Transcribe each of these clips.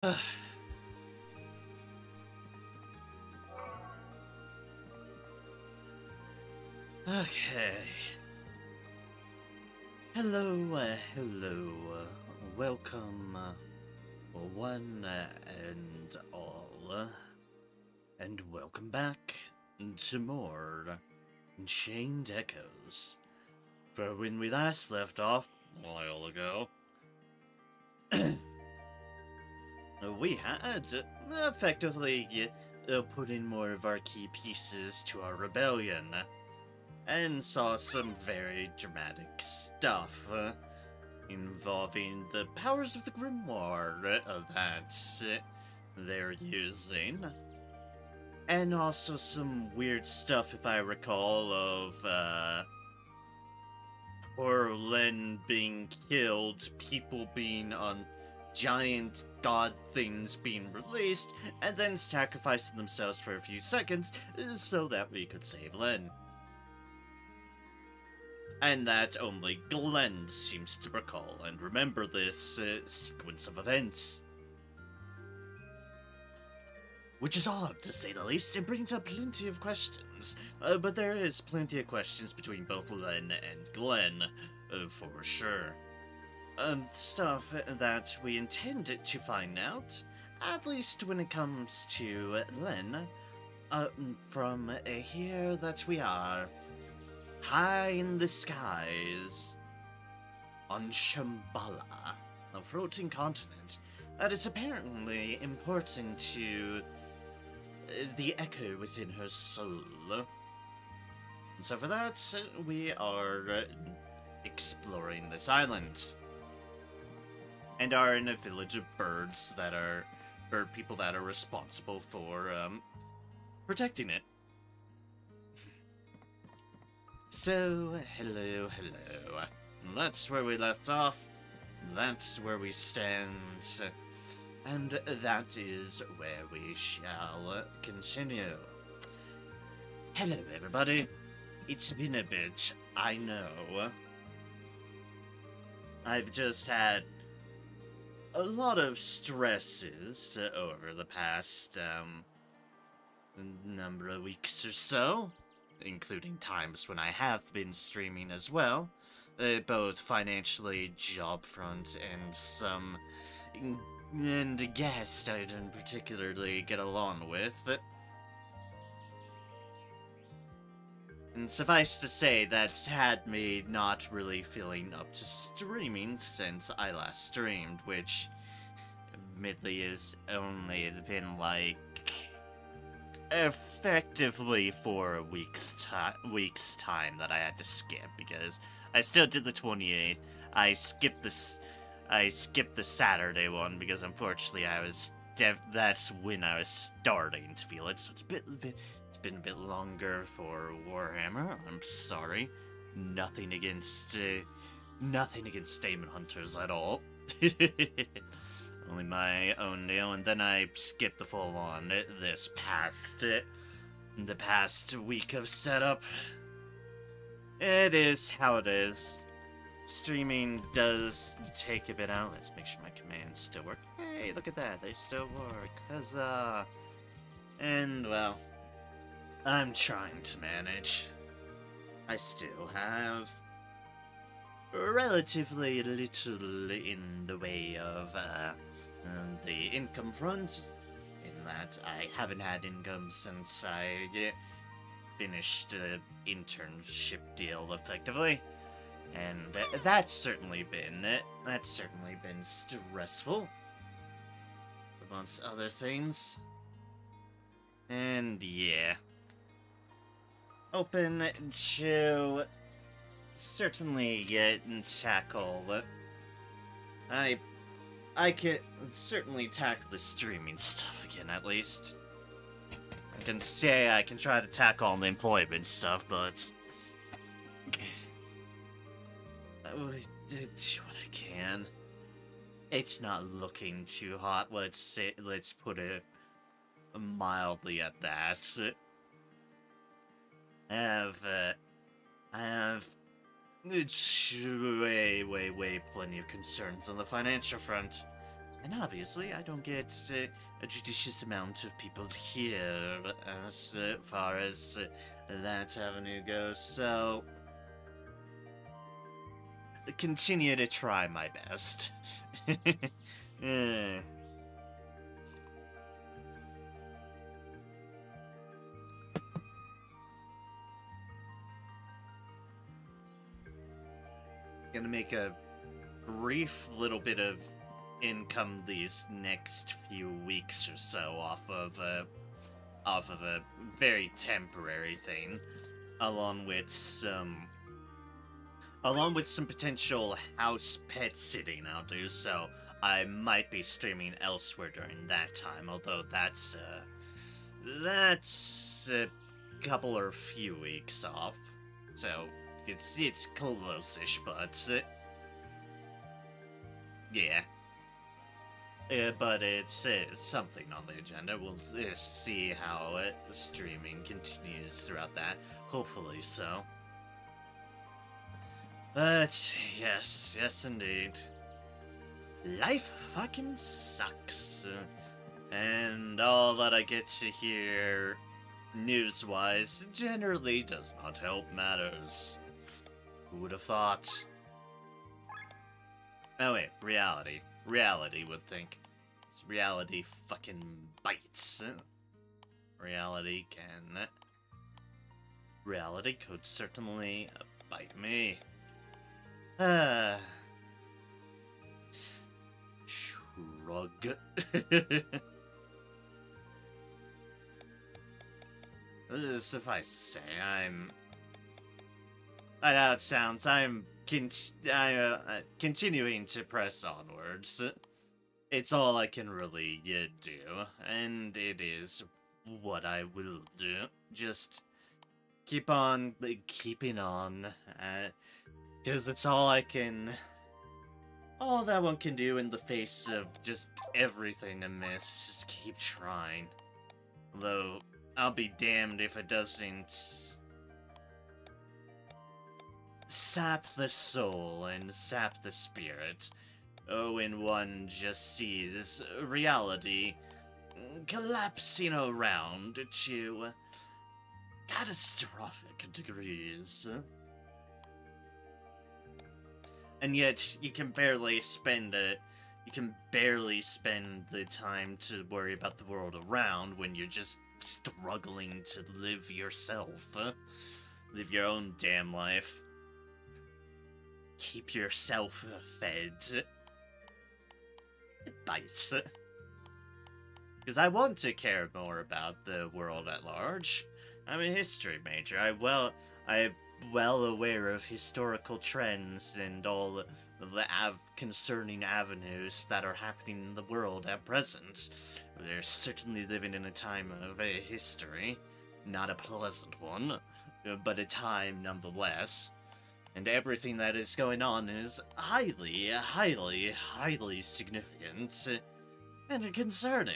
Okay. Hello. Welcome, one and all, and welcome back to more Chained Echoes. For when we last left off, a while ago, we had effectively put in more of our key pieces to our rebellion, and saw some very dramatic stuff involving the powers of the grimoire that they're using. And also some weird stuff, if I recall, of poor Len being killed, people being on giant god things being released, and then sacrificing themselves for a few seconds so that we could save Len. And that only Glenn seems to recall and remember this sequence of events. Which is odd, to say the least, and brings up plenty of questions. But there is plenty of questions between both Len and Glenn, for sure. Stuff that we intend to find out, at least when it comes to Len, from here that we are. High in the skies, on Shambala, a floating continent that is apparently important to the echo within her soul. And so for that, we are exploring this island, and are in a village of bird people that are responsible for protecting it. So, hello. That's where we left off. That's where we stand. And that is where we shall continue. Hello, everybody. It's been a bit, I know. I've just had a lot of stresses over the past number of weeks or so, including times when I have been streaming as well, both financially, job front, and a guest I didn't particularly get along with. And suffice to say, that's had me not really feeling up to streaming since I last streamed, which admittedly has only been like effectively for a week's time that I had to skip, because I still did the 28th. I skipped the Saturday one because unfortunately that's when I was starting to feel it. So it's been a bit longer for Warhammer. I'm sorry. Nothing against Demon Hunters at all. Only my own deal, and then I skipped the full on the past week of setup. It is how it is. Streaming does take a bit out. Let's make sure my commands still work. Hey, look at that, they still work. Huzzah! And, well, I'm trying to manage. I still have relatively little in the way of the income front, in that I haven't had income since I finished an internship deal, effectively, and that's certainly been stressful, amongst other things. And yeah, open to certainly tackle. I can certainly tackle the streaming stuff again, at least. I can say I can try to tackle all the employment stuff, but I will do what I can. It's not looking too hot, let's put it mildly at that. I have way plenty of concerns on the financial front. And obviously, I don't get a judicious amount of people here as far as that avenue goes, so continue to try my best. Gonna make a brief little bit of income these next few weeks or so off of a very temporary thing, along with some potential house pet sitting I'll do, so I might be streaming elsewhere during that time, although that's a couple or few weeks off, so it's close-ish, but yeah. But it's something on the agenda. We'll see how streaming continues throughout that. Hopefully so. But yes indeed. Life fucking sucks. And all that I get to hear news-wise generally does not help matters. Who would have thought? Oh wait, reality. Reality would think. Reality fucking bites. Reality could certainly bite me. Shrug. Suffice to say, I know it sounds, I'm continuing to press onwards. It's all I can really do, and it is what I will do. Just keep on keeping on, because it's all that one can do in the face of just everything amiss. Just keep trying. Though, I'll be damned if it doesn't sap the soul and sap the spirit. When one just sees reality collapsing around to catastrophic degrees. And yet, you can barely spend the time to worry about the world around when you're just struggling to live yourself. Live your own damn life. Keep yourself fed. It bites. Because I want to care more about the world at large. I'm a history major. I'm well aware of historical trends and all the concerning avenues that are happening in the world at present. We're certainly living in a time of history. Not a pleasant one, but a time nonetheless. And everything that is going on is highly, highly, highly significant and concerning.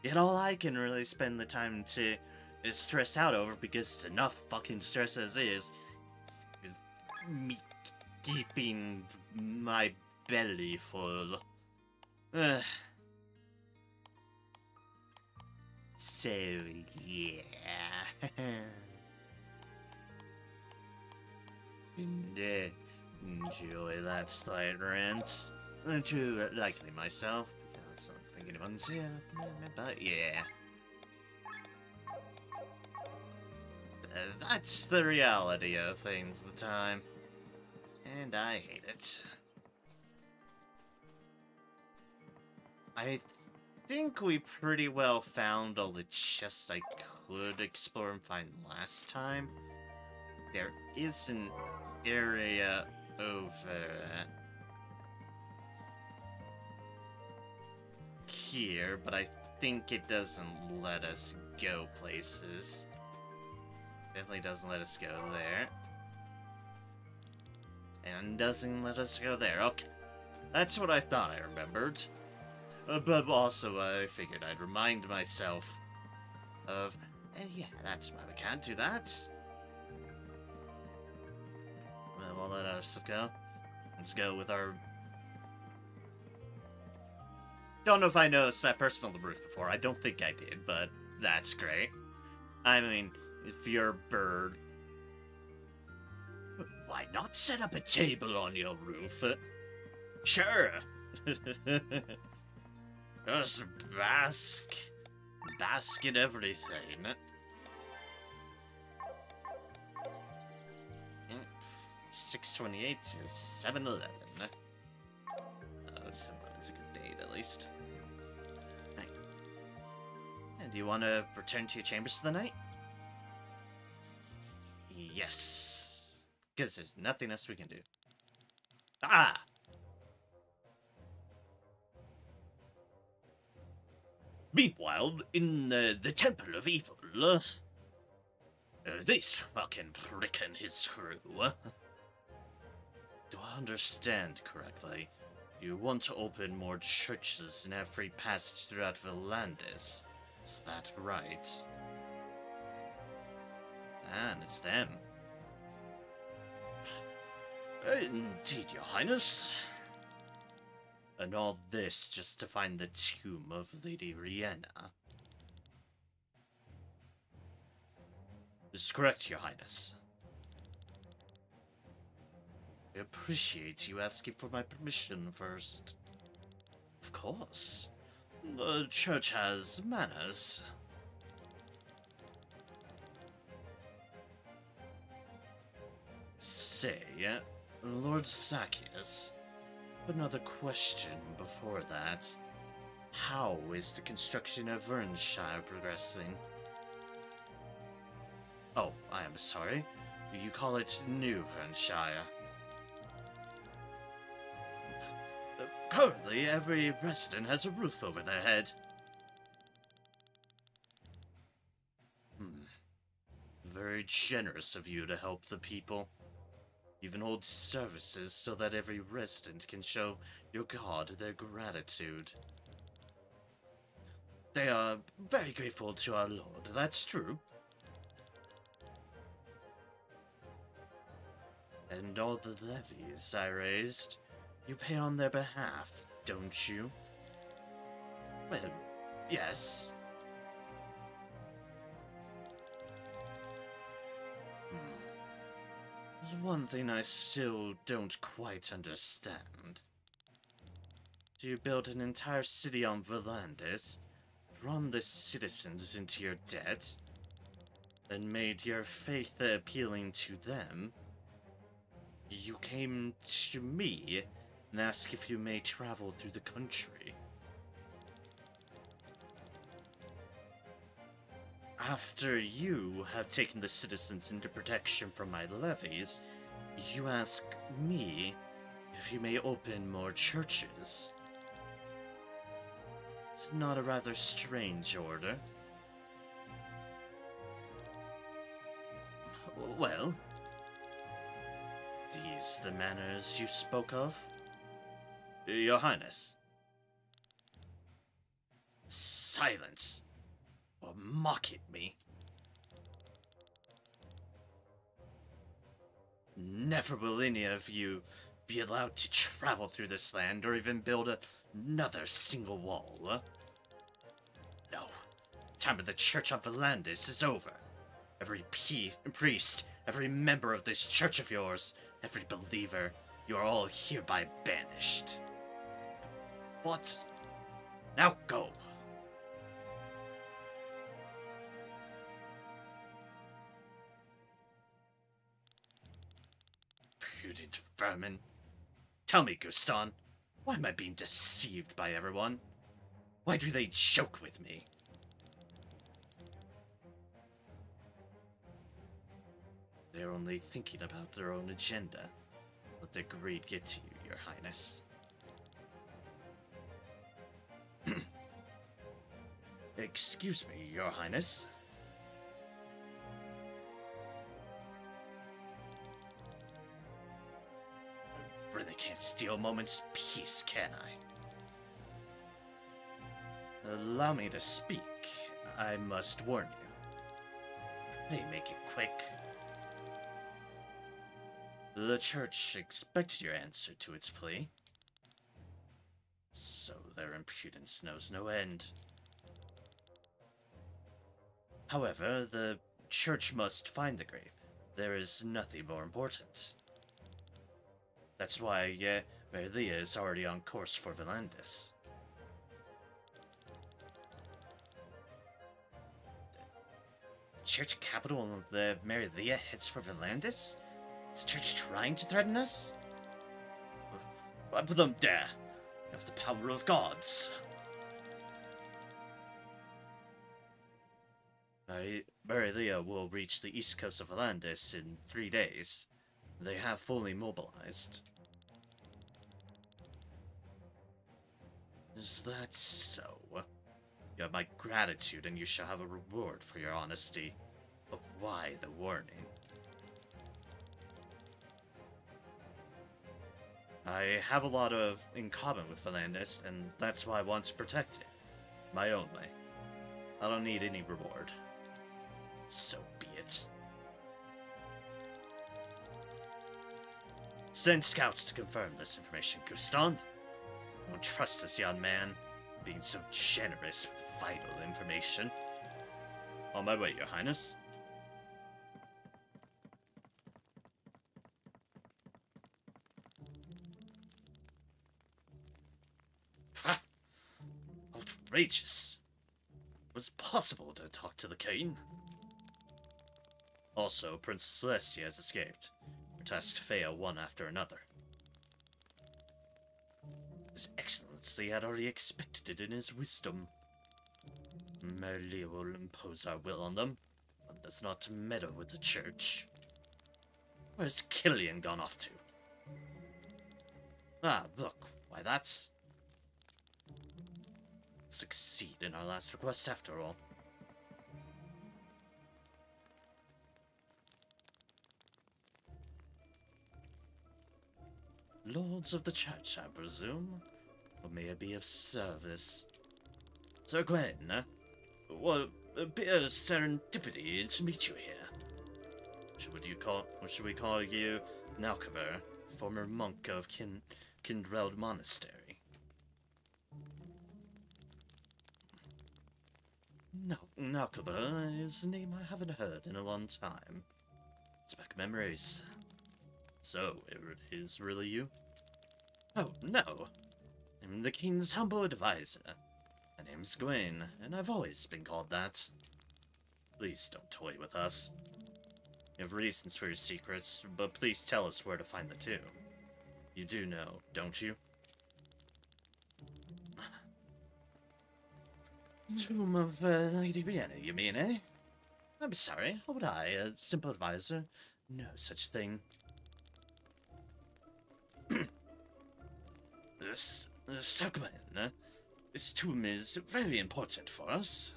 Yet all I can really spend the time to stress out over, because it's enough fucking stress as is me keeping my belly full. So, yeah. And, enjoy that slight rant. Too likely myself, because I don't think anyone's here at the moment, but yeah. That's the reality of things at the time. And I hate it. I think we pretty well found all the chests I could explore and find last time. There is an area over here, but I think it doesn't let us go places. Definitely doesn't let us go there. And doesn't let us go there. Okay. That's what I thought I remembered. But also, I figured I'd remind myself of... yeah, that's why we can't do that. We'll let our stuff go. Let's go with our Don't know if I noticed that person on the roof before. I don't think I did, but that's great. I mean, if you're a bird, why not set up a table on your roof? Sure. Just bask in everything. 628 to 711. It's a good date, at least. Right. And do you want to return to your chambers for the night? Yes. Because there's nothing else we can do. Ah! Meanwhile, in the Temple of Evil, this fucking prick and his crew. Do I understand correctly? You want to open more churches in every passage throughout Volandis. Is that right? And it's them. Indeed, Your Highness. And all this just to find the tomb of Lady Rihanna. This is correct, Your Highness. I appreciate you asking for my permission first. Of course. The church has manners. Say, Lord Zacchaeus, another question before that. How is the construction of Vernshire progressing? Oh, I am sorry. You call it New Vernshire. Currently, every resident has a roof over their head. Very generous of you to help the people. Even hold services so that every resident can show your god their gratitude. They are very grateful to our lord, that's true. And all the levies I raised, you pay on their behalf, don't you? Well, yes. There's one thing I still don't quite understand. Do you build an entire city on Volandis, drawn the citizens into your debt, then made your faith appealing to them? You came to me and asked if you may travel through the country. After you have taken the citizens into protection from my levies, you ask me if you may open more churches. It's not a rather strange order. Well, these the manners you spoke of? Your Highness. Silence, or mock at me. Never will any of you be allowed to travel through this land or even build another single wall. No. Time of the Church of Volandis is over. Every priest, every member of this church of yours, every believer, you are all hereby banished. What? Now go. Impudent vermin. Tell me, Guston, why am I being deceived by everyone? Why do they joke with me? They're only thinking about their own agenda. Let their greed get to you, Your Highness. Excuse me, Your Highness. I really can't steal a moment's peace, can I? Allow me to speak. I must warn you. Pray make it quick. The church expected your answer to its plea. So their impudence knows no end. However, the church must find the grave. There is nothing more important. That's why, Merlia is already on course for Volandis. The church capital of the Merlia heads for Volandis? Is the church trying to threaten us? What would them dare? Of the power of gods. Merlia will reach the east coast of Volandis in 3 days. They have fully mobilized. Is that so? You have my gratitude and you shall have a reward for your honesty. But why the warning? I have a lot in common with Volandis, and that's why I want to protect it. My own way. I don't need any reward. So be it. Send scouts to confirm this information, Guston. I don't trust this young man, being so generous with vital information. On my way, Your Highness. Outrageous. Was it possible to talk to the king? Also, Princess Celestia has escaped. Her tasks fail one after another. His Excellency had already expected it in his wisdom. Merlia will impose our will on them, but does not meddle with the church. Where's Killian gone off to? Ah, look, why that's... Succeed in our last request after all. Lords of the Church, I presume? What may I be of service? Sir Gwen, what a bit of serendipity to meet you here. What should we call you? Nalkaber, former monk of Kindreld Monastery. No, Nalkaber is a name I haven't heard in a long time. It's back memories. So, it is really you? Oh, no. I'm the king's humble advisor. My name's Gwen, and I've always been called that. Please don't toy with us. You have reasons for your secrets, but please tell us where to find the tomb. You do know, don't you? Tomb of Lady Brianna, you mean, eh? I'm sorry, how would I, a simple advisor, know such thing? Sir Gwen, this tomb is very important for us.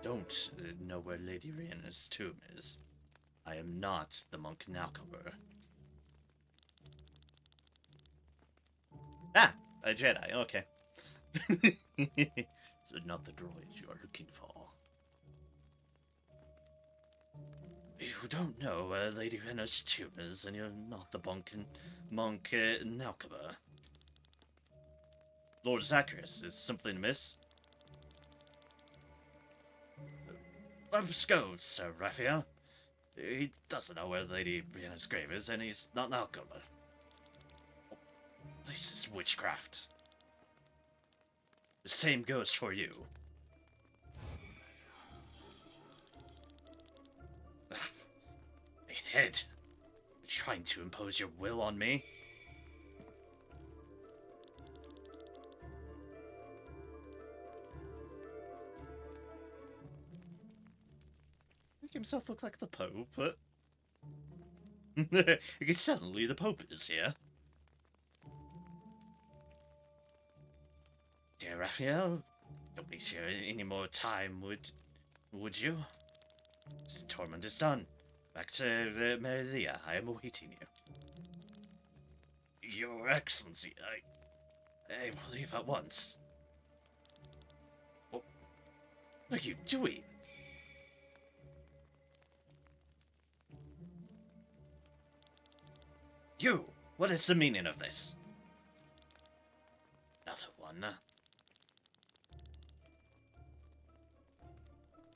Don't know where Lady Brianna's tomb is. I am not the monk Nalkaber. Ah, a Jedi, okay. So not the droids you are looking for. You don't know where Lady Brianna's tomb is, and you're not the monk Nalkaber. Lord Zacharias, is something amiss? Let's go, Sir Raphael. He doesn't know where Lady Brianna's grave is, and he's not Nalkaber. This is witchcraft. The same goes for you. My head. You're trying to impose your will on me? Make himself look like the Pope, but... Suddenly the Pope is here. Dear Raphael, don't waste any more time, would you? This torment is done. Back to Merlia, I am awaiting you. Your Excellency, I will leave at once. What are you doing? You! What is the meaning of this? Another one.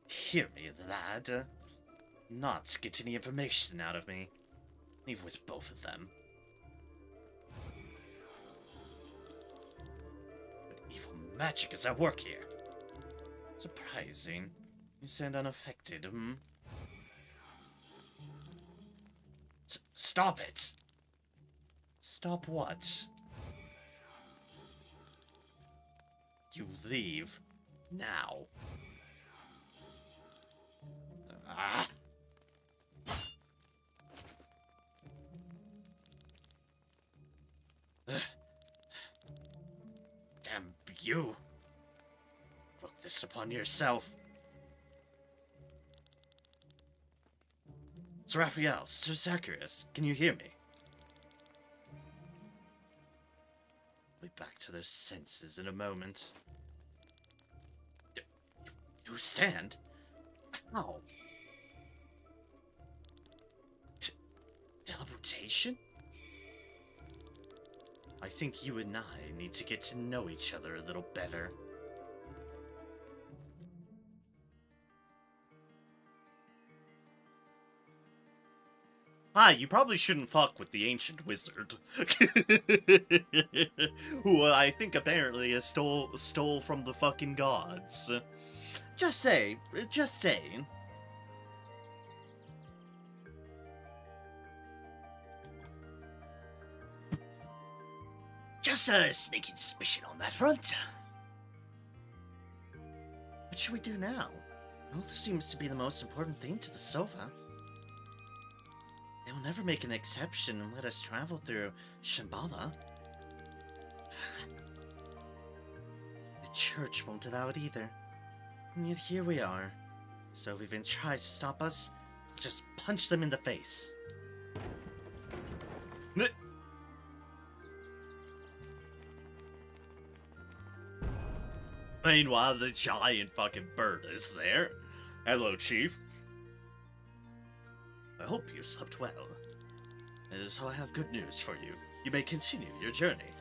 Hear me, lad. Not get any information out of me. Leave with both of them. But evil magic is at work here. Surprising. You sound unaffected, hmm? Stop it! Stop what? You leave. Now. Ah! Damn you! Look this upon yourself. Sir Raphael, Sir Zacharias, can you hear me? We'll be back to their senses in a moment. You stand? How? Teleportation? I think you and I need to get to know each other a little better. Hi, you probably shouldn't fuck with the ancient wizard. Who I think apparently stole from the fucking gods. Just saying. Just a sneaking suspicion on that front. What should we do now? Health seems to be the most important thing to the sofa. They will never make an exception and let us travel through Shambala. The church won't allow it either. And yet here we are. So if even tries to stop us, I'll just punch them in the face. Meanwhile, the giant fucking bird is there. Hello, Chief. I hope you slept well. And so I have good news for you. You may continue your journey.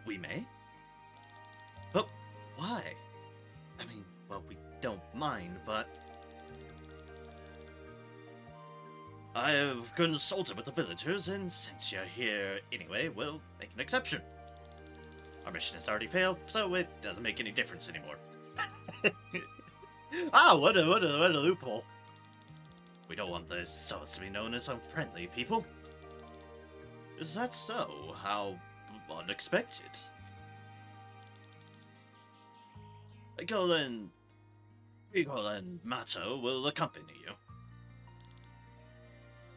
We may? But why? I mean, well, we don't mind, but... I have consulted with the villagers, and since you're here anyway, we'll make an exception. Our mission has already failed, so it doesn't make any difference anymore. Ah, what a loophole. We don't want the souls to be known as unfriendly people. Is that so? How unexpected. Eagle and Mato will accompany you.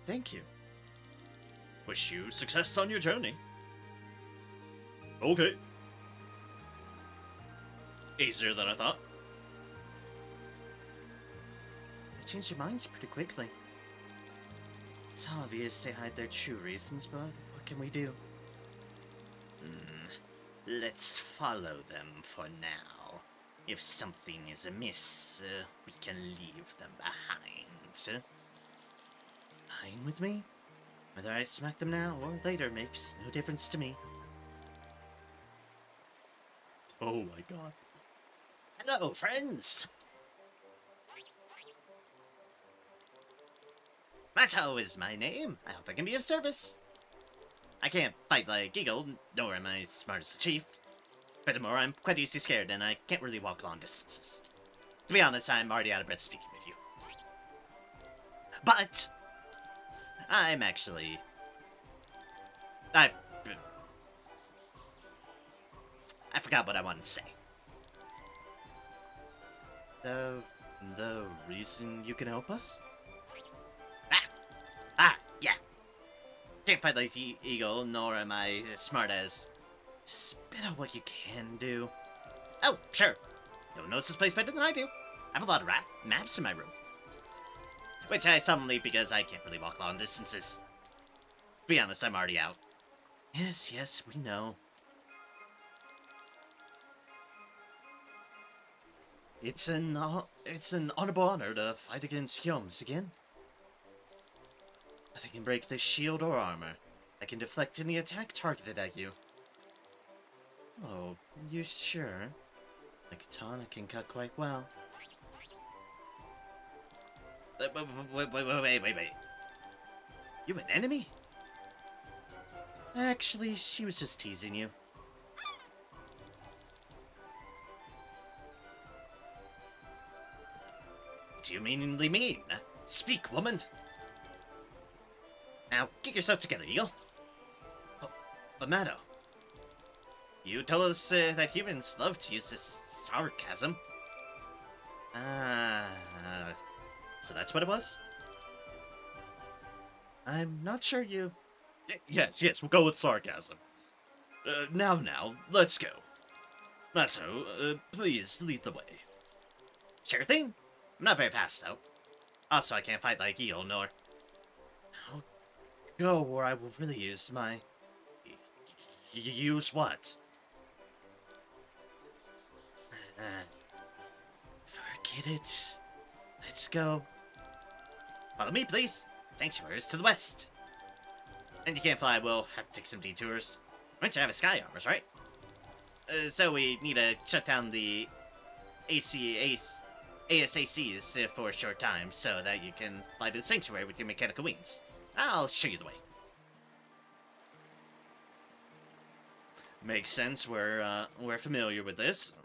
Thank you. Wish you success on your journey. Okay. Easier than I thought. You changed your minds pretty quickly. It's obvious they hide their true reasons, but what can we do? Let's follow them for now. If something is amiss, we can leave them behind. Fine with me? Whether I smack them now or later makes no difference to me. Oh my god. Hello, friends! Mato is my name. I hope I can be of service. I can't fight like Eagle, nor am I as smart as the Chief. Furthermore, I'm quite easily scared, and I can't really walk long distances. To be honest, I'm already out of breath speaking with you. But I'm actually... I forgot what I wanted to say. The reason you can help us? Yeah. Can't fight like Eagle, nor am I as smart as... Spit out what you can do. Oh, sure. No one knows this place better than I do. I have a lot of maps in my room. Which I seldom leave because I can't really walk long distances. To be honest, I'm already out. Yes, we know. It's an honorable honor to fight against Hyoms again. Nothing can break this shield or armor. I can deflect any attack targeted at you. Oh, you sure? My katana can cut quite well. Wait. You an enemy? Actually, she was just teasing you. What do you meaningly mean? Speak, woman! Now, get yourself together, Eagle. Oh, Amato. You told us that humans love to use this sarcasm. So that's what it was? I'm not sure you... Yes, we'll go with sarcasm. Now, let's go. Mato, please lead the way. Sure thing. I'm not very fast, though. Also, I can't fight like Eel, nor... I'll go where I will really use my... Use what? Forget it. Let's go. Follow me, please. Sanctuary is to the west. And you can't fly, we'll have to take some detours. We should have a sky armors, right? So we need to shut down the ASACs for a short time so that you can fly to the sanctuary with your mechanical wings. I'll show you the way. Makes sense, we're familiar with this.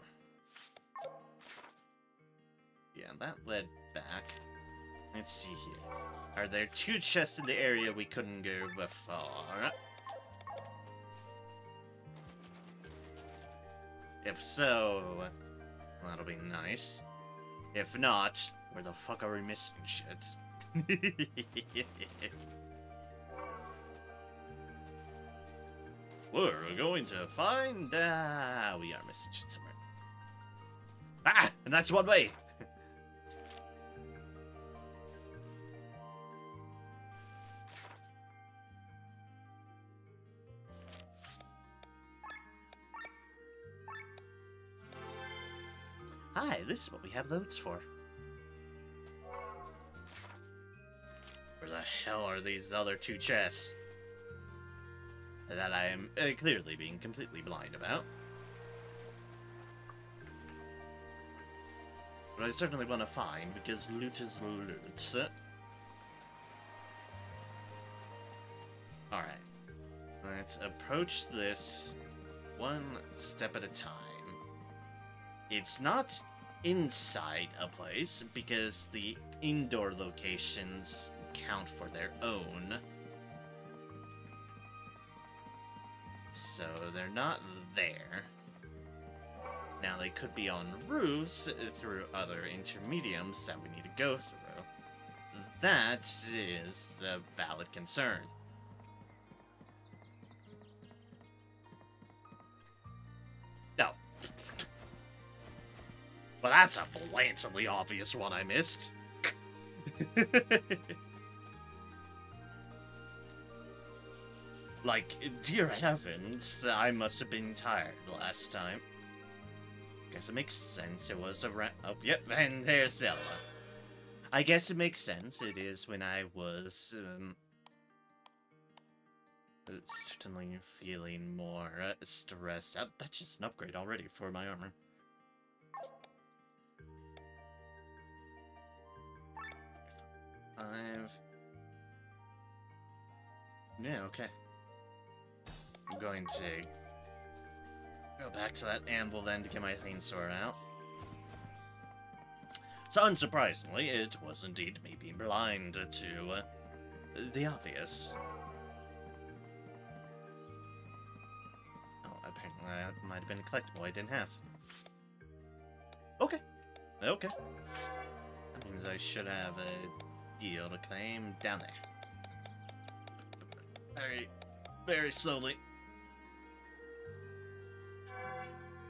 Yeah, that led back. Let's see here. Are there 2 chests in the area we couldn't go before? If so, that'll be nice. If not, where the fuck are we missing shit? We're going to find... we are missing shit somewhere. Ah! And that's one way! Hi, this is what we have loads for. Where the hell are these other 2 chests? That I am clearly being completely blind about. But I certainly want to find, because loot is loot. Alright. Let's approach this one step at a time. It's not inside a place, because the indoor locations count for their own. So they're not there. Now they could be on roofs through other intermediums that we need to go through. That is a valid concern. No. Well, that's a blatantly obvious one I missed. Like, dear heavens, I must have been tired last time. Guess it makes sense, it was around... Oh, yep, and there's Zella. I guess it makes sense, it is when I was, certainly feeling more stressed out. That's just an upgrade already for my armor. Yeah, okay. I'm going to go back to that anvil then to get my Venusaur out. So unsurprisingly, it was indeed me being blind to the obvious. Oh, apparently that might have been a collectible I didn't have. Okay. Okay. That means I should have a deal to claim down there. Very slowly.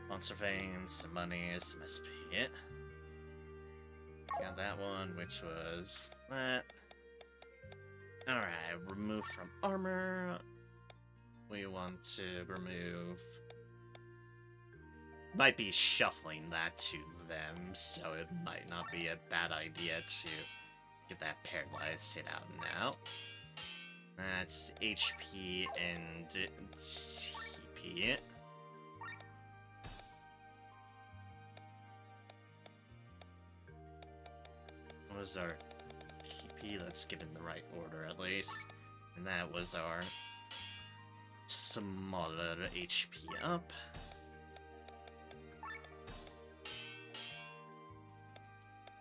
Monster veins, some money, some SP. Got that one, which was that. Alright, remove from armor. We want to remove... Might be shuffling that to them, so it might not be a bad idea to get that paralyzed hit out now. That's HP and TP. What was our PP? Let's get in the right order at least. And that was our smaller HP up.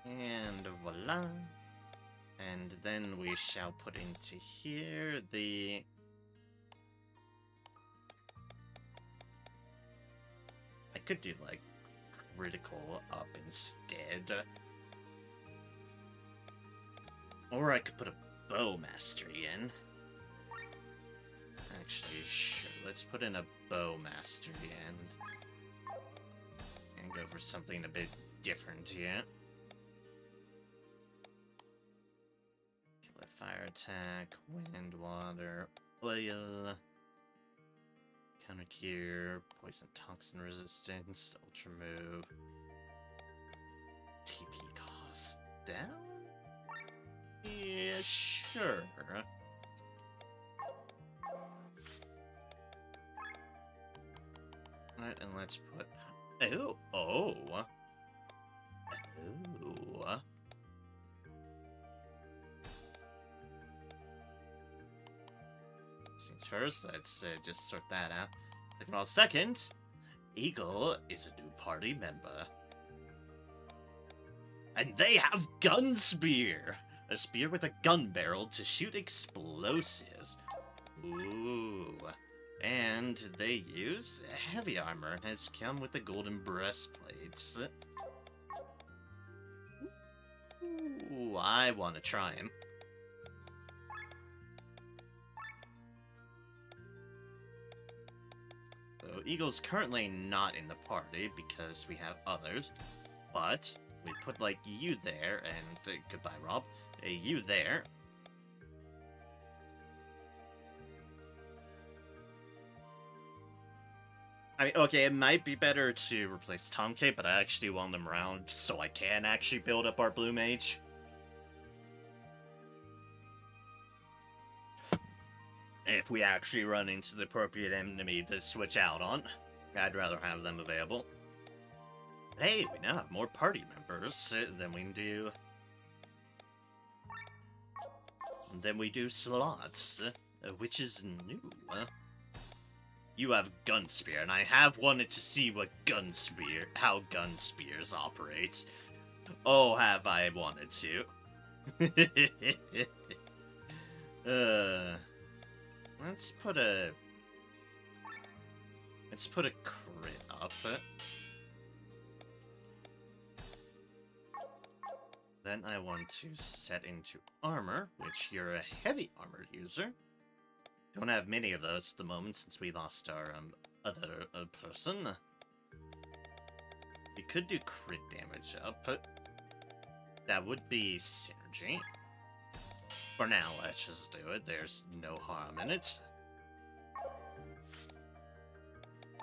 And voila. And then we shall put into here the... I could do, like, critical up instead. Or I could put a bow mastery in. Actually, sure. Let's put in a bow mastery and go for something a bit different here. Killer fire attack, wind, water, oil, counter cure, poison toxin resistance, ultra move, TP cost down? Yeah, sure. Alright, and let's put... Oh! Oh! Oh! Since first, let's just sort that out. Well, second, Eagle is a new party member. And they have Gun Spear! A spear with a gun barrel to shoot explosives. Ooh. And they use heavy armor and has come with the golden breastplates. Ooh, I want to try him. So Eagle's currently not in the party because we have others, but we put like you there and goodbye Rob, you there. I mean, okay, it might be better to replace Tom K, but I actually want them around so I can actually build up our Blue Mage. If we actually run into the appropriate enemy to switch out on, I'd rather have them available. But hey, we now have more party members than we do slots, which is new. You have Gun Spear, and I have wanted to see how Gun Spears operate. Oh, have I wanted to. Let's put a crit up. Then I want to set into armor, which you're a heavy armor user. Don't have many of those at the moment since we lost our other person. We could do crit damage up, but that would be synergy. For now, let's just do it. There's no harm in it.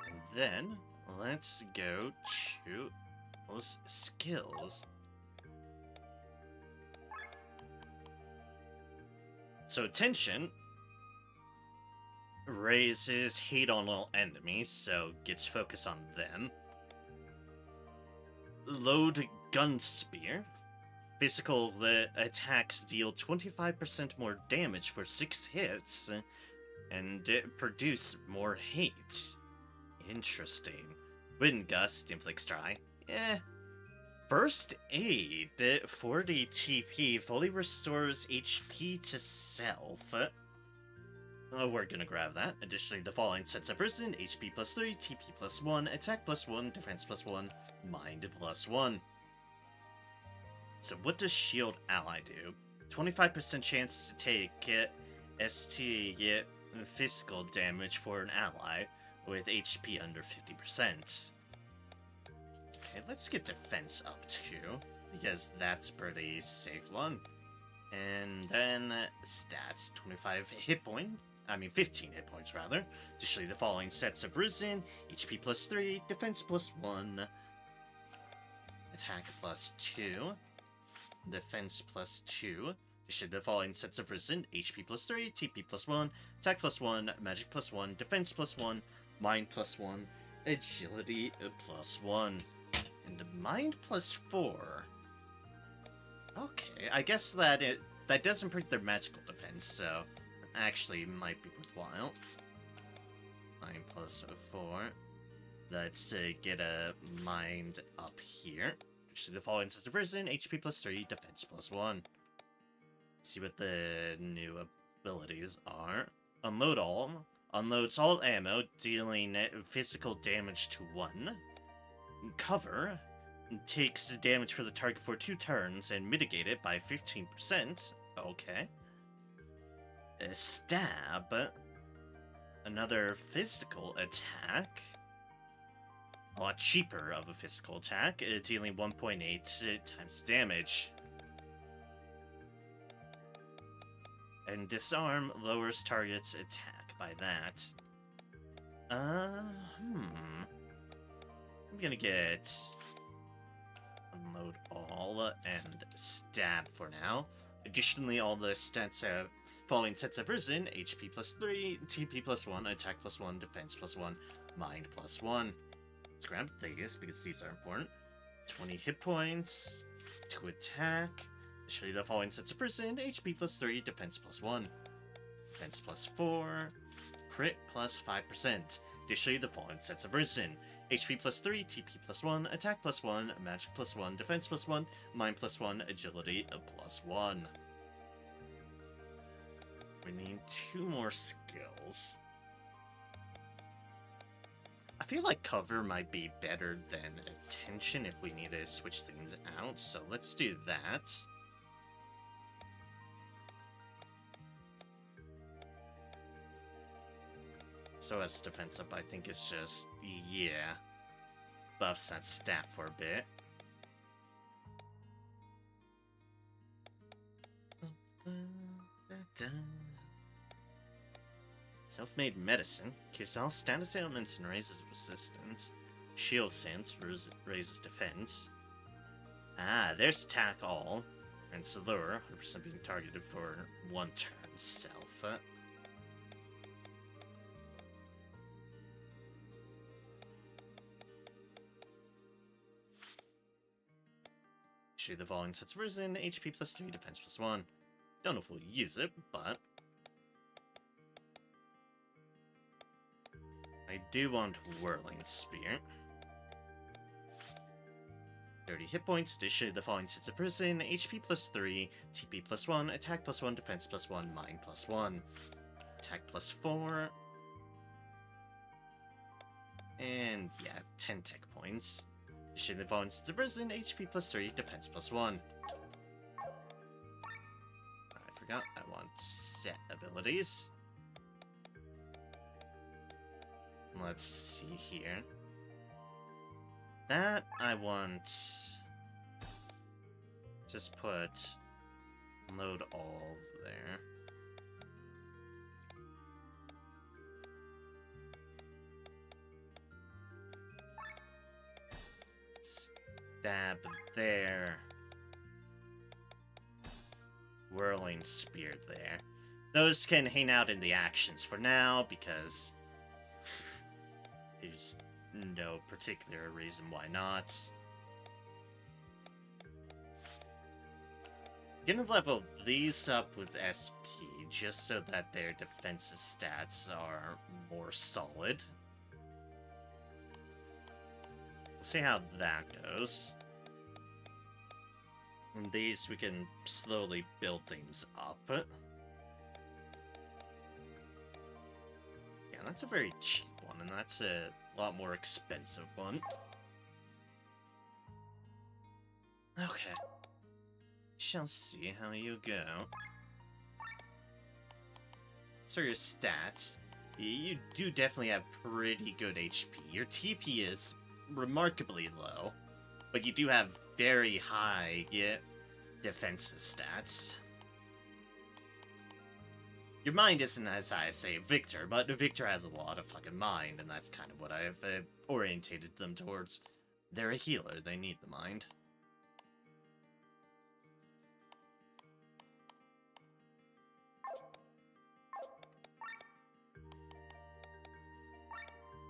And then, let's go to those skills. So, Tension raises hate on all enemies, so gets focus on them. Load Gun Spear. Physical attacks deal 25% more damage for 6 hits, and produce more hate. Interesting. Wind Gust, Inflict Dry. First Aid, 40 TP, fully restores HP to self. Oh, we're gonna grab that. Additionally, the following sets of risen: HP plus 3, TP plus 1, attack plus 1, defense plus 1, mind plus 1. So what does Shield Ally do? 25% chance to take ST physical damage for an ally with HP under 50%. Okay, let's get defense up too, because that's a pretty safe one. And then stats, 15 hit points rather. Additionally, the following sets of risen: HP plus 3, defense plus 1, attack plus 2, defense plus 2, Should the following sets have risen: HP plus 3, TP plus 1, attack plus 1, magic plus 1, defense plus 1, mind plus 1, agility plus 1, and mind plus 4. Okay, I guess that that does improve their magical defense, so actually might be worthwhile. Mind plus 4. Let's get a mind up here. Should the following sets have risen: HP plus 3, defense plus 1. See what the new abilities are. Unload all. Unloads all ammo, dealing physical damage to 1. Cover. Takes damage for the target for 2 turns and mitigate it by 15%. Okay. Stab. Another physical attack. A lot cheaper of a physical attack, dealing 1.8 times damage. And disarm lowers target's attack by that. I'm gonna get unload all and stab for now. Additionally, all the stats have following sets have risen: HP plus 3, TP plus 1, attack plus 1, defense plus 1, mind plus 1. Let's grab these because these are important. 20 hit points to attack. Additionally, the following sets have risen: HP plus 3, defense plus 1, defense plus 4, crit plus 5%. Additionally, the following sets have risen: HP plus 3, TP plus 1, attack plus 1, magic plus 1, defense plus 1, mind plus 1, agility plus 1. We need 2 more skills. I feel like cover might be better than attention if we need to switch things out, so let's do that. So as defense up, I think it's just, yeah, buffs that stat for a bit. Self-made medicine cures all status ailments and raises resistance. Shield sense raises defense. Ah, there's attack all. And Salur, 100% being targeted for 1 turn. Self. Shoot the following sets risen: HP plus 3, defense plus 1. Don't know if we'll use it, but I do want Whirling Spear. 30 hit points. Dish the following sets of prison: HP plus 3, TP plus 1, attack plus 1, defense plus 1, mind plus 1. Attack plus 4. And yeah, 10 tech points. Dish the following sets of prison: HP plus 3, defense plus 1. I forgot I want set abilities. Let's see here. That I want. Just put load all there. Stab there. Whirling Spear there. Those can hang out in the actions for now because there's no particular reason why not. Gonna level these up with SP just so that their defensive stats are more solid. We'll see how that goes. And these we can slowly build things up. Yeah, that's a very cheap one, and that's a lot more expensive one. Okay. Shall see how you go. So your stats. You do definitely have pretty good HP. Your TP is remarkably low, but you do have very high defensive stats. Your mind isn't as high as, say, Victor, but Victor has a lot of fucking mind, and that's kind of what I've orientated them towards. They're a healer, they need the mind.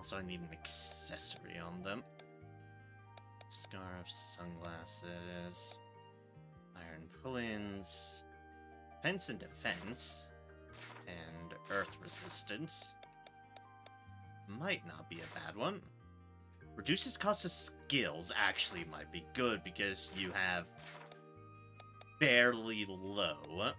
Also, I need an accessory on them. Scarf, sunglasses, iron pull-ins, defense and defense, and earth resistance. Might not be a bad one. Reduces cost of skills actually might be good because you have fairly low.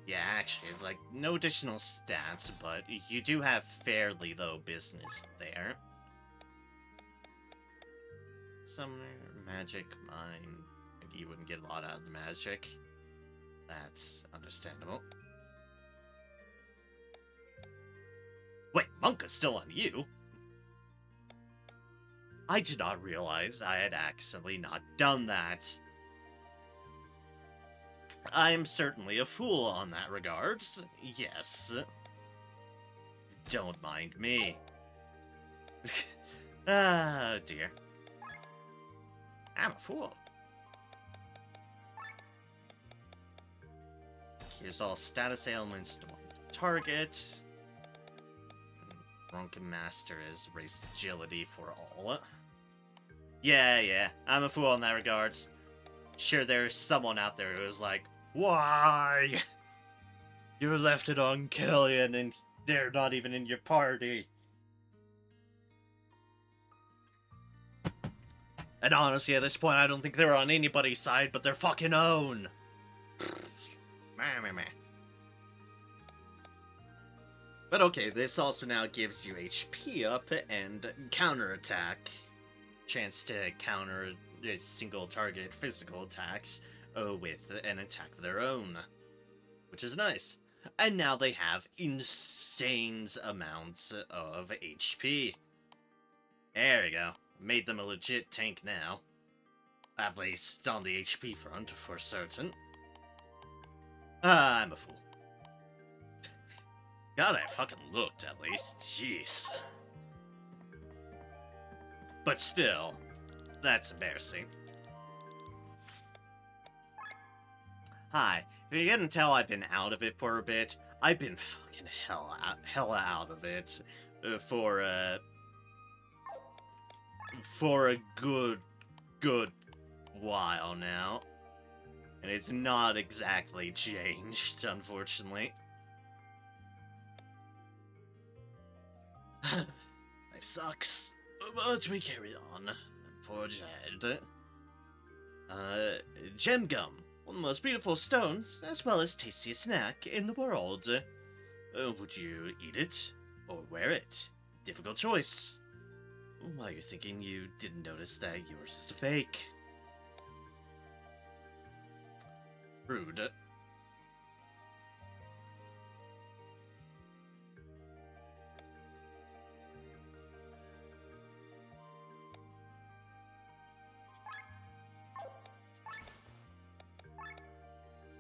Yeah, actually, it's like no additional stats, but you do have fairly low business there. Summoner, magic, mine. Maybe you wouldn't get a lot out of the magic. That's understandable. Wait, Monka's still on you? I did not realize I had accidentally not done that. I am certainly a fool on that regards. Yes. Don't mind me. Ah, dear. I'm a fool. Here's all status ailments to target. Drunken Master is race agility for all. Yeah, I'm a fool in that regards. Sure, there's someone out there who's like, why? You left it on Killian and they're not even in your party. And honestly, at this point, I don't think they're on anybody's side but their fucking own. But okay, this also now gives you HP up and counterattack. Chance to counter a single target physical attacks with an attack of their own. Which is nice. And now they have insane amounts of HP. There we go. Made them a legit tank now. At least on the HP front, for certain. I'm a fool. God, I fucking looked, at least. Jeez. But still, that's embarrassing. Hi, if you couldn't tell, I've been out of it for a bit. I've been fucking hella out of it for a good while now. And it's not exactly changed, unfortunately. Life sucks, but we carry on. For Jed. Gem gum. One of the most beautiful stones, as well as tastiest snack in the world. Would you eat it, or wear it? Difficult choice. While you're thinking, you didn't notice that yours is a fake. Rude.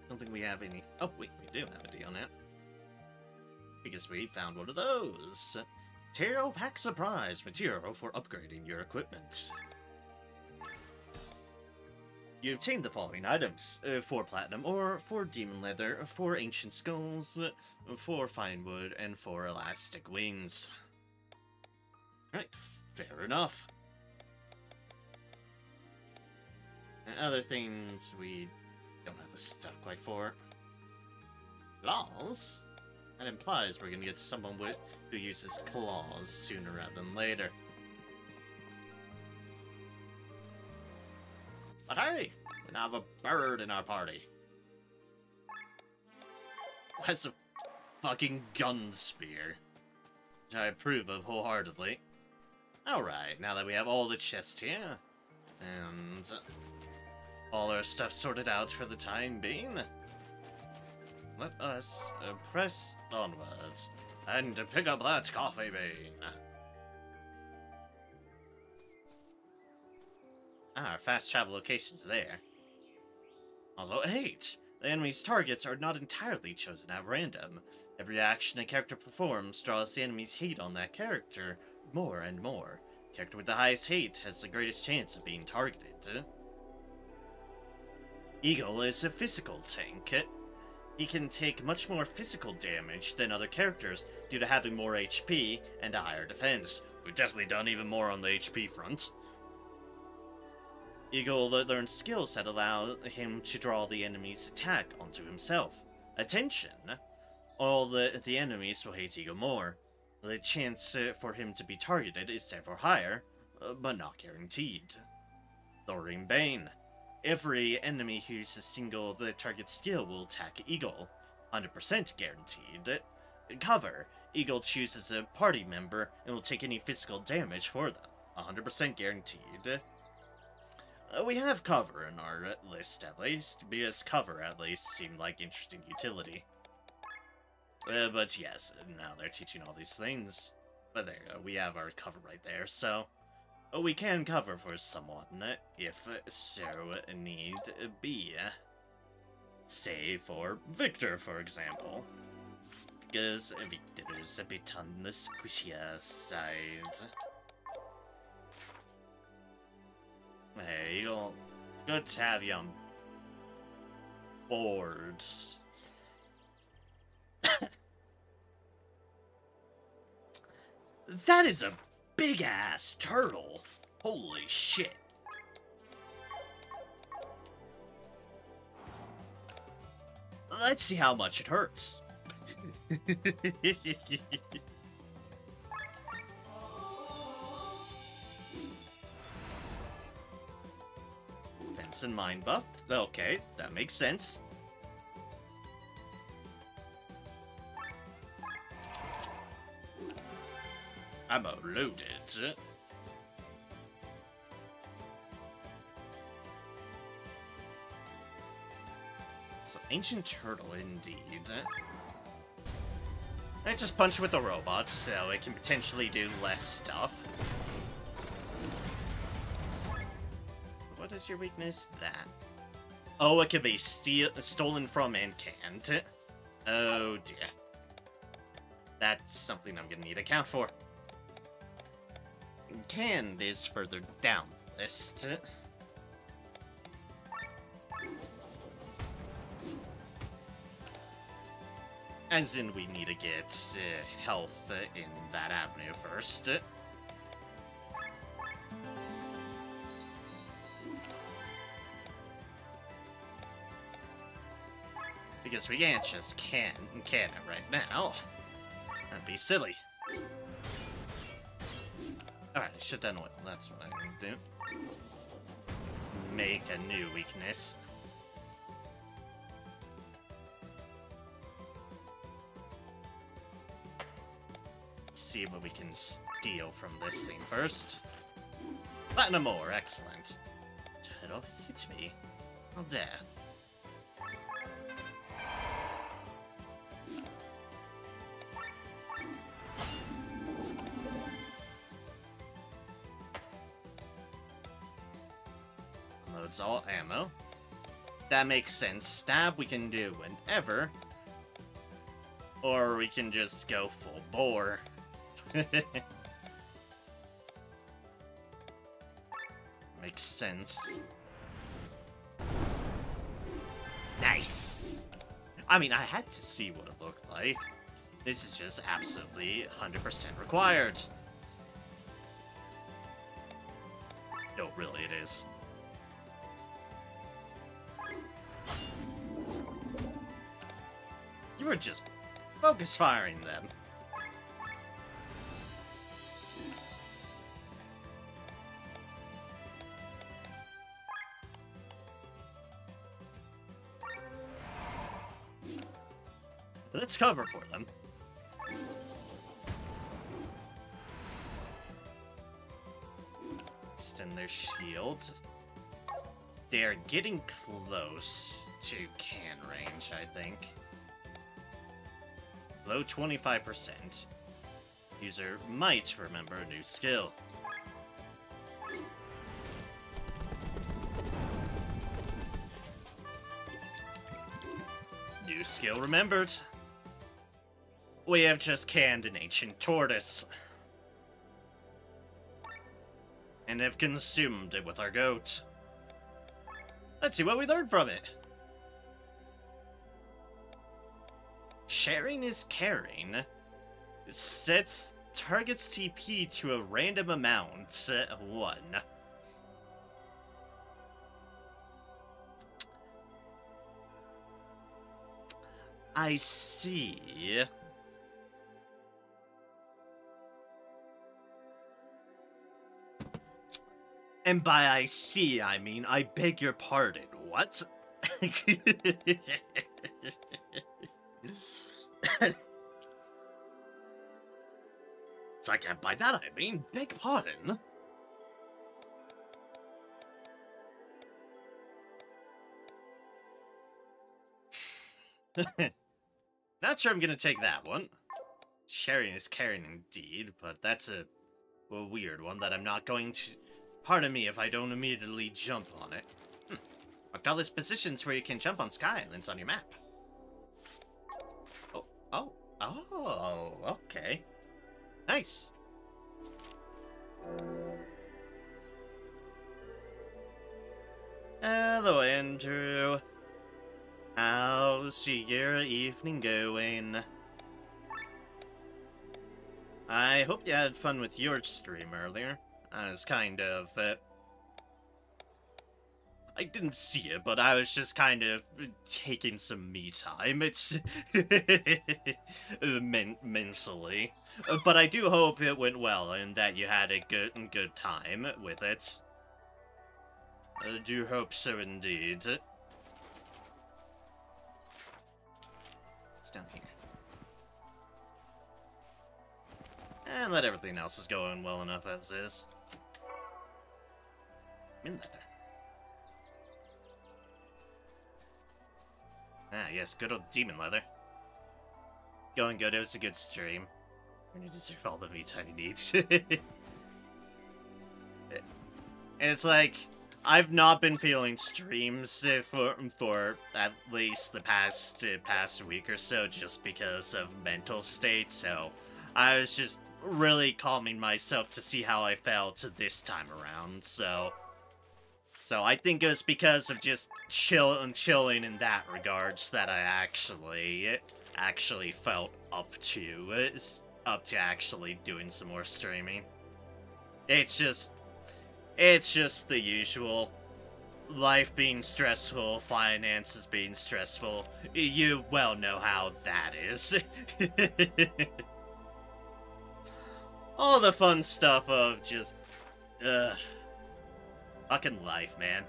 Don't think we have any. Oh, wait, we do have a deal now. Because we found one of those. Material Pack Surprise. Material for upgrading your equipment. You obtain the following items. 4 platinum ore, 4 demon leather, 4 ancient skulls, 4 fine wood, and 4 elastic wings. Right, fair enough. And other things we don't have the stuff quite for. Claws? That implies we're gonna get someone who uses claws sooner rather than later. But hey, we now have a bird in our party. Who has a fucking gun spear, which I approve of wholeheartedly. Alright, now that we have all the chests here, and all our stuff sorted out for the time being, let us press onwards and pick up that coffee bean. Our fast travel location's there. Although 8, the enemy's targets are not entirely chosen at random. Every action a character performs draws the enemy's hate on that character more and more. The character with the highest hate has the greatest chance of being targeted. Eagle is a physical tank. he can take much more physical damage than other characters due to having more HP and a higher defense. We've definitely done even more on the HP front. Eagle learns skills that allow him to draw the enemy's attack onto himself. Attention! All the enemies will hate Eagle more. The chance for him to be targeted is therefore higher, but not guaranteed. Lowering Bane. Every enemy who uses single the target skill will attack Eagle. 100% guaranteed. Cover. Eagle chooses a party member and will take any physical damage for them. 100% guaranteed. We have cover in our list at least, because cover at least seemed like interesting utility. But yes, now they're teaching all these things. But there you go, we have our cover right there, so we can cover for someone if so need be. Say for Victor, for example. Because Victor's a bit on the squishier side. Hey, Eagle. Good to have you on board. That is a big-ass turtle. Holy shit. Let's see how much it hurts. Fence and mind buff. Okay, that makes sense. Ammo loaded. So, ancient turtle indeed. I just punch with the robot, so it can potentially do less stuff. What is your weakness? That. Oh, it can be stolen from and canned. Oh dear. That's something I'm gonna need to account for. Canned is further down the list. As in, we need to get health in that avenue first. Because we can't just can it right now. That'd be silly. Alright, shut down oil. That's what I'm gonna do. Make a new weakness. See what we can steal from this thing first. Platinum ore, excellent. Turtle, hit me. How dare. Loads all ammo. That makes sense. Stab we can do whenever. Or we can just go full bore. Makes sense. Nice! I mean, I had to see what it looked like. This is just absolutely 100% required. No, really, it is. You were just focus firing them. Let's cover for them. Extend their shield. They're getting close to can range, I think. Below 25%. User might remember a new skill. New skill remembered. We have just canned an ancient tortoise. And have consumed it with our goat. Let's see what we learned from it. Sharing is caring. Sets target's TP to a random amount. 1. I see. And by I see, I mean, I beg your pardon. What? So I can't buy that, I mean, beg pardon. Not sure I'm gonna take that one. Sharing is caring indeed, but that's a weird one that I'm not going to... Pardon me if I don't immediately jump on it. Marked all these positions where you can jump on sky islands on your map. Oh, okay. Nice. Hello, Andrew. How's your evening going? I hope you had fun with your stream earlier. I was kind of, I didn't see it, but I was just kind of taking some me time. It's mentally. But I do hope it went well and that you had a good time with it. I do hope so indeed. It's down here. And let everything else is going well enough as is. In leather. Ah, yes, good old demon leather. Going good, it was a good stream. You deserve all the me time you need. And it's like, I've not been feeling streams for at least the past week or so just because of mental state, so I was just really calming myself to see how I felt this time around, so I think it was because of just chilling in that regards that I actually felt up to actually doing some more streaming. It's just the usual. Life being stressful, finances being stressful. You well know how that is. All the fun stuff of just, fucking life, man.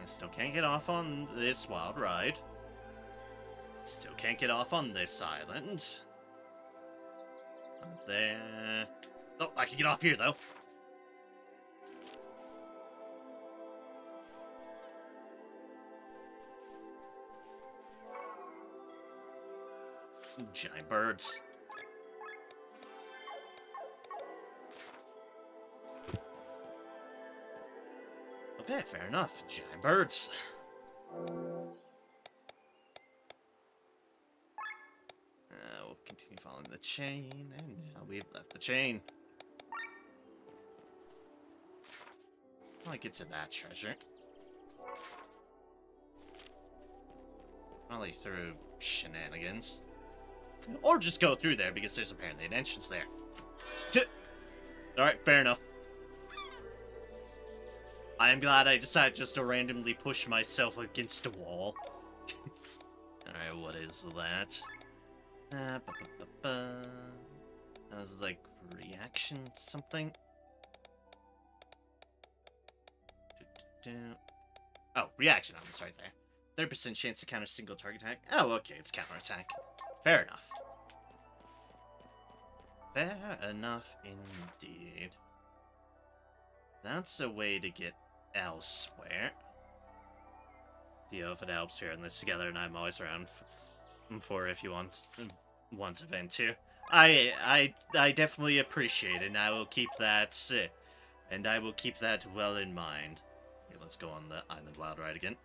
I still can't get off on this wild ride. Still can't get off on this island. There. Oh, I can get off here, though. Giant birds. Okay, fair enough. Giant birds. We'll continue following the chain, and now we've left the chain. I'll get to that treasure. Probably through shenanigans. Or just go through there, because there's apparently an entrance there. Alright, fair enough. I am glad I decided just to randomly push myself against a wall. Alright, what is that? That was like reaction something. Oh, reaction items right there. 30% chance to counter single target attack. Oh, okay, it's counterattack. Fair enough. Fair enough indeed. That's a way to get elsewhere. If it helps here in this together, and I'm always around for if you want to vent too. I definitely appreciate it, and I will keep that well in mind. Okay, let's go on the Island Wild Ride again.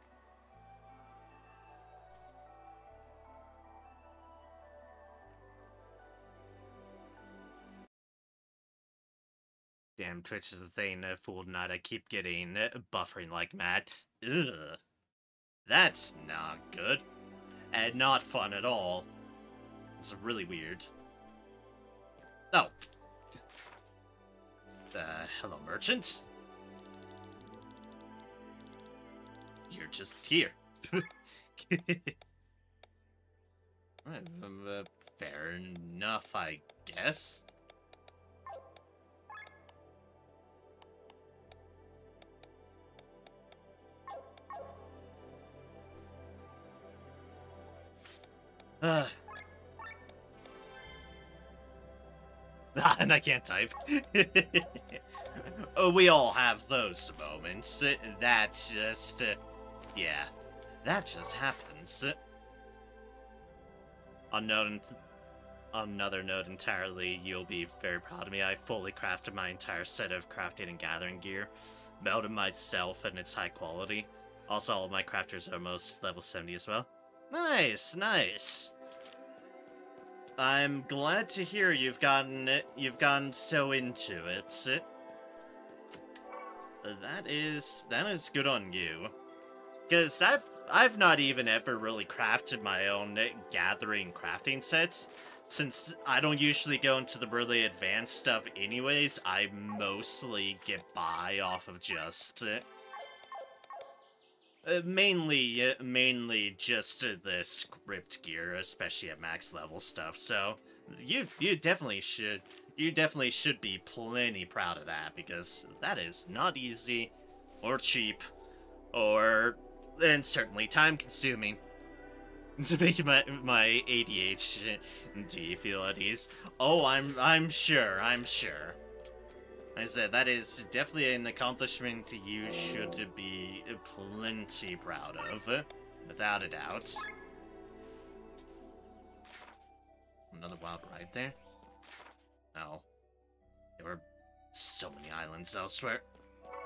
Damn, Twitch is the thing, Fooled Night. I keep getting buffering like mad. Ugh. That's not good. And not fun at all. It's really weird. Oh. Hello, merchant? You're just here. Fair enough, I guess. And I can't type. Oh, we all have those moments. That just, yeah, that just happens. On another note entirely, you'll be very proud of me. I fully crafted my entire set of crafting and gathering gear, melted myself, and it's high quality. Also, all of my crafters are most level 70 as well. Nice, nice. I'm glad to hear you've gotten so into it. That is good on you. Cause I've not even ever really crafted my own gathering crafting sets. Since I don't usually go into the really advanced stuff anyways, I mostly get by off of just mainly just the script gear, especially at max level stuff. So you definitely should be plenty proud of that, because that is not easy or cheap and certainly time consuming to make my ADHD feel at ease. Oh, I'm sure. I said, that is definitely an accomplishment you should be plenty proud of, without a doubt. Another wild ride there? No. There were so many islands elsewhere.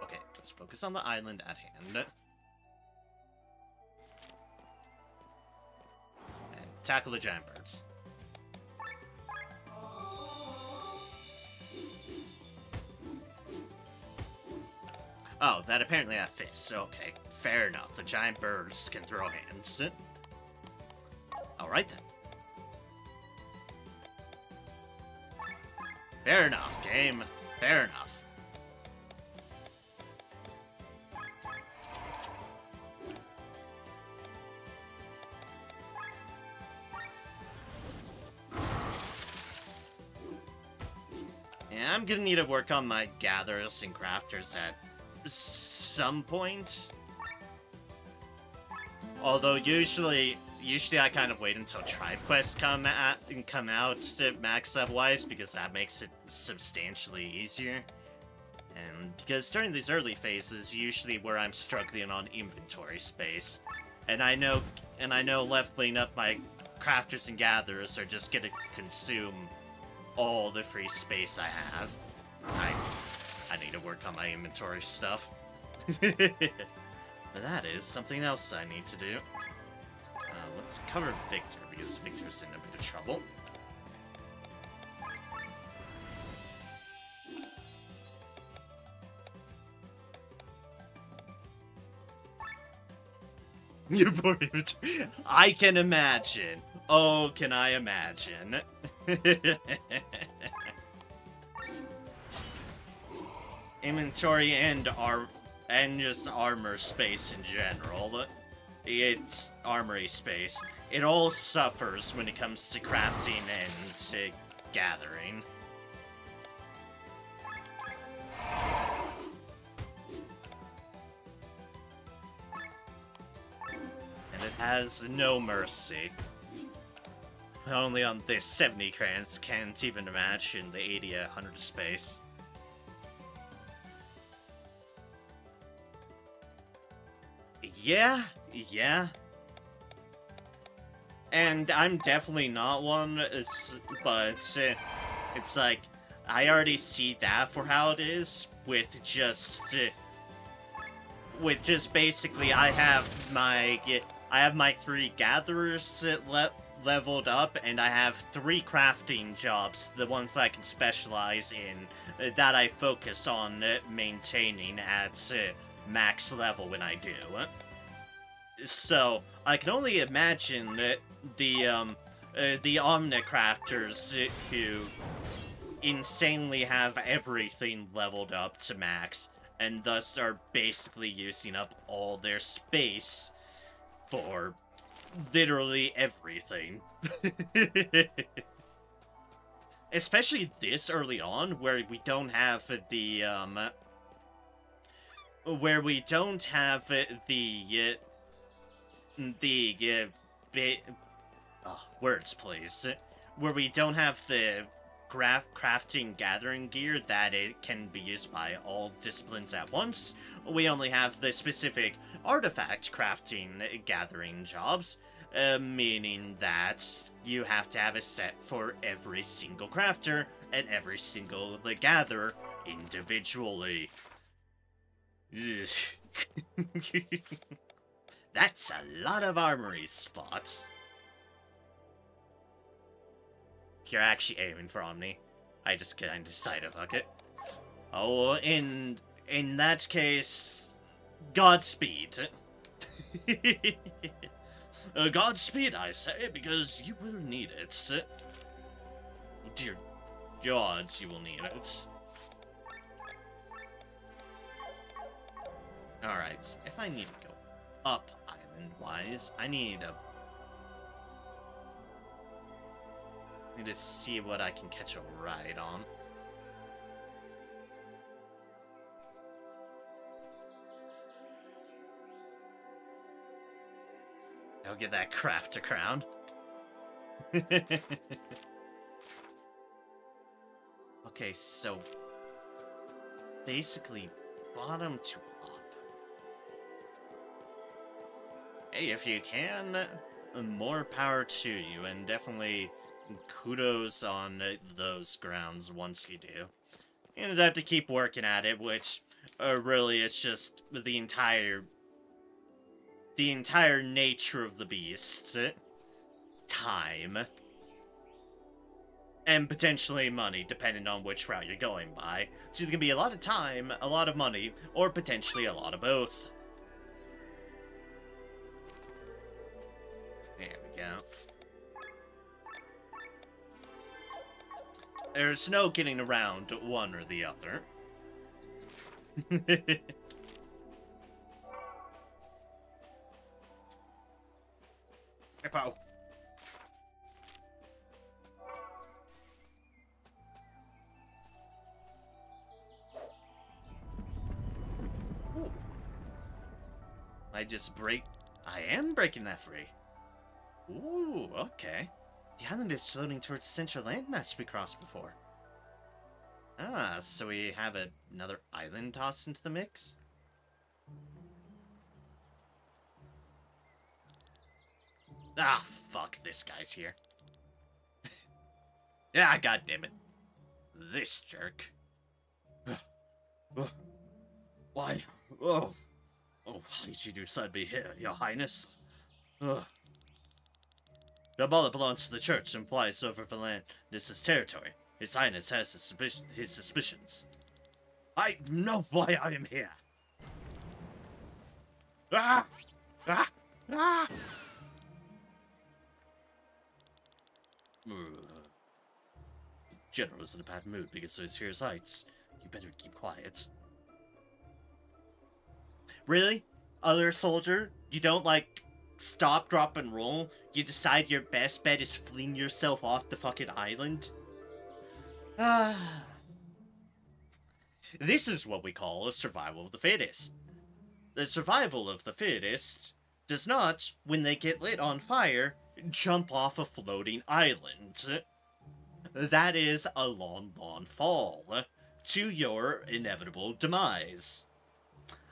Okay, let's focus on the island at hand. And tackle the giant birds. Oh, that apparently have fists. Okay, fair enough. The giant birds can throw hands. Alright then. Fair enough, game. Fair enough. Yeah, I'm gonna need to work on my gatherers and crafters at some point. Although usually I kind of wait until tribe quests come out to max level wise, because that makes it substantially easier. And because during these early phases, usually where I'm struggling on inventory space, and I know leveling up my crafters and gatherers are just gonna consume all the free space I have. I need to work on my inventory stuff. But that is something else I need to do. Let's cover Victor, because Victor's in a bit of trouble. Your poor inventory. I can imagine. Oh, can I imagine? Inventory and just armor space in general. It's armory space. It all suffers when it comes to crafting and to gathering. And it has no mercy. Only on this 70 crayons can't even imagine the 80 at 100 space. Yeah. And I'm definitely not one, but it's like, I already see that for how it is, with just basically, I have my 3 gatherers leveled up, and I have 3 crafting jobs, the ones that I can specialize in, that I focus on maintaining at max level when I do. So, I can only imagine that the Omnicrafters who insanely have everything leveled up to max, and thus are basically using up all their space for literally everything. Especially this early on, where we don't have the, words, please. Where we don't have the crafting gathering gear that it can be used by all disciplines at once. We only have the specific artifact crafting gathering jobs, meaning that you have to have a set for every single crafter and every single gatherer individually. That's a lot of armory spots. You're actually aiming for Omni. I just kind of decided, fuck it. Oh, in that case, Godspeed. Godspeed, I say, because you will need it. Dear gods, you will need it. Alright, if I need to go up island-wise, I need to see what I can catch a ride on. I'll get that crafter crown. Okay, so basically bottom to up. Hey, if you can, more power to you, and definitely kudos on those grounds once you do. You have to keep working at it, which really is just the entire nature of the beast. Time. And potentially money, depending on which route you're going by. So it's gonna be a lot of time, a lot of money, or potentially a lot of both. There we go. There's no getting around one or the other. Hippo. Ooh. I am breaking that free. Ooh, okay. The island is floating towards the central landmass we crossed before. Ah, so we have another island tossed into the mix? Ah, fuck, this guy's here. Yeah, goddammit. This jerk. Why? Oh, why did you decide to be here, your highness? Shambala belongs to the church and flies over the land. This is territory. His Highness has his suspicions. I know why I am here. Ah! Ah! Ah! The general is in a bad mood because of his fierce heights. You better keep quiet. Really? Other soldier? You don't, stop, drop, and roll? You decide your best bet is fleeing yourself off the fucking island? This is what we call a survival of the fittest. The survival of the fittest does not, when they get lit on fire, jump off a floating island. That is a long, long fall to your inevitable demise.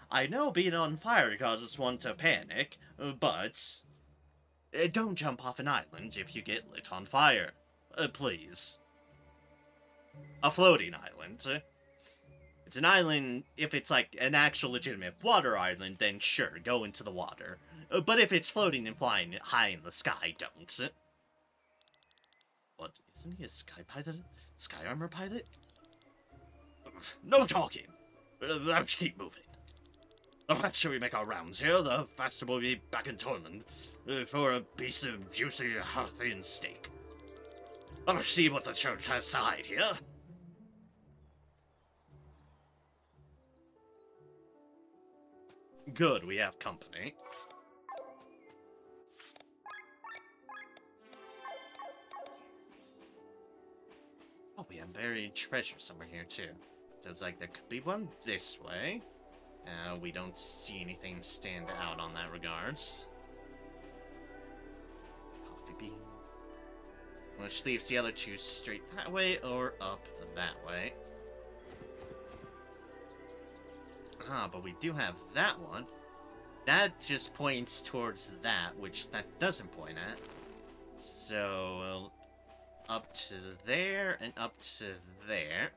I know being on fire causes one to panic, but don't jump off an island if you get lit on fire. Please. A floating island. It's an island, if it's an actual legitimate water island, then sure, go into the water. But if it's floating and flying high in the sky, don't. What, isn't he a sky pilot? Sky armor pilot? No talking! Let's keep moving. The faster we make our rounds here, the faster we'll be back in tournament for a piece of juicy, healthy steak. Let's see what the church has to hide here. Good, we have company. Oh, we have buried treasure somewhere here, too. Sounds like there could be one this way. We don't see anything stand out on that regards. Coffee bean. Which leaves the other two straight that way or up that way. Ah, but we do have that one. That just points towards that, which that doesn't point at. So, up to there and up to there.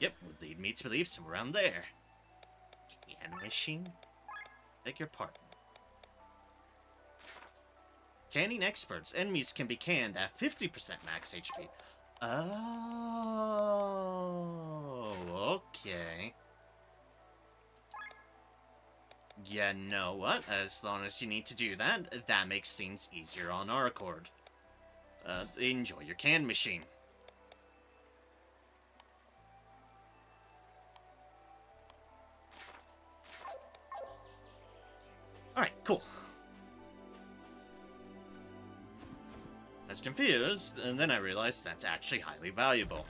Yep, would lead me to believe somewhere around there. Can machine? Beg your pardon. Canning experts. Enemies can be canned at 50% max HP. Oh, okay. Yeah, know what? As long as you need to do that, that makes things easier on our accord. Enjoy your can machine. Alright, cool. I was confused, and then I realized that's actually highly valuable.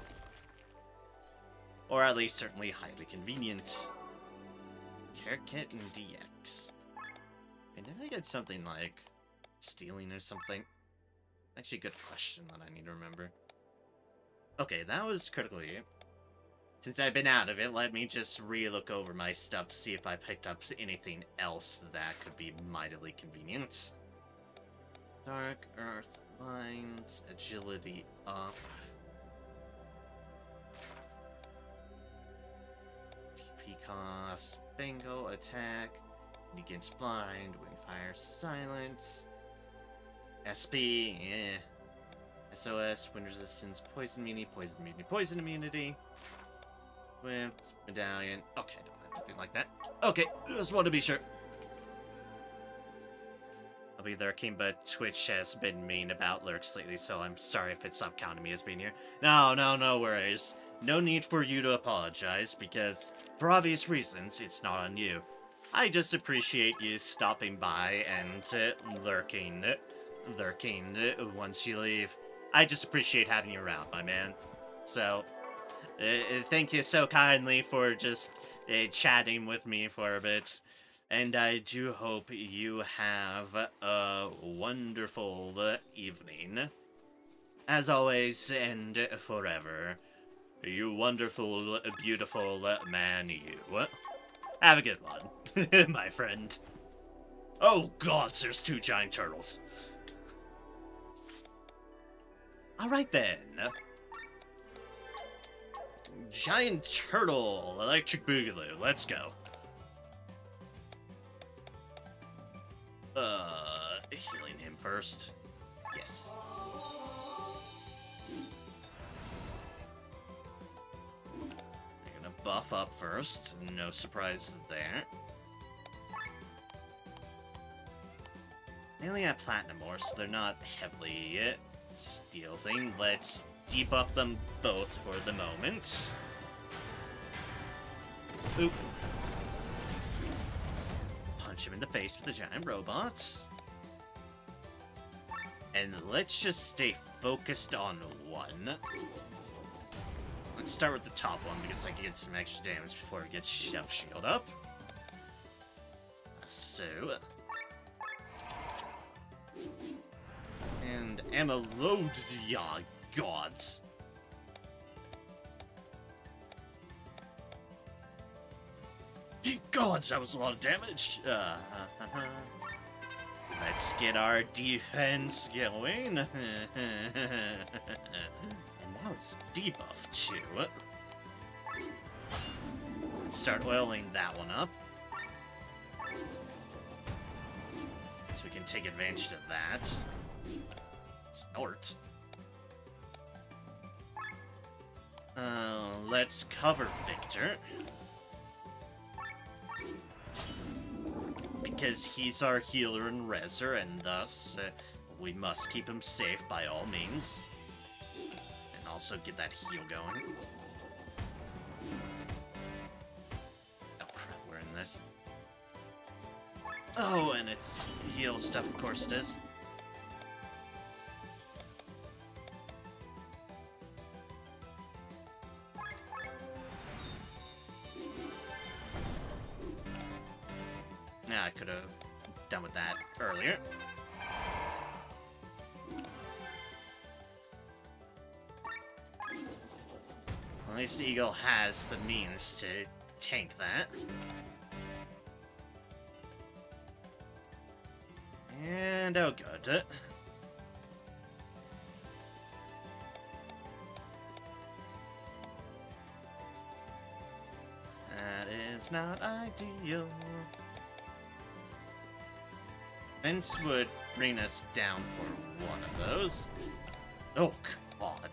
Or at least certainly highly convenient. Care Kit and DX. And did I get something like stealing or something? Actually, good question that I need to remember. Okay, that was critically. Since I've been out of it, let me just re-look over my stuff to see if I picked up anything else that could be mightily convenient. Dark Earth Lines, agility up. TP cost, bingo, attack, against blind, wingfire, silence. SP, eh. SOS, wind resistance, poison immunity, poison immunity, poison immunity. Swift, medallion. Okay, I don't have anything like that. Okay, just want to be sure. I'll be there, King, but Twitch has been mean about lurks lately, so I'm sorry if it's stopped counting me as being here. No worries. No need for you to apologize, because for obvious reasons, it's not on you. I just appreciate you stopping by and lurking once you leave. I just appreciate having you around, my man. So, thank you so kindly for just chatting with me for a bit. And I do hope you have a wonderful evening. As always, and forever, you wonderful, beautiful man, you. Have a good one, my friend. Oh gods, there's 2 giant turtles. Alright then. Giant turtle, electric boogaloo, let's go. Healing him first. Yes. I'm gonna buff up first. No surprise there. They only have platinum ore, so they're not heavily steel thing. Let's debuff them both for the moment. Oop. Punch him in the face with the giant robot. And let's just stay focused on one. Let's start with the top one because I can get some extra damage before it gets shield up. So. And Amelodia gods. Ye gods, that was a lot of damage. Let's get our defense going. And now it's debuff too. Let's start oiling that one up. So we can take advantage of that. Snort. Let's cover Victor. because he's our healer and reser, and thus we must keep him safe by all means. And also get that heal going. Oh crap, we're in this. Oh, and it's heal stuff, of course it is. Yeah, I could have done with that earlier. At least Eagle has the means to tank that. And oh good. That is not ideal. Vince would bring us down for one of those. Oh god.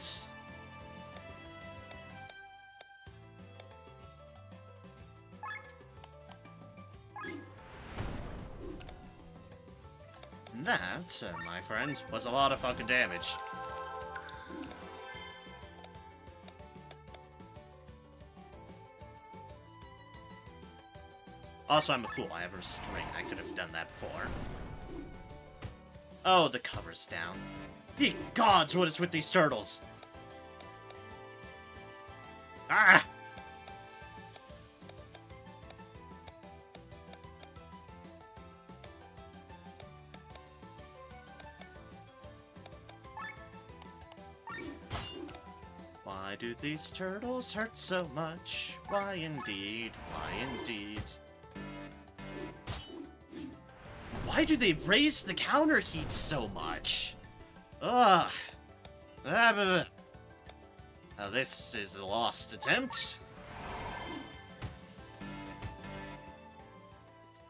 That, my friends, was a lot of fucking damage. Also, I'm a fool. I have a restraint. I could have done that before. Oh, the cover's down. Ye gods, what is with these turtles? Ah! Why do these turtles hurt so much? Why indeed? Why indeed? Why do they raise the counter heat so much? Ugh. Now this is a lost attempt.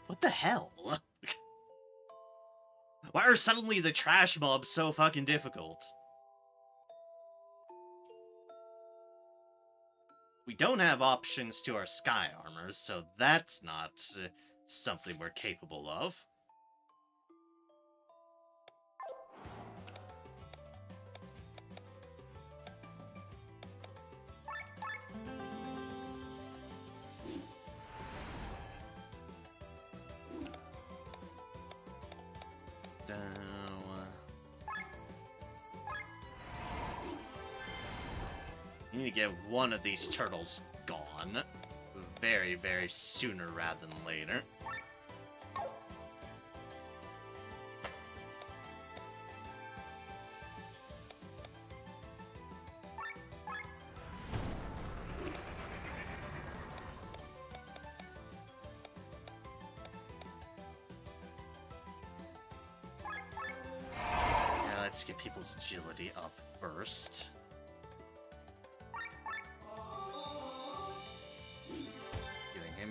What the hell? Why are suddenly the trash mobs so fucking difficult? We don't have options to our sky armor, so that's not something we're capable of. You need to get one of these turtles gone very, very sooner rather than later. Yeah, let's get people's agility up first.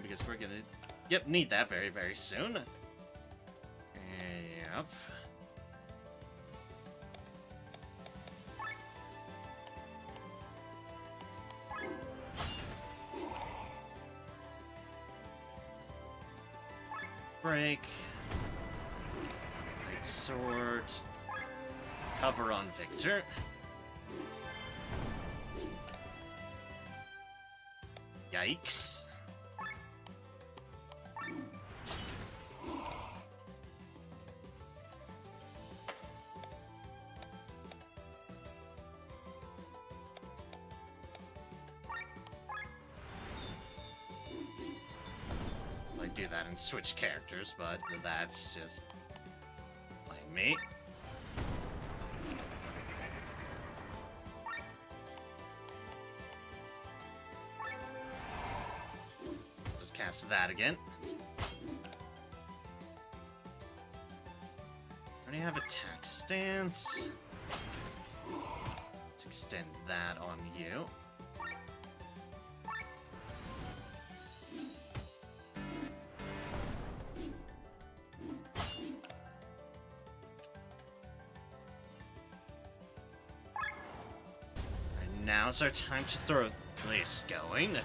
Because we're gonna, yep, need that very, very soon. Yep. Break. Great sword. Cover on Victor. Yikes. Do that and switch characters, but that's just like me. Just cast that again. I already have attack stance. Let's extend that on you. Now's our time to throw this going.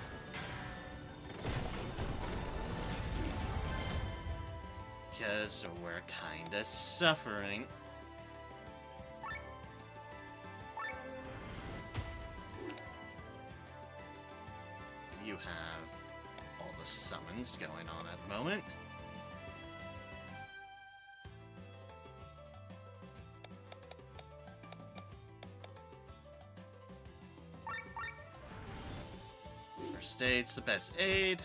because we're kinda suffering. You have all the summons going on at the moment. First aid's the best aid.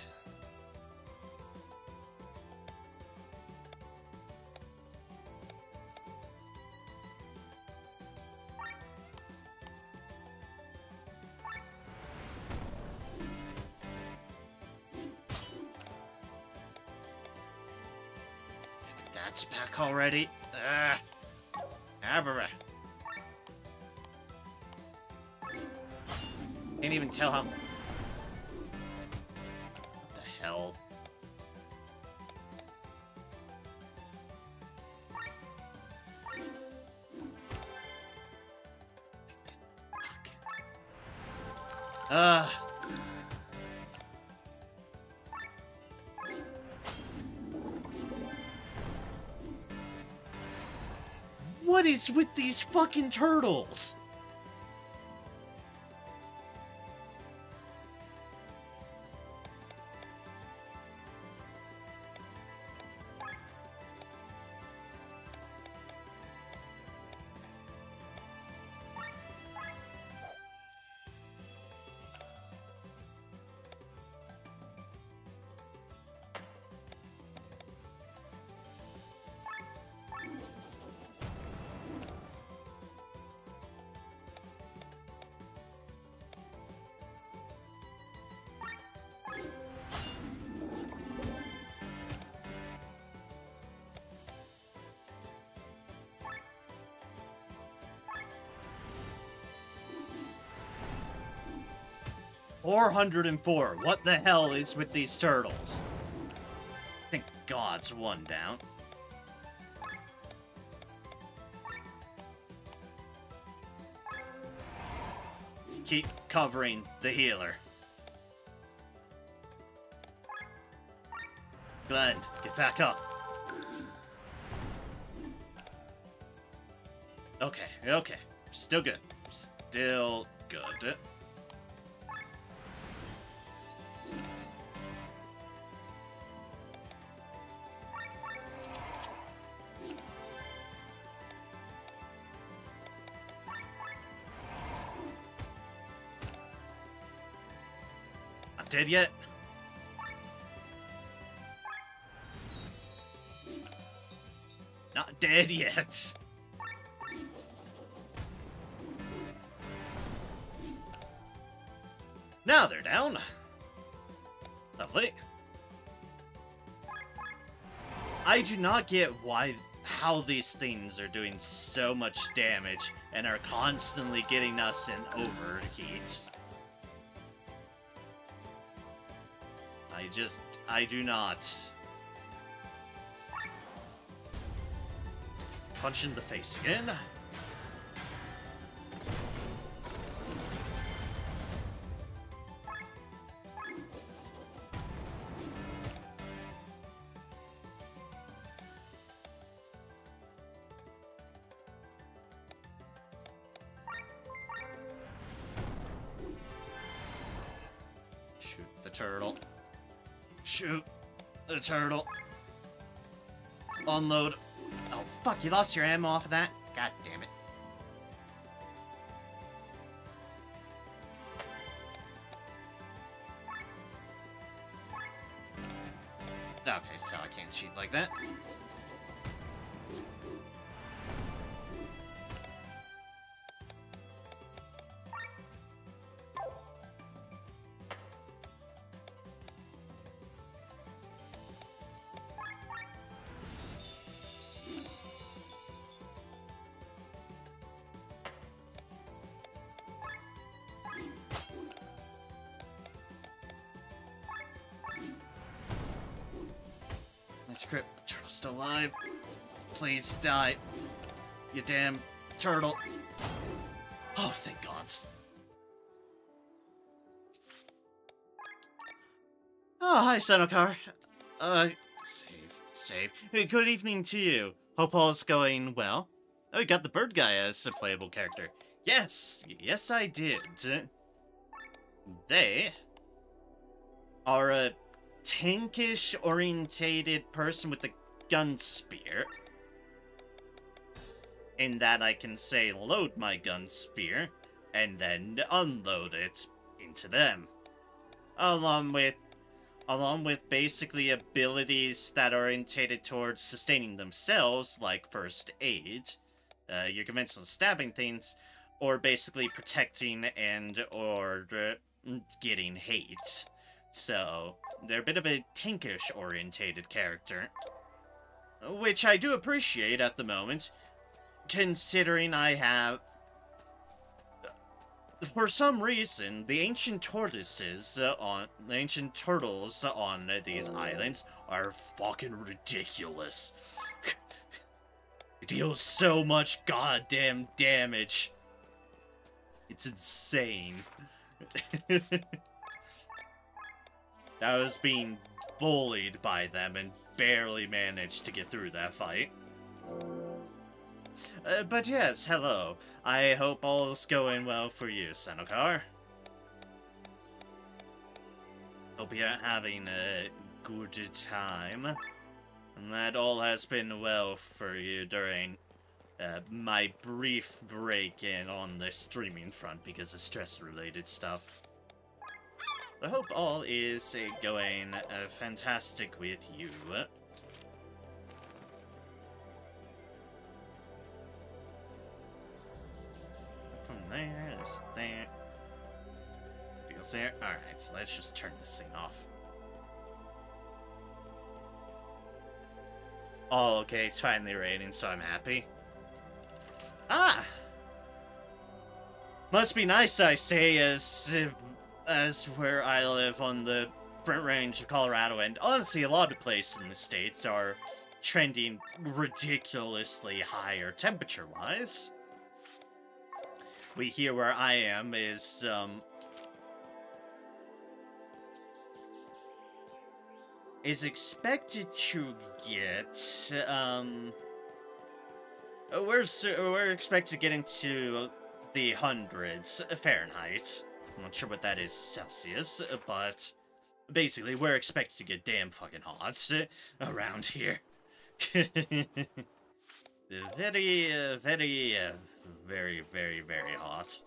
That's back already. Abra. Can't even tell how. What the hell? Fuck. What is with these fucking turtles? $404. What the hell is with these turtles? Thank God's one down. Keep covering the healer. Glenn, get back up. Okay, okay. Still good. Still good. Not dead yet? Not dead yet. Now they're down. Lovely. I do not get how these things are doing so much damage and are constantly getting us in overheats. I do not. Punch in the face again. Shoot the turtle. Shoot the turtle. Unload. Oh, fuck, you lost your ammo off of that? God damn it. Okay, so I can't cheat like that. Nice grip. Turtle's still alive. Please die. You damn turtle. Oh, thank gods. Oh, hi, Senokar. save. Good evening to you. Hope all's going well. Oh, you got the bird guy as a playable character. Yes, yes I did. They are a tankish orientated person with a gun spear. In that I can say load my gun spear and then unload it into them. Along with basically abilities that are orientated towards sustaining themselves, like first aid, your conventional stabbing things, or basically protecting and or getting hate. So, they're a bit of a tankish orientated character. Which I do appreciate at the moment, considering I have... For some reason, the ancient tortoises the ancient turtles on these islands are fucking ridiculous. It deals so much goddamn damage. It's insane. I was being bullied by them and barely managed to get through that fight. But yes, hello. I hope all's going well for you, Senokar. Hope you're having a good time. And that all has been well for you during my brief break-in on the streaming front because of stress-related stuff. I hope all is going fantastic with you. From there. Feels there. Alright, so let's just turn this thing off. Oh, okay, it's finally raining, so I'm happy. Ah! Must be nice, I say, as where I live on the Front Range of Colorado, and honestly, a lot of places in the States are trending ridiculously higher temperature-wise. We here where I am is expected to get we're expected to get into the hundreds Fahrenheit. I'm not sure what that is Celsius, but basically we're expected to get damn fucking hot around here. Very, very hot.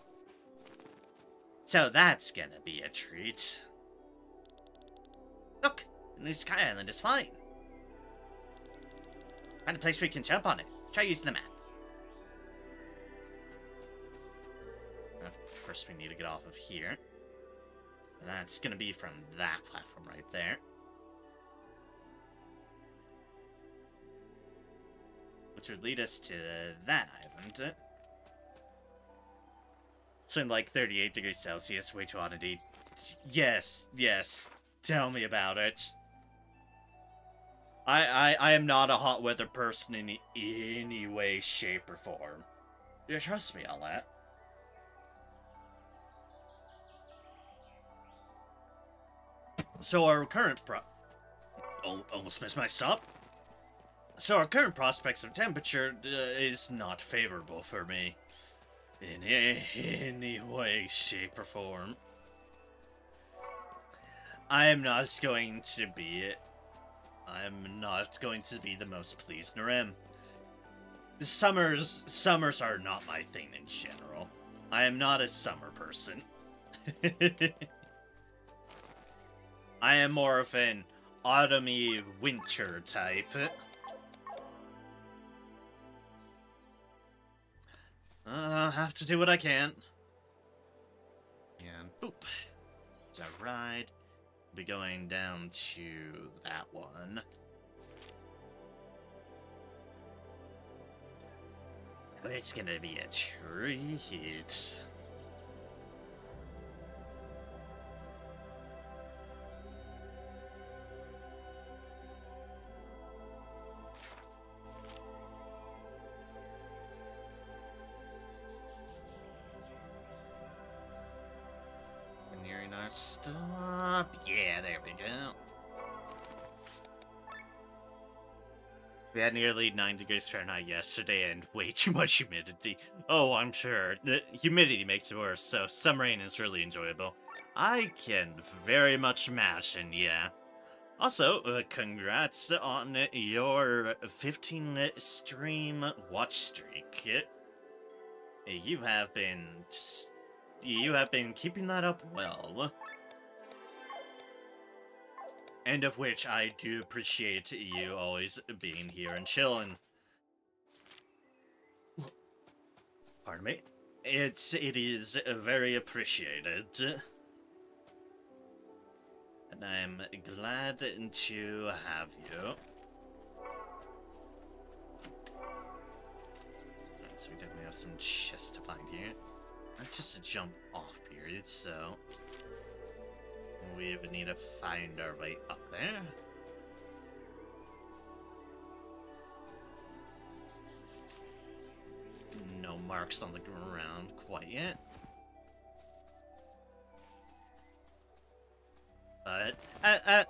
So that's gonna be a treat. Look, the Sky Island is fine. Find a place where you can jump on it. Try using the map. First, we need to get off of here. And that's gonna be from that platform right there. Which would lead us to that island. So in like 38 degrees Celsius, way too hot indeed. Yes, tell me about it. I am not a hot weather person in any way, shape, or form. You trust me on that. So our current almost missed my stop. So our current prospects of temperature is not favorable for me. In any way, shape, or form. I'm not going to be the most pleased, nor am. Summers are not my thing in general. I am not a summer person. I am more of an autumny winter type. I'll have to do what I can. And boop. There's our ride. We'll be going down to that one. It's gonna be a treat. Nearing our stop. Yeah, there we go. We had nearly 9 degrees Fahrenheit yesterday and way too much humidity. Oh, I'm sure. The humidity makes it worse, so some rain is really enjoyable. I can very much imagine, yeah. Also, congrats on your 15 stream watch streak. You have been keeping that up well. And of which I do appreciate you always being here and chilling. Pardon me. It is very appreciated. And I'm glad to have you. Alright, so we definitely have some chests to find here. That's just a jump off period, so we would need to find our way up there. No marks on the ground quite yet. But,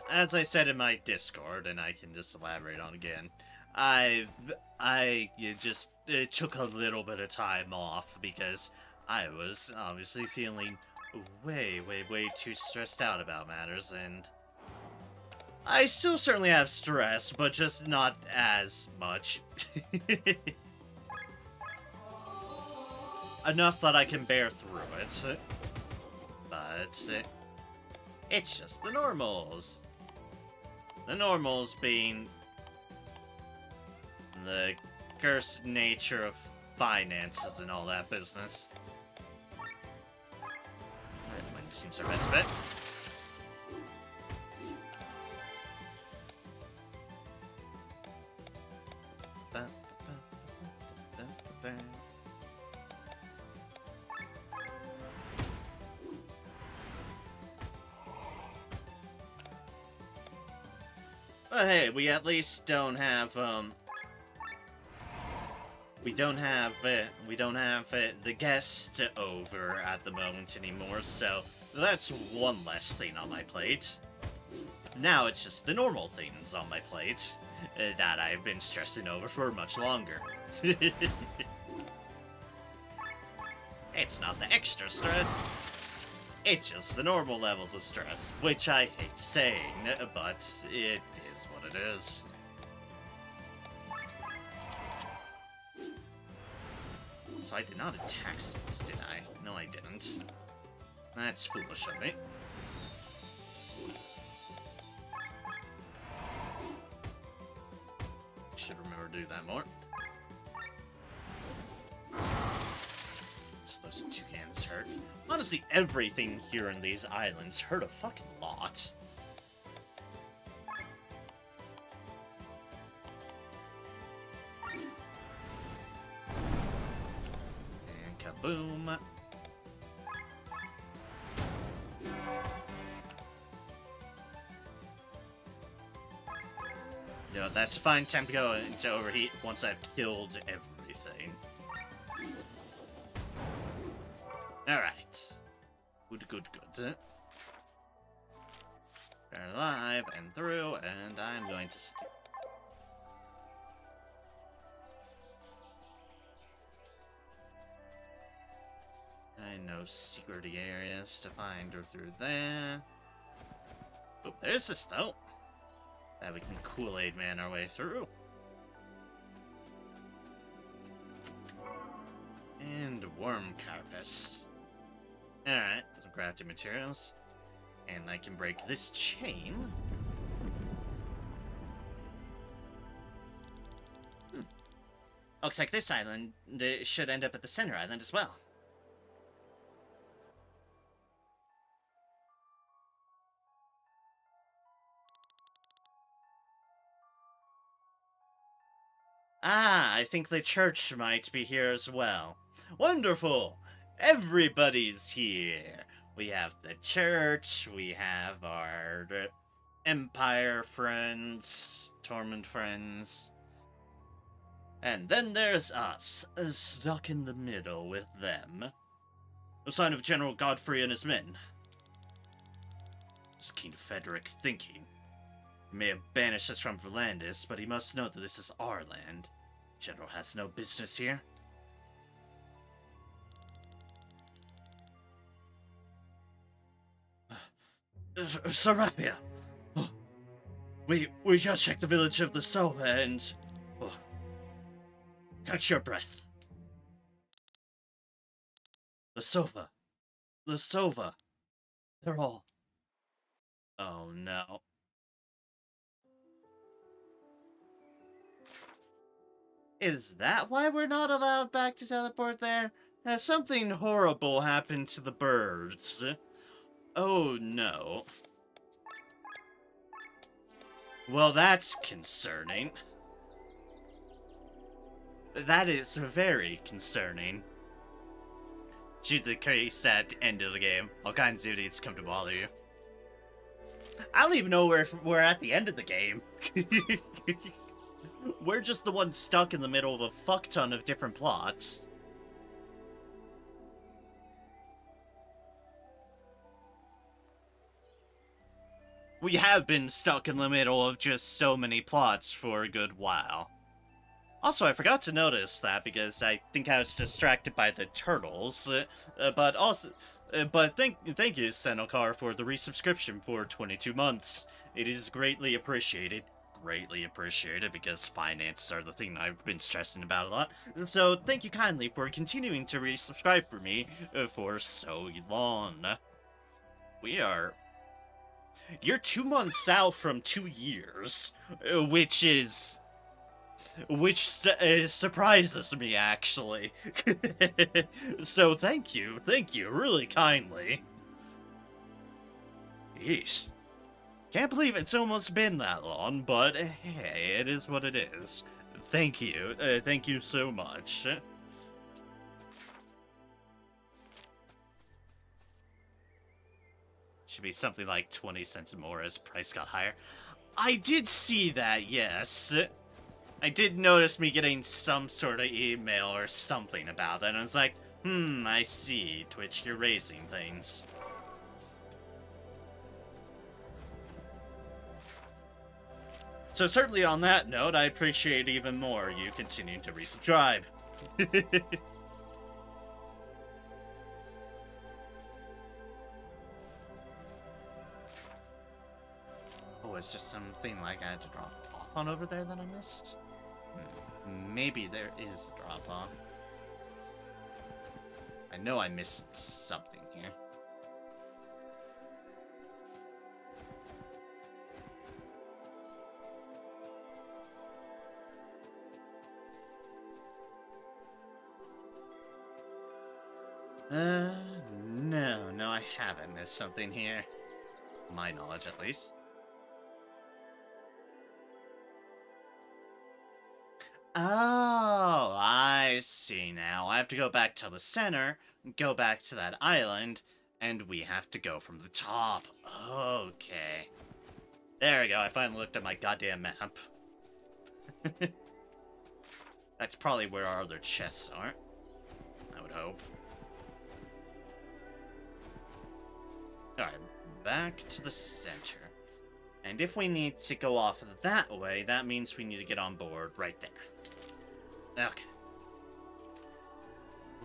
as I said in my Discord, and I can just elaborate on again, I just took a little bit of time off because I was obviously feeling way too stressed out about matters, and I still certainly have stress, but just not as much. Enough that I can bear through it. But it's just the normals. The normals being the cursed nature of finances and all that business. That one seems our best bet. But hey, we at least don't have, we don't have the guest over at the moment anymore, so that's one less thing on my plate. Now it's just the normal things on my plate that I've been stressing over for much longer. It's not the extra stress. It's just the normal levels of stress, which I hate saying, but it is what it is. So I did not attack things, did I? No, I didn't. That's foolish of me. Should remember to do that more. So those toucans hurt. Honestly, everything here in these islands hurt a fucking lot. And kaboom. No, that's a fine time to go into overheat once I've killed everything. Alright. Good. They're alive and through, and I'm going to skip. I know security areas to find her through there. Oh, there's this though. That we can Kool-Aid Man our way through. And worm carapace. Alright, some crafting materials. And I can break this chain. Looks like this island should end up at the center island as well. Ah, I think the church might be here as well. Wonderful! Everybody's here! We have the church, we have our Empire friends, Torment friends. And then there's us, stuck in the middle with them. No sign of General Godfrey and his men. It's King Frederick thinking. may have banished us from Volandis, but he must know that this is our land. General has no business here. Serapia! Oh, we just checked the village of the Sova and... Oh, catch your breath. The Sova. The Sova. They're all... Oh no. Is that why we're not allowed back to teleport there? Has something horrible happened to the birds? Oh no. Well, that's concerning. That is very concerning. Due to the case at the end of the game, all kinds of idiots come to bother you. I don't even know where we're at the end of the game. We're just the ones stuck in the middle of a fuck ton of different plots. We have been stuck in the middle of just so many plots for a good while. Also, I forgot to notice that because I think I was distracted by the turtles, but thank you, Senokar, for the resubscription for 22 months. It is greatly appreciated. Greatly appreciated, because finances are the thing I've been stressing about a lot. And so, thank you kindly for continuing to resubscribe for me for so long. You're 2 months out from 2 years, which surprises me, actually. So thank you, really kindly. Yeesh. Can't believe it's almost been that long, but hey, it is what it is. Thank you so much. Should be something like 20 cents more as price got higher. I did see that, yes. I did notice me getting some sort of email or something about that, and I was like, I see, Twitch, you're raising things. So certainly on that note, I appreciate even more you continuing to resubscribe. Oh, is there something like I had to drop off on over there that I missed? Maybe there is a drop-off. I know I missed something here. No, I haven't missed something here. My knowledge, at least. Oh, I see now. I have to go back to the center, go back to that island, and we have to go from the top. Okay. There we go, I finally looked at my goddamn map. That's probably where our other chests are. I would hope. Alright, back to the center. And if we need to go off that way, that means we need to get on board right there. Okay.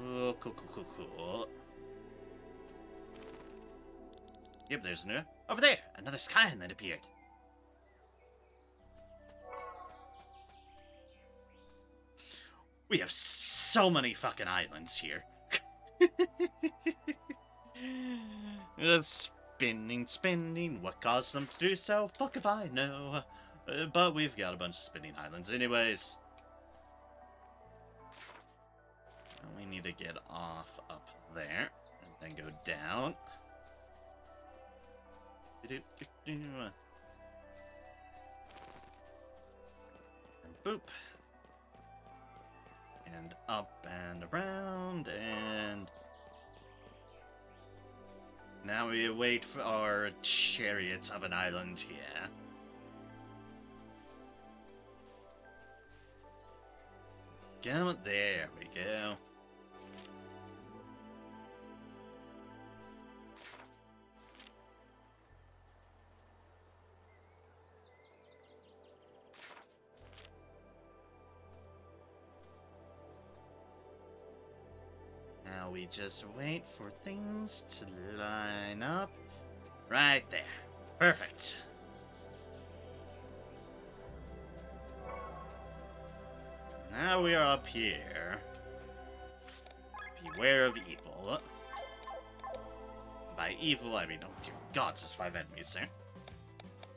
Oh, cool. Yep, there's another. Over there! Another sky island appeared. We have so many fucking islands here. Spinning. What caused them to do so? Fuck if I know. But we've got a bunch of spinning islands anyways. We need to get off up there. And then go down. And boop. And up and around and... Now we wait for our chariot of an island here. Go, there we go. Now we just wait for things to line up. Right there. Perfect. Now we are up here. Beware of evil. By evil, I mean, oh dear God, there's 5 enemies there.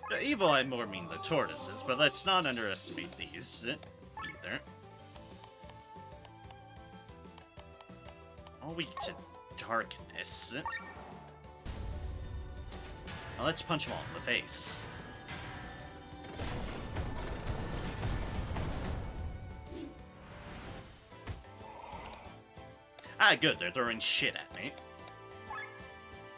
By evil, I more mean the tortoises, but let's not underestimate these either. All weak to darkness. Now let's punch them all in the face. Ah, good, they're throwing shit at me.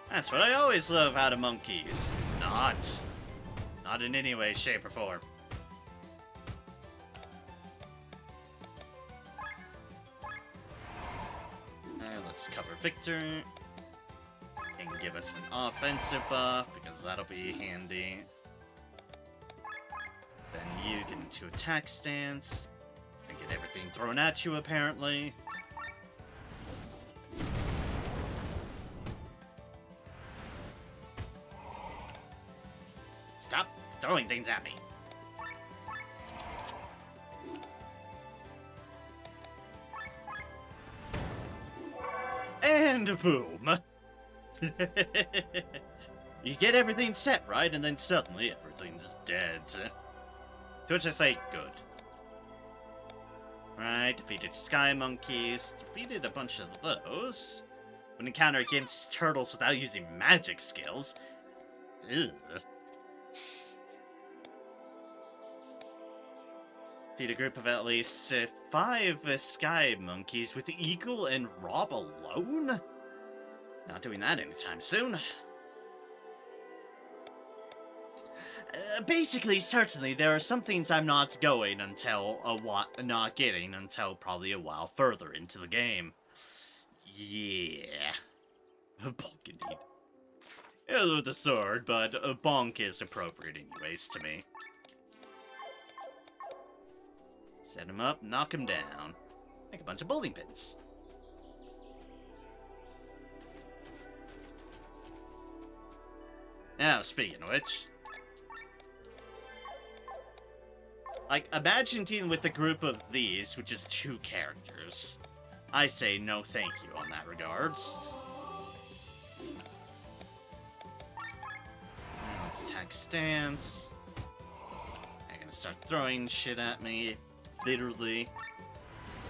That's what I always love out of monkeys. Not in any way, shape, or form. Let's cover Victor. And give us an offensive buff, because that'll be handy. Then you get into attack stance. And get everything thrown at you, apparently. Stop throwing things at me. And boom. You get everything set, right? And then suddenly everything's dead. To which I say, good. Right, defeated sky monkeys, defeated a bunch of those. When encounter against turtles without using magic skills. Ugh. Defeat a group of at least 5 sky monkeys with Eagle and Rob alone? Not doing that anytime soon. Basically, certainly, there are some things I'm not going until not getting until probably a while further into the game. Yeah. Bonk indeed. Yeah, with the sword, but a bonk is appropriate anyways to me. Set him up, knock him down. Make a bunch of bowling pins. Now, speaking of which... like, imagine dealing with a group of these with just 2 characters. I say no thank you on that regards. Now let's attack stance. They're gonna start throwing shit at me. Literally.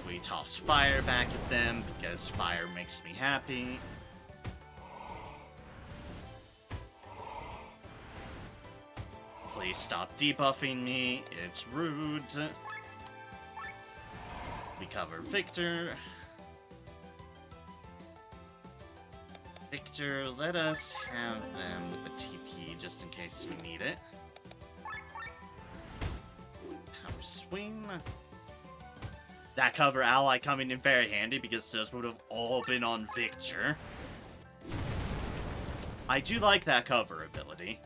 We toss fire back at them because fire makes me happy. Please stop debuffing me. It's rude. We cover Victor. Victor, let us have them with the TP just in case we need it. Power swing. That cover ally coming in very handy because those would have all been on Victor. I do like that cover ability.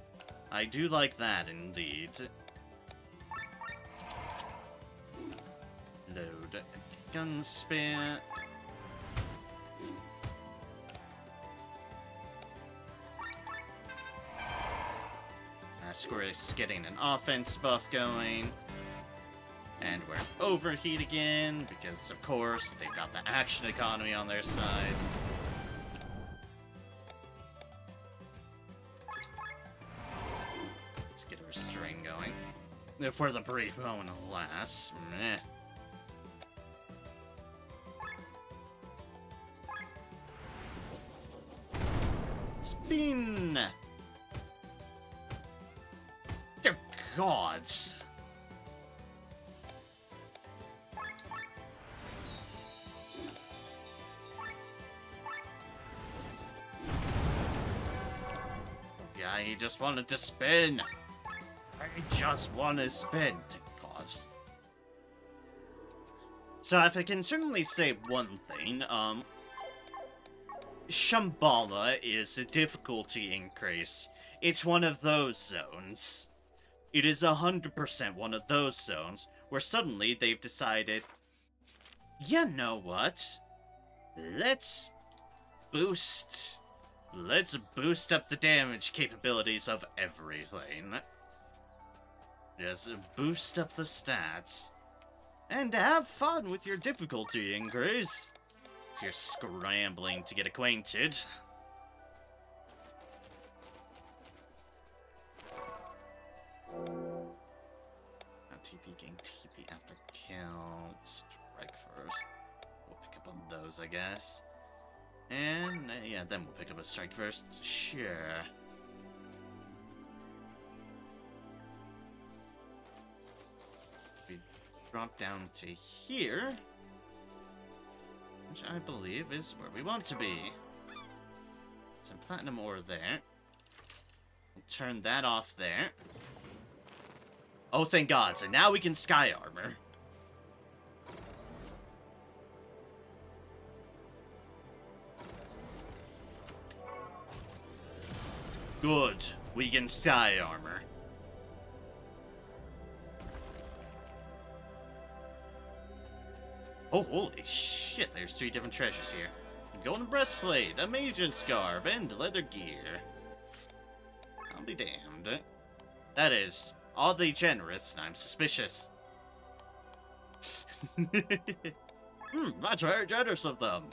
I do like that indeed. Load gun spear. Squirrel's getting an offense buff going. And we're overheat again, because of course, they've got the action economy on their side. Let's get a restrain going. For the brief moment of last. Meh. Spin! Dear gods! Yeah, he just wanted to spin. I just want to spin, gods. So if I can certainly say one thing, Shambala is a difficulty increase. It's one of those zones. It is 100% one of those zones where suddenly they've decided, you know what? Let's boost. Let's boost up the damage capabilities of everything. Just boost up the stats. And have fun with your difficulty increase. So you're scrambling to get acquainted. TP gain TP after kill. Strike first. We'll pick up on those, I guess. And, yeah, then we'll pick up a strike first. Sure. We drop down to here. Which I believe is where we want to be. Some platinum ore there. We'll turn that off there. Oh, thank God. So now we can sky armor. Good. We can sky armor. Oh, holy shit. There's 3 different treasures here. A golden breastplate, a mage's garb, and leather gear. I'll be damned. That is oddly generous, and I'm suspicious. That's very generous of them.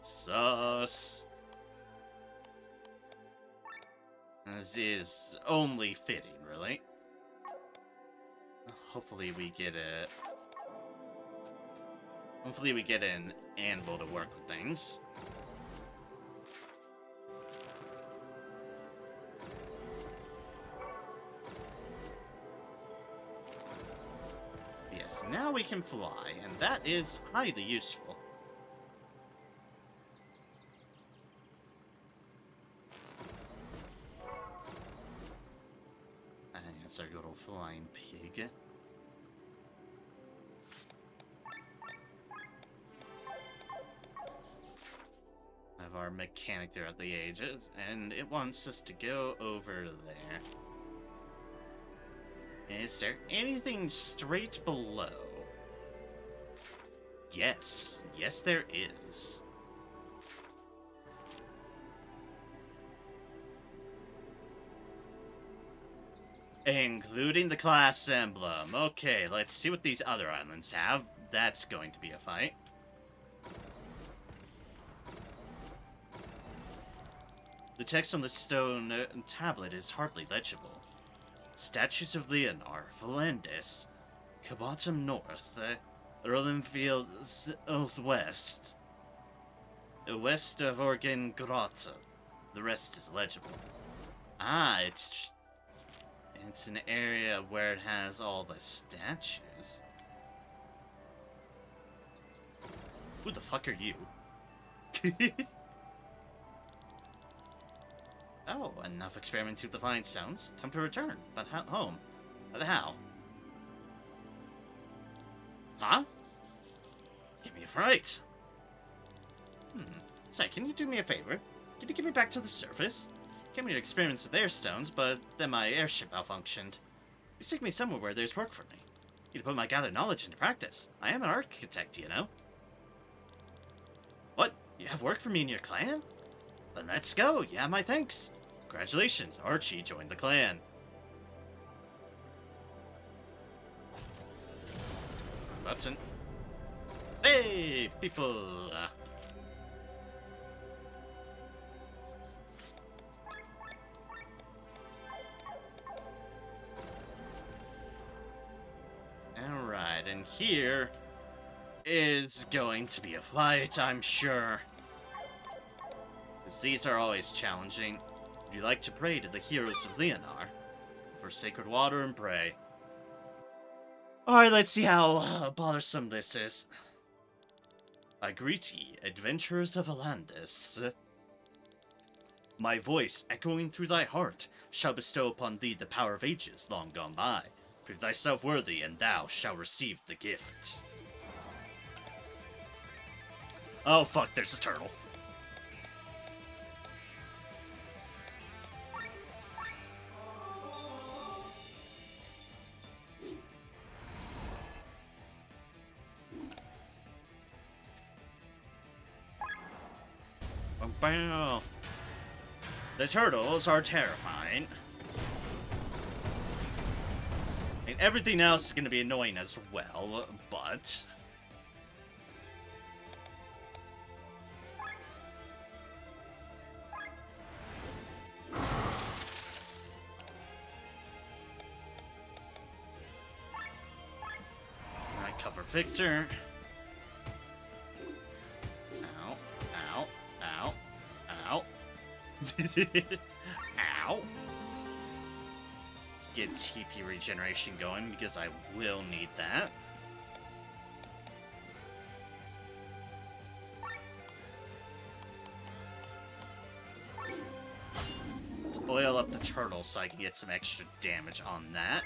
Sus. This is only fitting, really. Hopefully we get a... Hopefully we get an anvil to work with things. Yes, now we can fly, and that is highly useful. And it's our good old flying pig. Have our mechanic there at the ages, and it wants us to go over there. Is there anything straight below? Yes. Yes, there is. Including the class emblem. Okay, let's see what these other islands have. That's going to be a fight. The text on the stone tablet is hardly legible. Statues of Leonor, Valandis, Kabatum North, Rolinfield Southwest, west of Organ Grotto. The rest is legible. Ah, it's an area where it has all the statues. Who the fuck are you? Oh, enough experimenting with the flying stones. Time to return. But home. But how? Huh? Give me a fright. Say, can you do me a favor? Can you get me back to the surface? Came here to experiments with air stones, but then my airship malfunctioned. You take me somewhere where there's work for me. Need to put my gathered knowledge into practice. I am an architect, you know. What? You have work for me in your clan? Then let's go. Yeah, my thanks. Congratulations, Archie joined the clan. Button. Hey, people! Alright, and here is going to be a fight, I'm sure. These are always challenging. Would you like to pray to the heroes of Leonor? For sacred water and pray. Alright, let's see how bothersome this is. I greet ye, adventurers of Alandis. My voice, echoing through thy heart, shall bestow upon thee the power of ages long gone by. Prove thyself worthy, and thou shalt receive the gift. Oh fuck, there's a turtle. Bow. The turtles are terrifying. And everything else is going to be annoying as well, but... Alright, cover Victor. Ow, ow, ow, ow. Ow. Let's get TP regeneration going, because I will need that. Let's oil up the turtle so I can get some extra damage on that.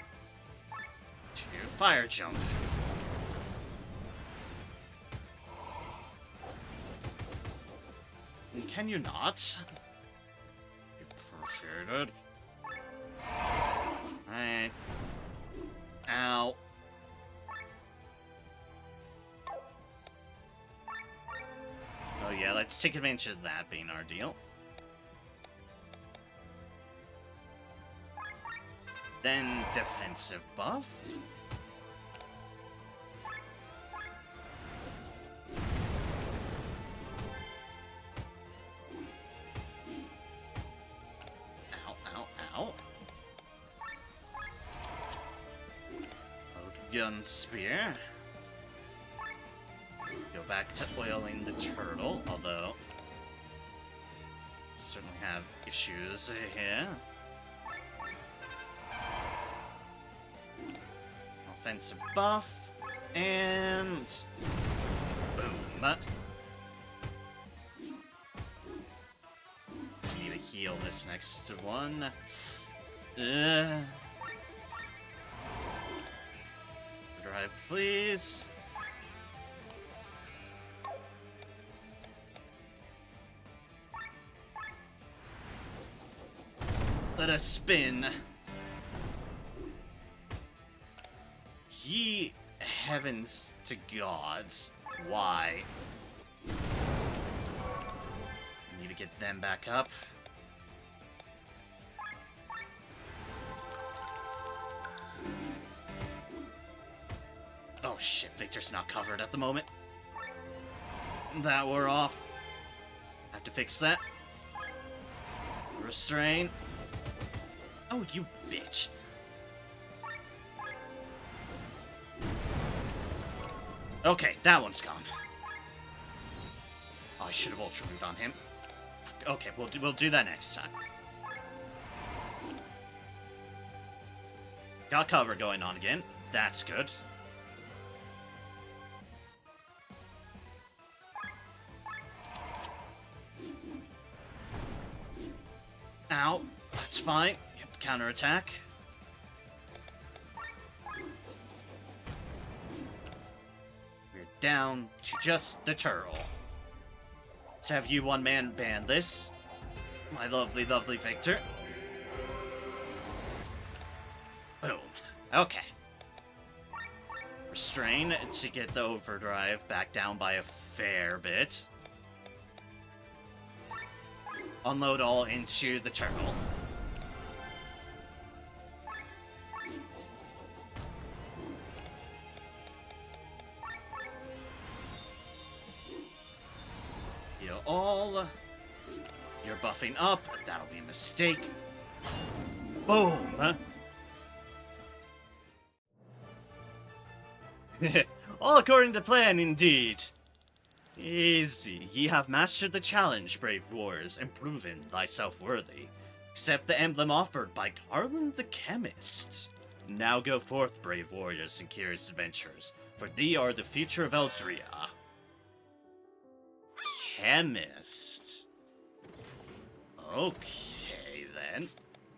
To fire jump. Can you not? Appreciated. Alright. Ow. Oh yeah, let's take advantage of that being our deal. Then defensive buff. Gun spear. Go back to oiling the turtle, although certainly have issues here. Offensive buff and boom. Need to heal this next one. Drive, please. Let us spin. Ye heavens to gods. Why? Need to get them back up. Oh shit, Victor's not covered at the moment. That we're off. Have to fix that. Restrain. Oh, you bitch. Okay, that one's gone. Oh, I should have ultra moved on him. Okay, we'll do that next time. Got cover going on again. That's good. Ow. That's fine. Yep, counterattack. We're down to just the turtle. Let's have you one-man band this. My lovely, lovely Victor. Boom. Okay. Restrain to get the overdrive back down by a fair bit. Unload all into the turtle. Heal all. You're buffing up. That'll be a mistake. Boom! All according to plan, indeed. Easy. Ye have mastered the challenge, brave warriors, and proven thyself worthy. Accept the emblem offered by Carlin the Chemist. Now go forth, brave warriors and curious adventurers, for thee are the future of Eldria. Chemist. Okay, then.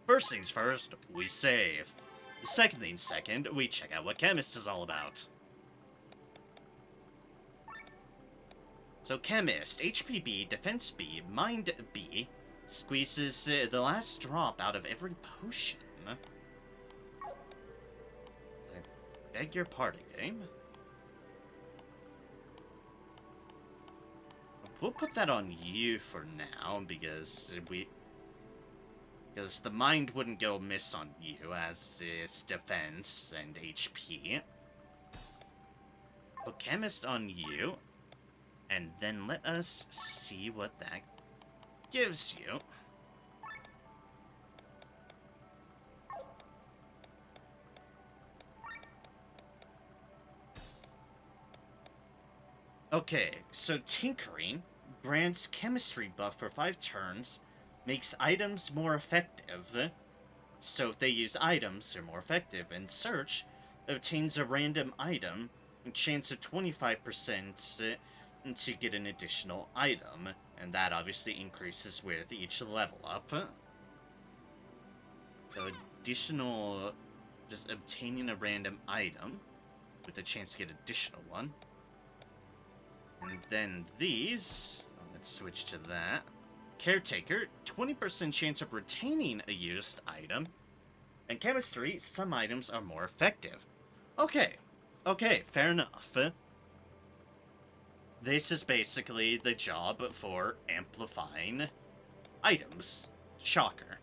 First things first, we save. Second things second, we check out what Chemist is all about. So Chemist, HP B, Defense B, Mind B, squeezes the last drop out of every potion. I beg your pardon, game. we'll put that on you for now, because the mind wouldn't go miss on you, as is defense and HP. Put chemist on you, and then let us see what that gives you. Okay, so tinkering grants chemistry buff for 5 turns, makes items more effective. So if they use items, they're more effective. And search obtains a random item, a chance of 25% to get an additional item. And that obviously increases with each level up. So additional, just obtaining a random item with a chance to get additional one. And then these, let's switch to that. Caretaker, 20% chance of retaining a used item. And chemistry, some items are more effective. Okay, fair enough. This is basically the job for amplifying items. Shocker.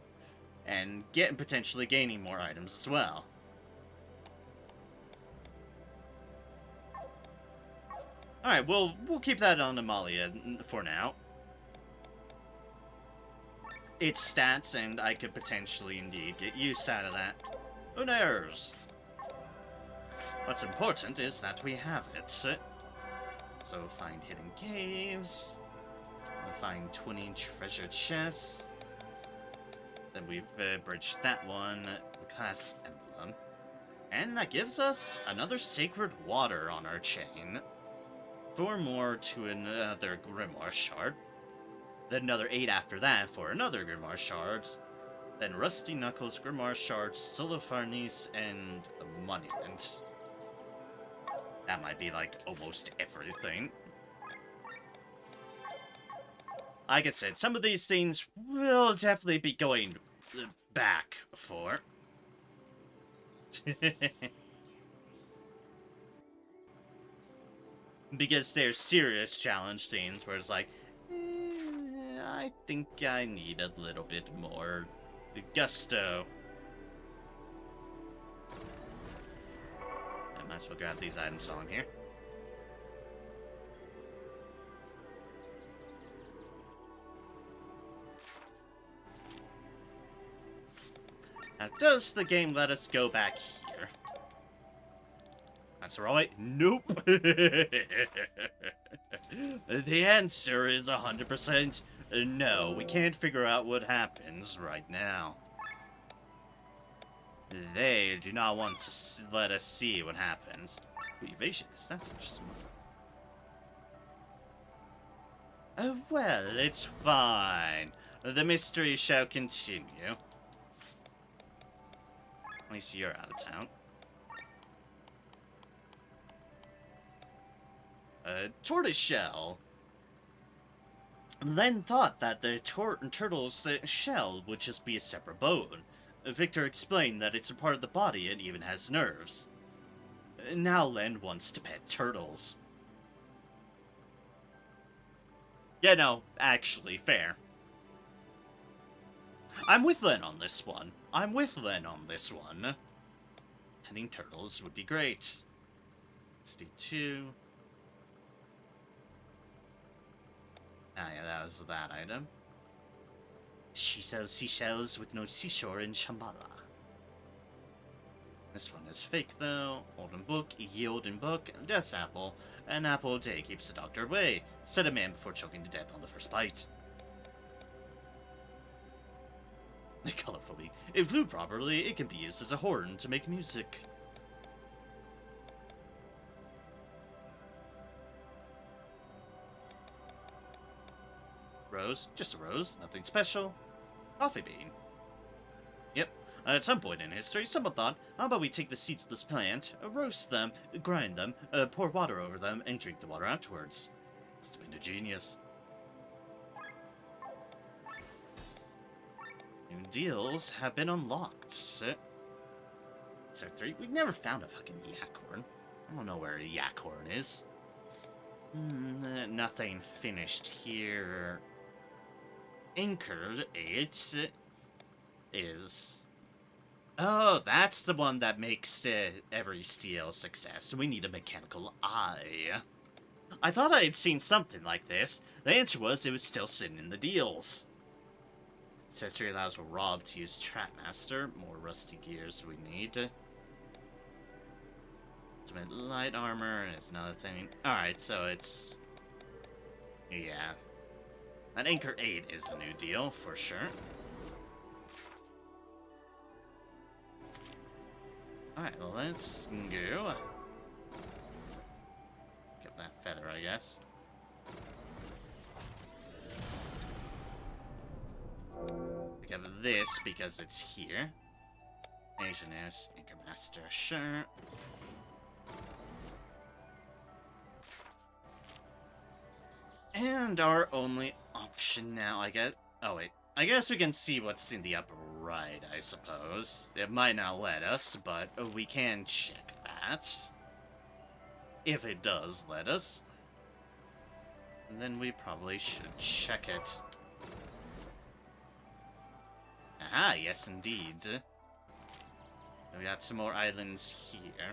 And potentially gaining more items as well. Alright, we'll keep that on Amalia for now. It's stats, and I could potentially indeed get use out of that. Who knows? What's important is that we have it. So find hidden caves. Find 20 treasure chests. Then we've bridged that one, the class emblem. And that gives us another sacred water on our chain. 4 more to another Grimoire Shard. Then another 8 after that for another Grimoire Shard. Then Rusty Knuckles, Grimoire Shard, Silifarnice, and a Monument. That might be like almost everything. Like I said, some of these things will definitely be going back for. Because there's serious challenge scenes where it's like, I think I need a little bit more gusto. I might as well grab these items on here. Now, does the game let us go back here? That's right. Nope. The answer is 100% no. We can't figure out what happens right now. They do not want to let us see what happens. Ooh, evasionist, that's interesting. Oh, well, it's fine. The mystery shall continue. At least you're out of town. Tortoiseshell then thought that the turtle's shell would just be a separate bone. Victor explained that it's a part of the body and even has nerves. Now Len wants to pet turtles. Yeah, no, actually, fair. I'm with Len on this one. Petting turtles would be great. 62. Ah, yeah, that was that item. She sells seashells with no seashore in Shambala. This one is fake, though. Olden book, Olden book, death's apple. An apple a day keeps the doctor away. Set a man before choking to death on the first bite. Colorfully. If flew properly, it can be used as a horn to make music. Rose, just a rose, nothing special. Coffee bean. Yep. At some point in history, someone thought, how about we take the seeds of this plant, roast them, grind them, pour water over them, and drink the water afterwards. Must have been a genius. New deals have been unlocked. Sector 3. We've never found a fucking yakhorn. I don't know where a yakhorn is. Nothing finished here. Anchored 8 is... Oh, that's the one that makes every steel success. We need a mechanical eye. I thought I had seen something like this. The answer was it was still sitting in the deals. Accessory allows Rob to use Trapmaster. More rusty gears we need. Ultimate light armor is another thing. Alright, so it's... Yeah. That Anchor 8 is a new deal, for sure. Alright, let's go. Get that feather, I guess. Pick up this because it's here. Asianus, Anchor Master, sure. And our only option now, I guess... Oh, wait. I guess we can see what's in the upper right, I suppose. It might not let us, but we can check that. If it does let us. And then we probably should check it. Aha, yes indeed. We got some more islands here.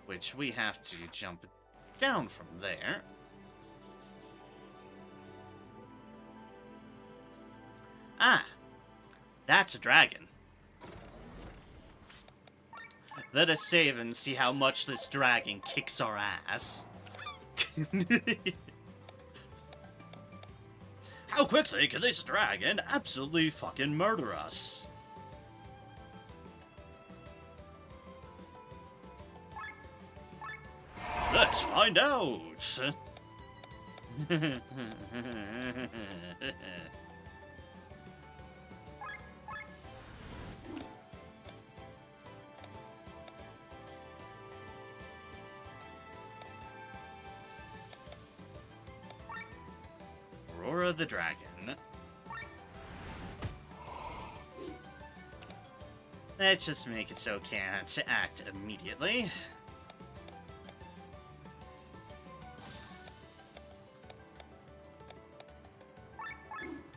Which we have to jump down from there. Ah! That's a dragon. Let us save and see how much this dragon kicks our ass. How quickly can this dragon absolutely fucking murder us? Let's find out! Aurora the Dragon. Let's just make it so it can't act immediately.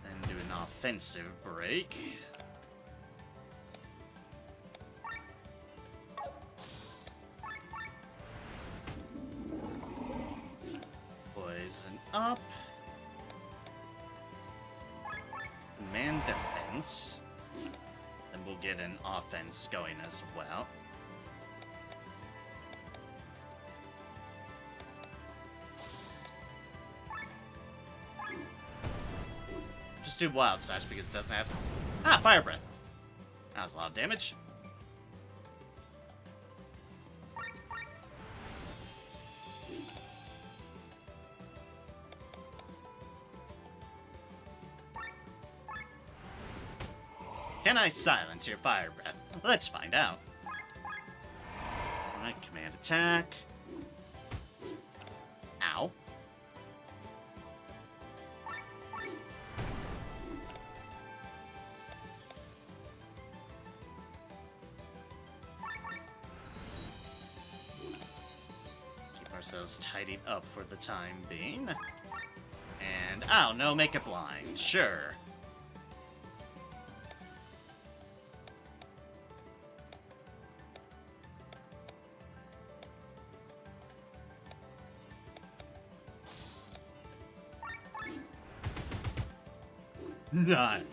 And do an offensive break. Poison up. Man defense. And we'll get an offense going as well. Just do Wild Slash because it doesn't have... Ah, Fire Breath. That was a lot of damage. Can I silence your Fire Breath? Let's find out. Alright, command attack. Ow. Keep ourselves tidied up for the time being. And, oh no, make it blind. Sure.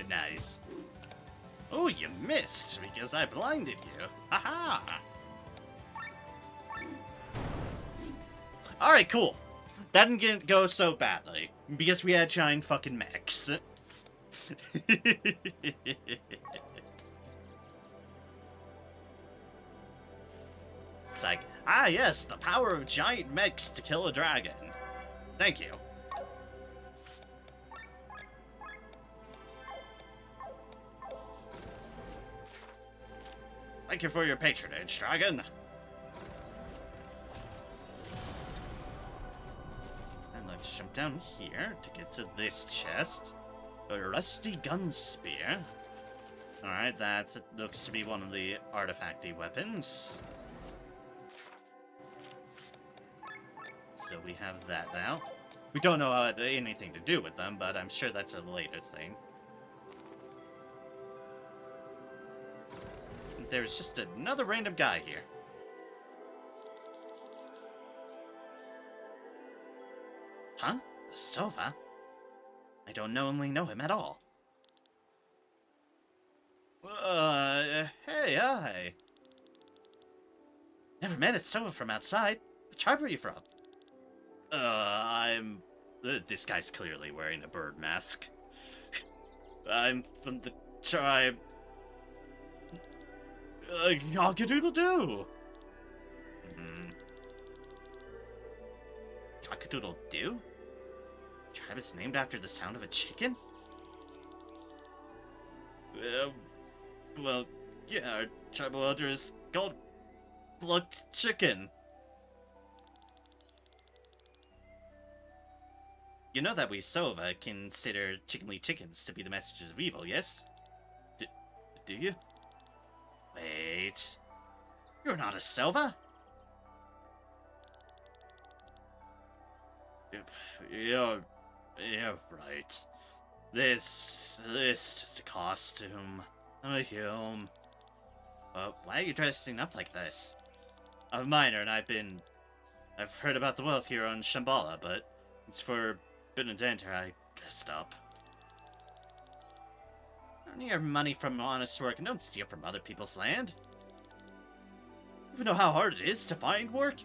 Nice. Oh, you missed because I blinded you. Haha. Alright, cool. That didn't go so badly because we had giant fucking mechs. It's like, ah yes, the power of giant mechs to kill a dragon. Thank you. Thank you for your patronage, dragon. And let's jump down here to get to this chest. A rusty gun spear. Alright, that looks to be one of the artifacty weapons. So we have that now. We don't know anything to do with them, but I'm sure that's a later thing. There's just another random guy here. Huh? Sova? I don't only know him at all. Hey, hi. Never met a Sova from outside. What tribe are you from? This guy's clearly wearing a bird mask. I'm from the tribe... Cock-a-doodle-doo! Cock-a-doodle-doo? Tribe is named after the sound of a chicken? Well, yeah, our tribal elder is called Plucked Chicken. You know that we Sova consider chickenly chickens to be the messengers of evil, yes? Do you? Wait. You're not a Sova? You're right. This just a costume. I'm a human. Why are you dressing up like this? I'm a miner and I've heard about the wealth here on Shambala, but it's for forbidden to enter, I dressed up. Earn your money from honest work and don't steal from other people's land. You know how hard it is to find work?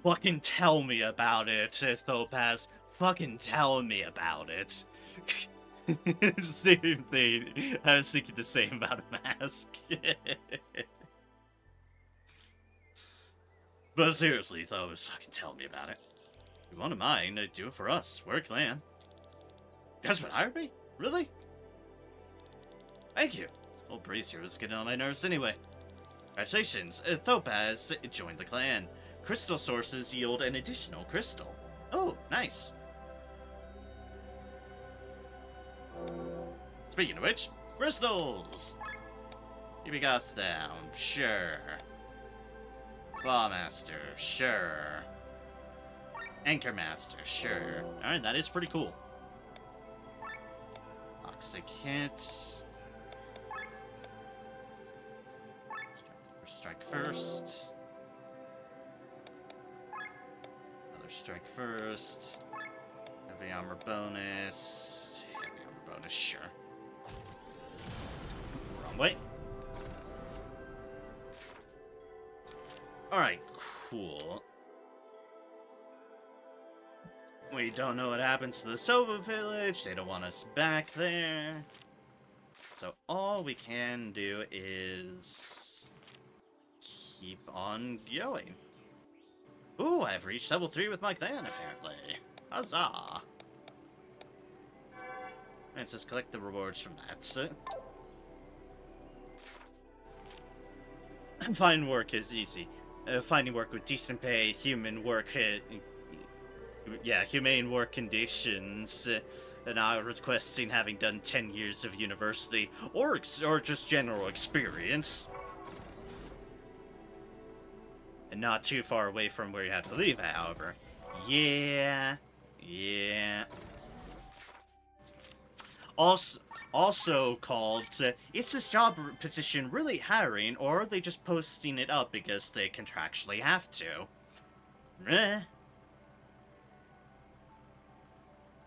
Fucking tell me about it, Thopaz. Fucking tell me about it. Same thing. I was thinking the same about a mask. But seriously, Thopaz, fucking tell me about it. If you want to mine, do it for us. Work land. You guys would hire me? Really? Thank you. This whole breeze here was getting on my nerves anyway. Congratulations, Thopaz joined the clan. Crystal sources yield an additional crystal. Oh, nice. Speaking of which, crystals! Keep us down, sure. Clawmaster, sure. Anchor Master, sure. Alright, that is pretty cool. Toxic hit. Strike first. Another strike first. Heavy armor bonus. Heavy armor bonus, sure. Wrong way. Alright, cool. We don't know what happens to the Sova village. They don't want us back there. So all we can do is keep on going. Ooh, I've reached level 3 with my clan, apparently. Huzzah! Let's just collect the rewards from that. Finding work is easy. Finding work with decent pay, humane work conditions, and not requesting having done 10 years of university, or just general experience. And not too far away from where you had to leave, however. Yeah. Also called, is this job position really hiring, or are they just posting it up because they contractually have to?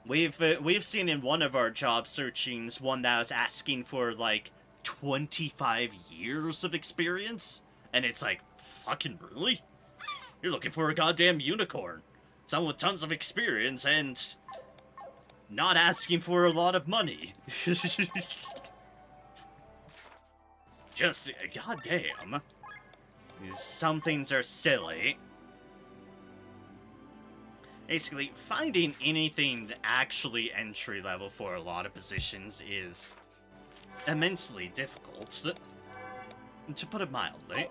We've seen in one of our job searchings one that was asking for like 25 years of experience, and it's like, fucking really? You're looking for a goddamn unicorn, someone with tons of experience and not asking for a lot of money. Just goddamn. Some things are silly. Basically, finding anything actually entry-level for a lot of positions is immensely difficult, to put it mildly.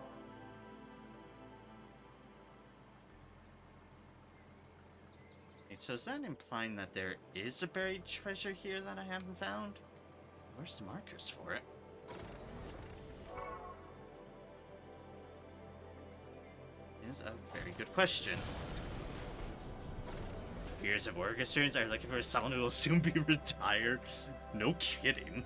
Wait, so is that implying that there is a buried treasure here that I haven't found? Where's the markers for it? Is a very good question. Fears of work experience are looking for someone who will soon be retired. No kidding.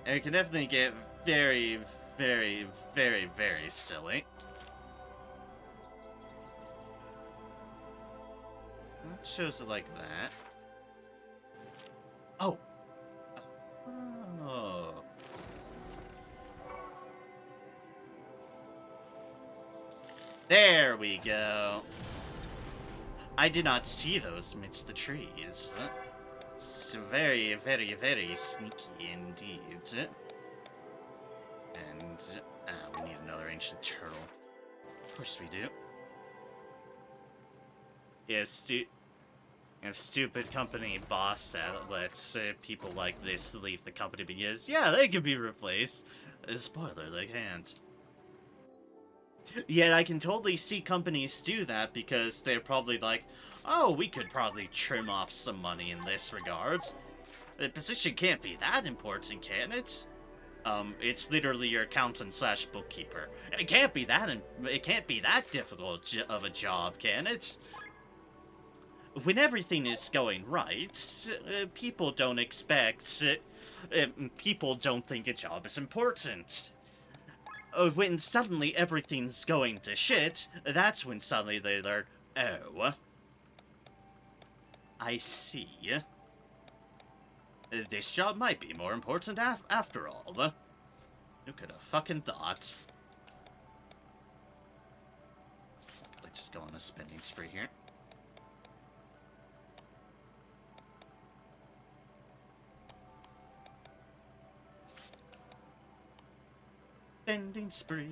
It can definitely get very, very, very, very silly. It shows it like that. Oh. Oh. There we go. I did not see those amidst the trees. It's very, very, very sneaky indeed. And we need another ancient turtle. Of course we do. Yeah, stupid company boss that lets people like this leave the company because, yeah, they can be replaced. Spoiler, they can't. Yet I can totally see companies do that because they're probably like, oh, we could probably trim off some money in this regards. The position can't be that important, can it? It's literally your accountant slash bookkeeper. It can't be that difficult of a job, can it? When everything is going right, people don't think a job is important. When suddenly everything's going to shit, that's when suddenly they learn, oh, I see. This job might be more important after all. Who could have fucking thought? Let's just go on a spending spree here. Spending spree.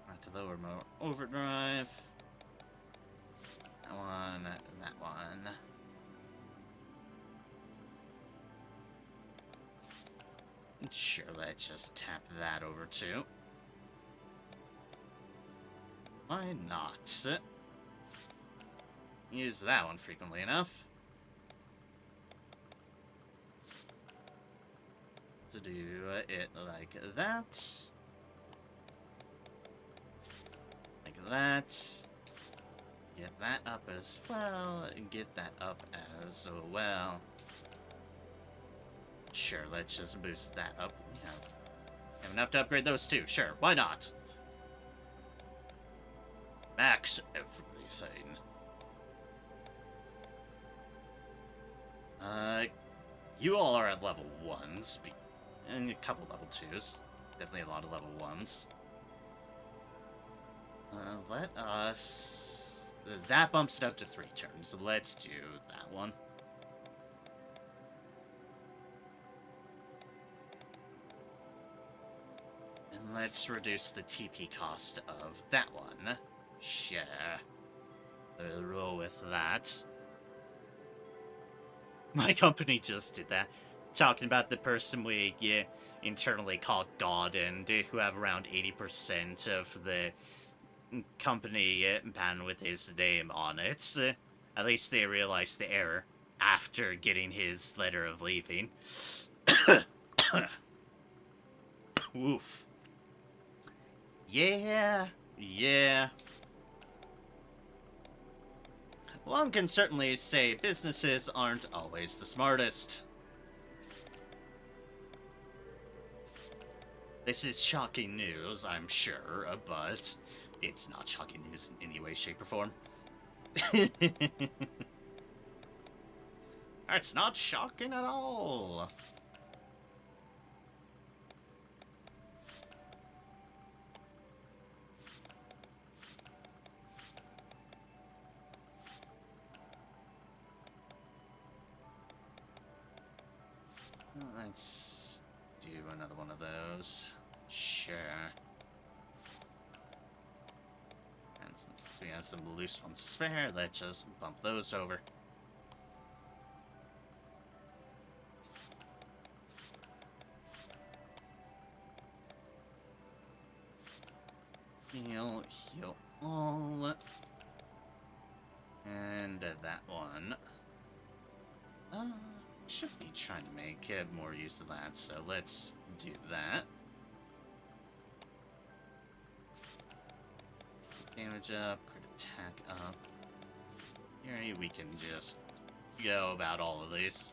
Not to lower more overdrive. That one, that one. Sure, let's just tap that over too. Why not? Use that one frequently enough. To do it like that. Like that. Get that up as well, and get that up as well. Sure, let's just boost that up. We have enough to upgrade those two. Sure, why not? Max everything. You all are at level 1s, and a couple level 2s. Definitely a lot of level 1s. Let us... That bumps it up to 3 turns, so let's do that one. And let's reduce the TP cost of that one. Sure. We'll roll with that. My company just did that. Talking about the person we internally call God and who have around 80% of the company banned with his name on it. At least they realized the error after getting his letter of leaving. Oof. Yeah. One can certainly say businesses aren't always the smartest. This is shocking news, I'm sure, but it's not shocking news in any way, shape, or form. It's not shocking at all. Let's do another one of those. Sure. And since we have some loose ones spare, let's just bump those over. Heal, heal all. And that one. Should be trying to make more use of that, so let's do that. Damage up, crit attack up. Here we can just go about all of these.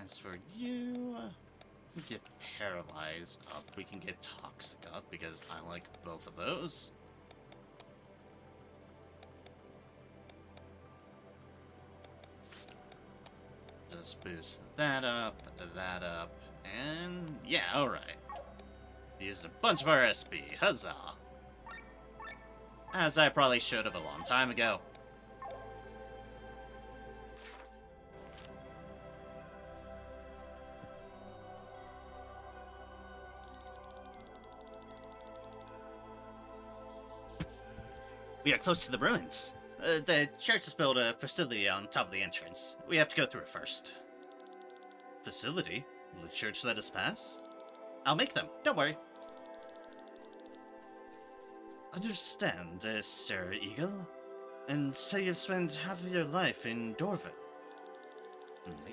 As for you, we get paralyzed up. We can get toxic up because I like both of those. Just boost that up, and yeah, alright. Used a bunch of our SP, huzzah! As I probably should have a long time ago. We are close to the ruins. The church has built a facility on top of the entrance. We have to go through it first. Facility? Will the church let us pass? I'll make them, don't worry. Understand, Sir Eagle? And so you've spent half of your life in Dorville?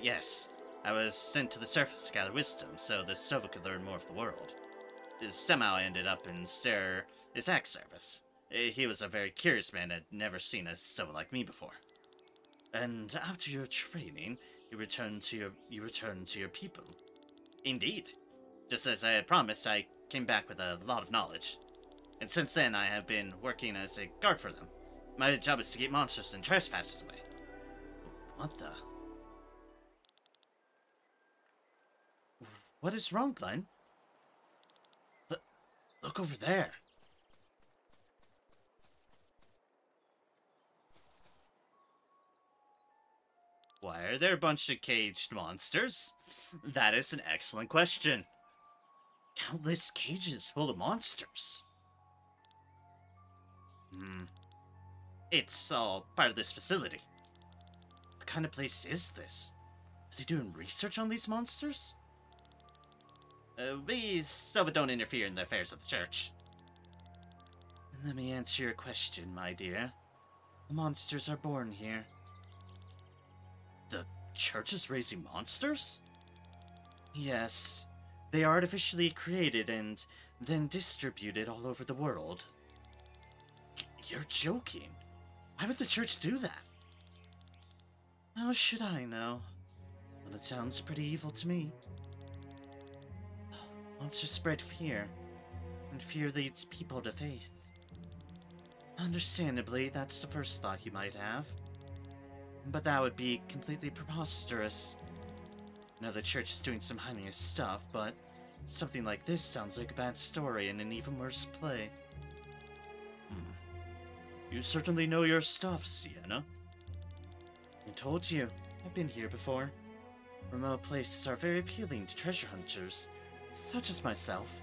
Yes. I was sent to the surface to gather wisdom, so the Sova could learn more of the world. Somehow I ended up in Sir Isaac's service. He was a very curious man, had never seen a Sova like me before. And after your training, you returned to your people. Indeed. Just as I had promised, I came back with a lot of knowledge. And since then, I have been working as a guard for them. My job is to keep monsters and trespassers away. What the? What is wrong, Glenn? Look over there. Why are there a bunch of caged monsters? That is an excellent question. Countless cages full of monsters. It's all part of this facility. What kind of place is this? Are they doing research on these monsters? We Sova don't interfere in the affairs of the church. And let me answer your question, my dear. The monsters are born here. The church is raising monsters? Yes. They are artificially created and then distributed all over the world. You're joking. Why would the church do that? How should I know? Well, it sounds pretty evil to me. Monsters spread fear, and fear leads people to faith. Understandably, that's the first thought you might have. But that would be completely preposterous. I know the church is doing some heinous stuff, but something like this sounds like a bad story and an even worse play. You certainly know your stuff, Sienna. I told you, I've been here before. Remote places are very appealing to treasure hunters, such as myself.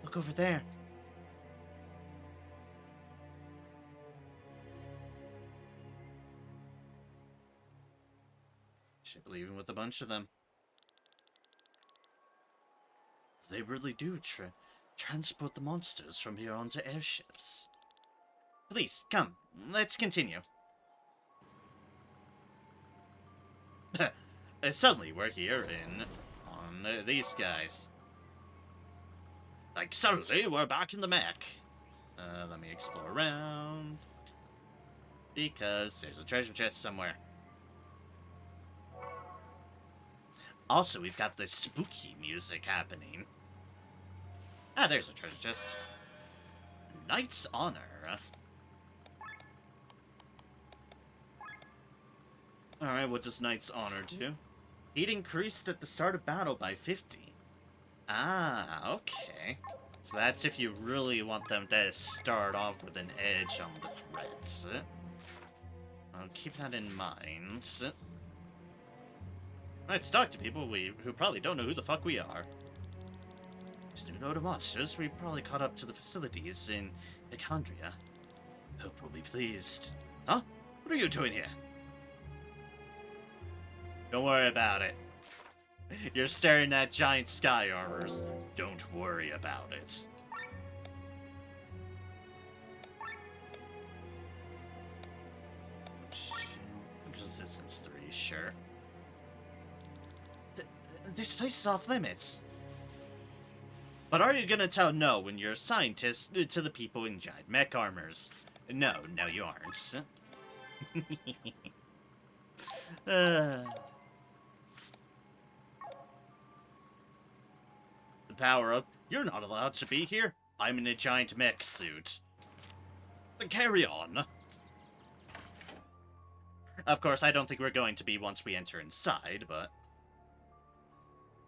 Look over there. Should believe in with a bunch of them. They really do transport the monsters from here onto airships. Please, come, let's continue. Suddenly we're here on these guys. Like, suddenly we're back in the mech. Let me explore around. Because there's a treasure chest somewhere. Also, we've got this spooky music happening. Ah, there's a treasure chest. Knight's Honor. Alright, what does Knight's Honor do? Heat increased at the start of battle by 50. Ah, okay. So that's if you really want them to start off with an edge on the threats. I'll keep that in mind. Let's talk to people who probably don't know who the fuck we are. As new know to monsters, we probably caught up to the facilities in Echondria. Hope we'll be pleased. Huh? What are you doing here? Don't worry about it. You're staring at giant sky armors. Don't worry about it. Resistance 3, sure. This place is off limits. But are you gonna tell no when you're a scientist to the people in giant mech armors? No, you aren't. The power of, you're not allowed to be here. I'm in a giant mech suit. Carry on. Of course, I don't think we're going to be once we enter inside, but...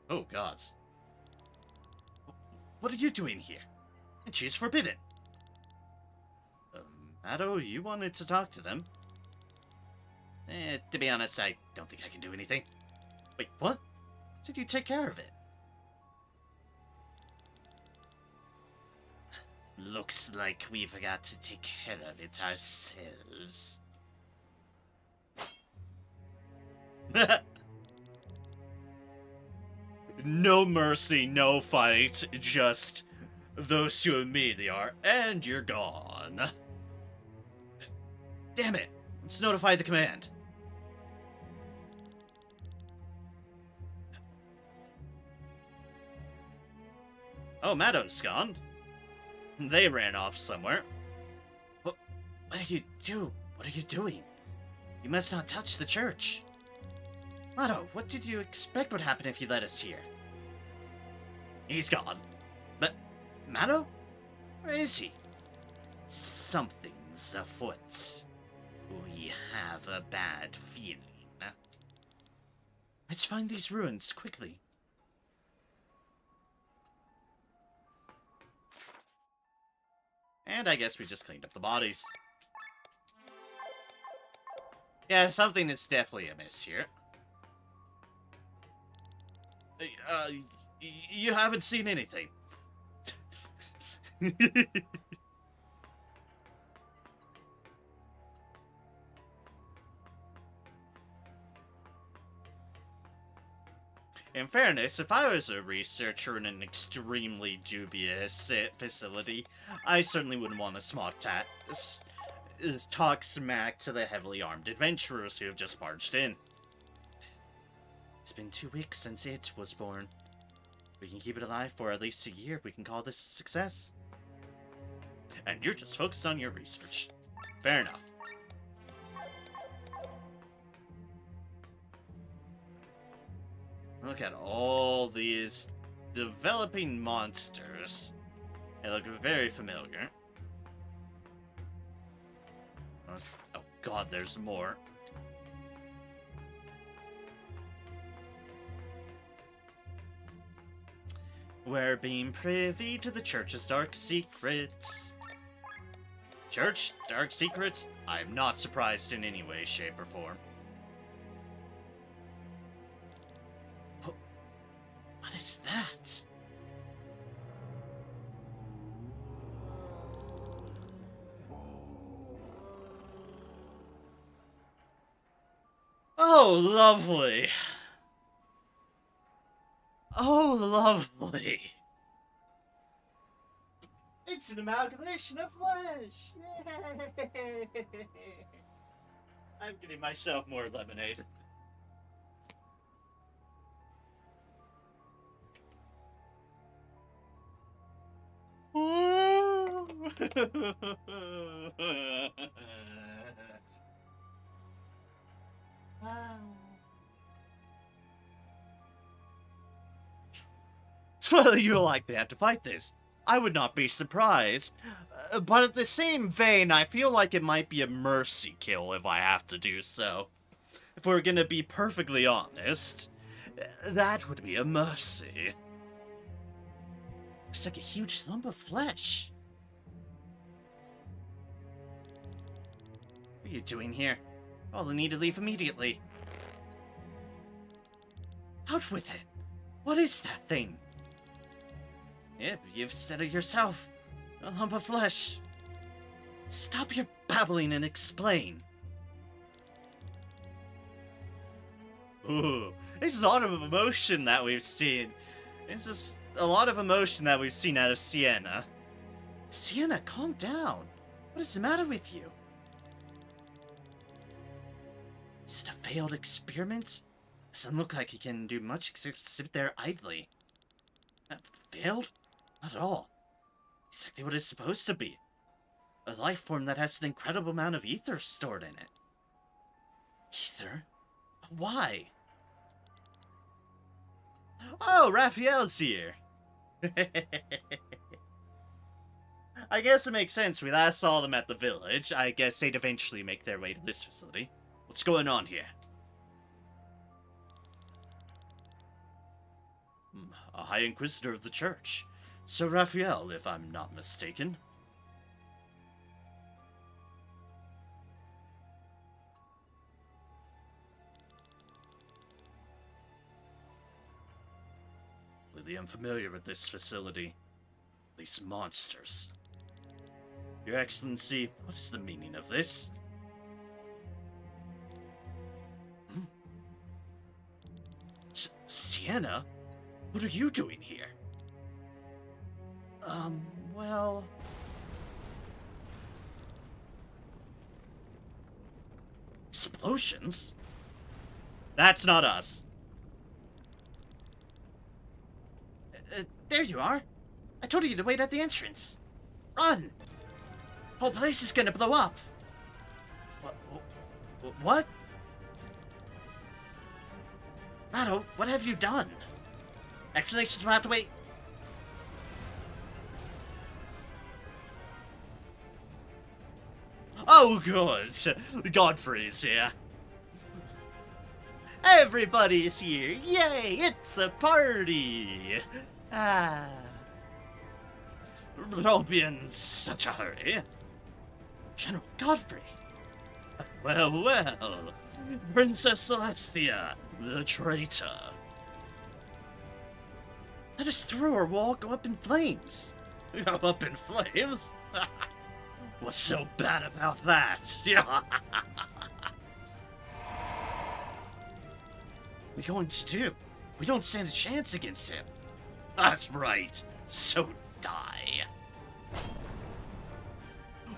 Oh, gods. What are you doing here? And she's forbidden. Matto, you wanted to talk to them? To be honest, I don't think I can do anything. Wait, what? Did you take care of it? Looks like we've got to take care of it ourselves. No mercy, no fight, just those two immediately are, and you're gone. Damn it! Let's notify the command. Oh, Matto's gone. They ran off somewhere. What are you doing? You must not touch the church. Matto, what did you expect would happen if you let us here? He's gone. But, Matto? Where is he? Something's afoot. We have a bad feeling. Let's find these ruins quickly. And I guess we just cleaned up the bodies. Yeah, something is definitely amiss here. You haven't seen anything. In fairness, if I was a researcher in an extremely dubious facility, I certainly wouldn't want to talk smack to the heavily armed adventurers who have just barged in. It's been 2 weeks since it was born. We can keep it alive for at least a year. We can call this a success. And you're just focused on your research. Fair enough. Look at all these developing monsters. They look very familiar. Oh god, there's more. We're being privy to the church's dark secrets. Church? Dark secrets? I'm not surprised in any way, shape, or form. What is that? Oh, lovely. Oh, lovely. It's an amalgamation of flesh. Yay! I'm getting myself more lemonade. It's whether you like they have to fight this. I would not be surprised. But at the same vein, I feel like it might be a mercy kill if I have to do so. If we're gonna be perfectly honest, that would be a mercy. Looks like a huge lump of flesh. What are you doing here? I'll need to leave immediately. Out with it! What is that thing? Yep, you've said it yourself. A lump of flesh. Stop your babbling and explain. Ooh, there's a lot of emotion that we've seen. It's just a lot of emotion that we've seen out of Sienna. Sienna, calm down. What is the matter with you? Is it a failed experiment? Doesn't look like he can do much except sit there idly. Failed? Not at all. Exactly what it's supposed to be. A life form that has an incredible amount of ether stored in it. Ether? Why? Oh, Raphael's here! I guess it makes sense. We last saw them at the village. I guess they'd eventually make their way to this facility. What's going on here? A High Inquisitor of the Church. Sir Raphael, if I'm not mistaken. Really unfamiliar with this facility. These monsters. Your Excellency, what is the meaning of this? Sienna? What are you doing here? Well... Explosions? That's not us. There you are. I told you to wait at the entrance. Run! Whole place is gonna blow up. What? Matto, what have you done? Explanations will have to wait. Oh, good. Godfrey's here. Everybody's here. Yay, it's a party. Don't be in such a hurry. General Godfrey. Well. Princess Celestia, the traitor. Let us through or we'll all go up in flames. Go up in flames? What's so bad about that? What are we going to do? We don't stand a chance against him. That's right. So die.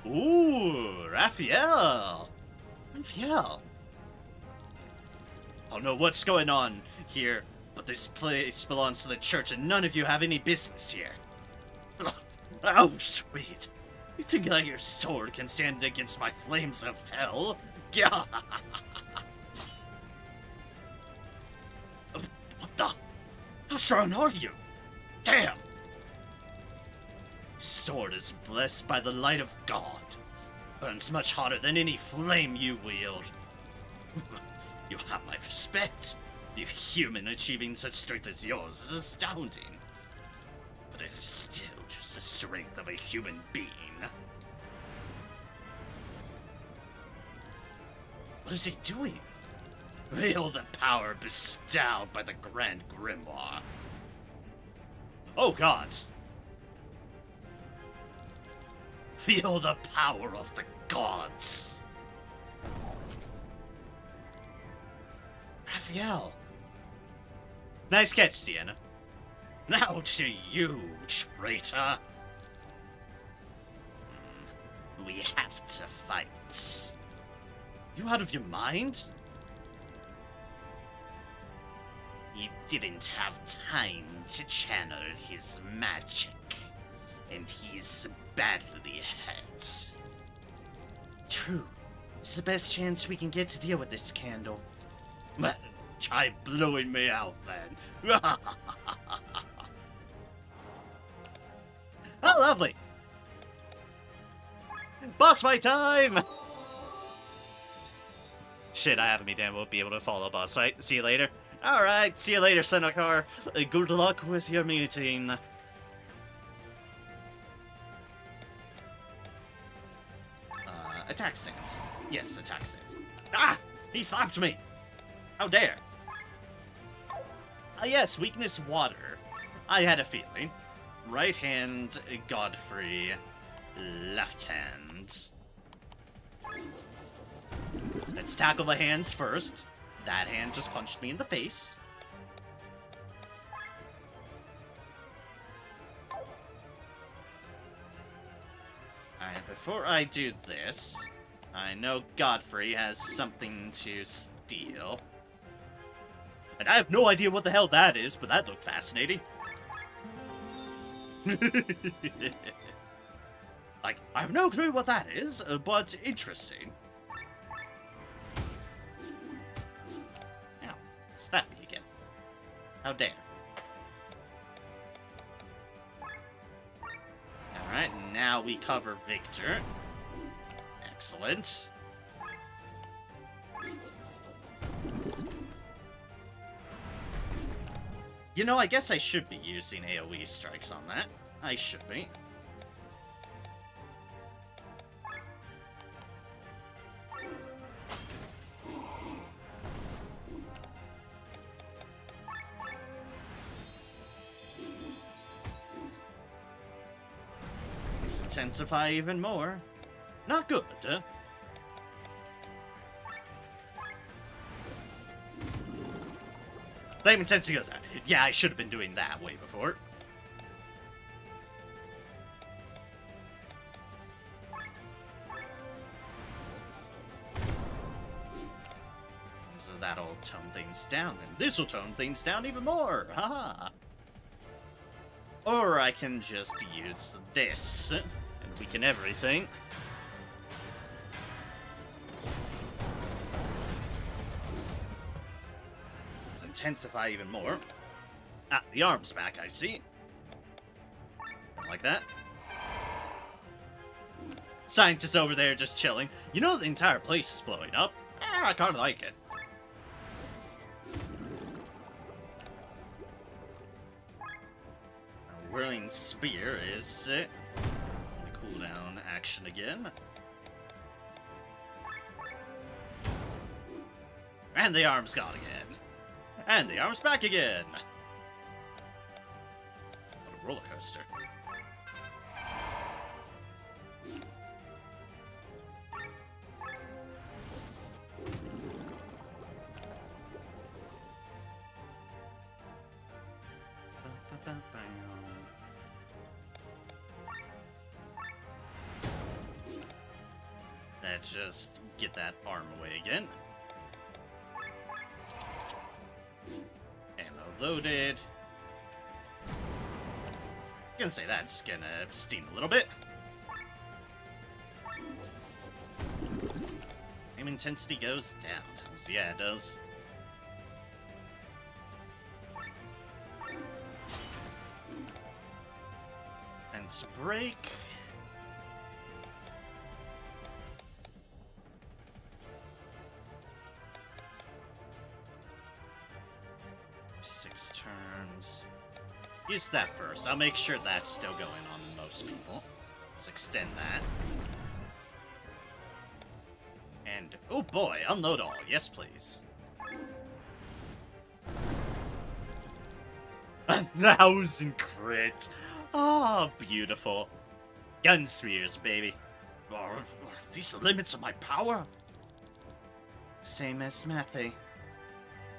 Ooh, Raphael. Raphael. I don't know what's going on here, but this place belongs to the church and none of you have any business here. Oh, sweet. You think that your sword can stand against my flames of hell? Yeah. What the? How strong are you? Damn. Sword is blessed by the light of God. Burns much hotter than any flame you wield. You have my respect. The human achieving such strength as yours is astounding. But it is still just the strength of a human being. What is he doing? Wield the power bestowed by the Grand Grimoire. Oh gods! Feel the power of the gods! Raphael! Nice catch, Sienna. Now to you, traitor! We have to fight. You out of your mind? He didn't have time to channel his magic, and he's badly hurt. True. This is the best chance we can get to deal with this candle. Well, try blowing me out then. Oh, lovely. Boss fight time! Shit, I haven't been damn won't be able to follow boss fight. See you later. Alright, see you later, Senokar. Good luck with your meeting. Attack stance. Yes, attack stance. Ah! He slapped me! How dare! Yes, weakness water. I had a feeling. Right hand, Godfrey. Left hand. Let's tackle the hands first. that hand just punched me in the face. Alright, before I do this, I know Godfrey has something to steal. And I have no idea what the hell that is, but that looked fascinating. Like, I have no clue what that is, but interesting. Ow, slap me again. How dare. Alright, now we cover Victor. Excellent. You know, I guess I should be using AoE strikes on that. I should be. Let's intensify even more. Not good, huh? Flame intensity goes out. Yeah, I should have been doing that way before. So that'll tone things down, and this will tone things down even more. Haha. Or I can just use this and weaken everything. Intensify even more. Ah, the arm's back, I see. Like that. Scientist over there just chilling. You know the entire place is blowing up. I kinda like it. A whirling spear is the cooldown action again. And the arm's gone again. And the arm's back again! What a roller coaster. Let's just get that arm away again. Loaded. I'm gonna say that's gonna steam a little bit. Aim intensity goes down. Yeah, it does. Fence break. Use that first. I'll make sure that's still going on most people. Let's extend that. And, oh boy, unload all. Yes, please. 1,000 crit. Ah, oh, beautiful. Gun spheres, baby. Are these the limits of my power? Same as Mathe.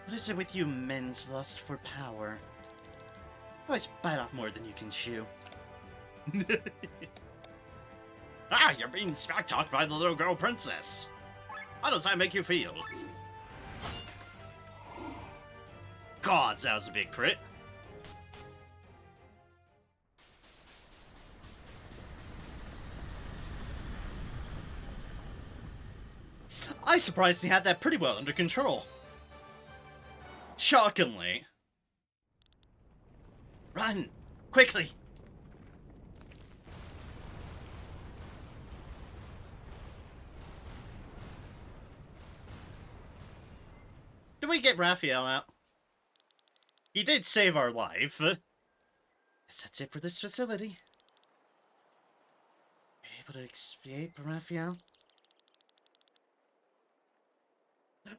What is it with you men's lust for power? Always bite off more than you can chew. Ah, you're being smack-talked by the little girl princess. How does that make you feel? Gods, that was a big crit. I surprisingly had that pretty well under control. Shockingly. Run! Quickly! Did we get Raphael out? He did save our life. That's it for this facility. Are you able to escape, Raphael?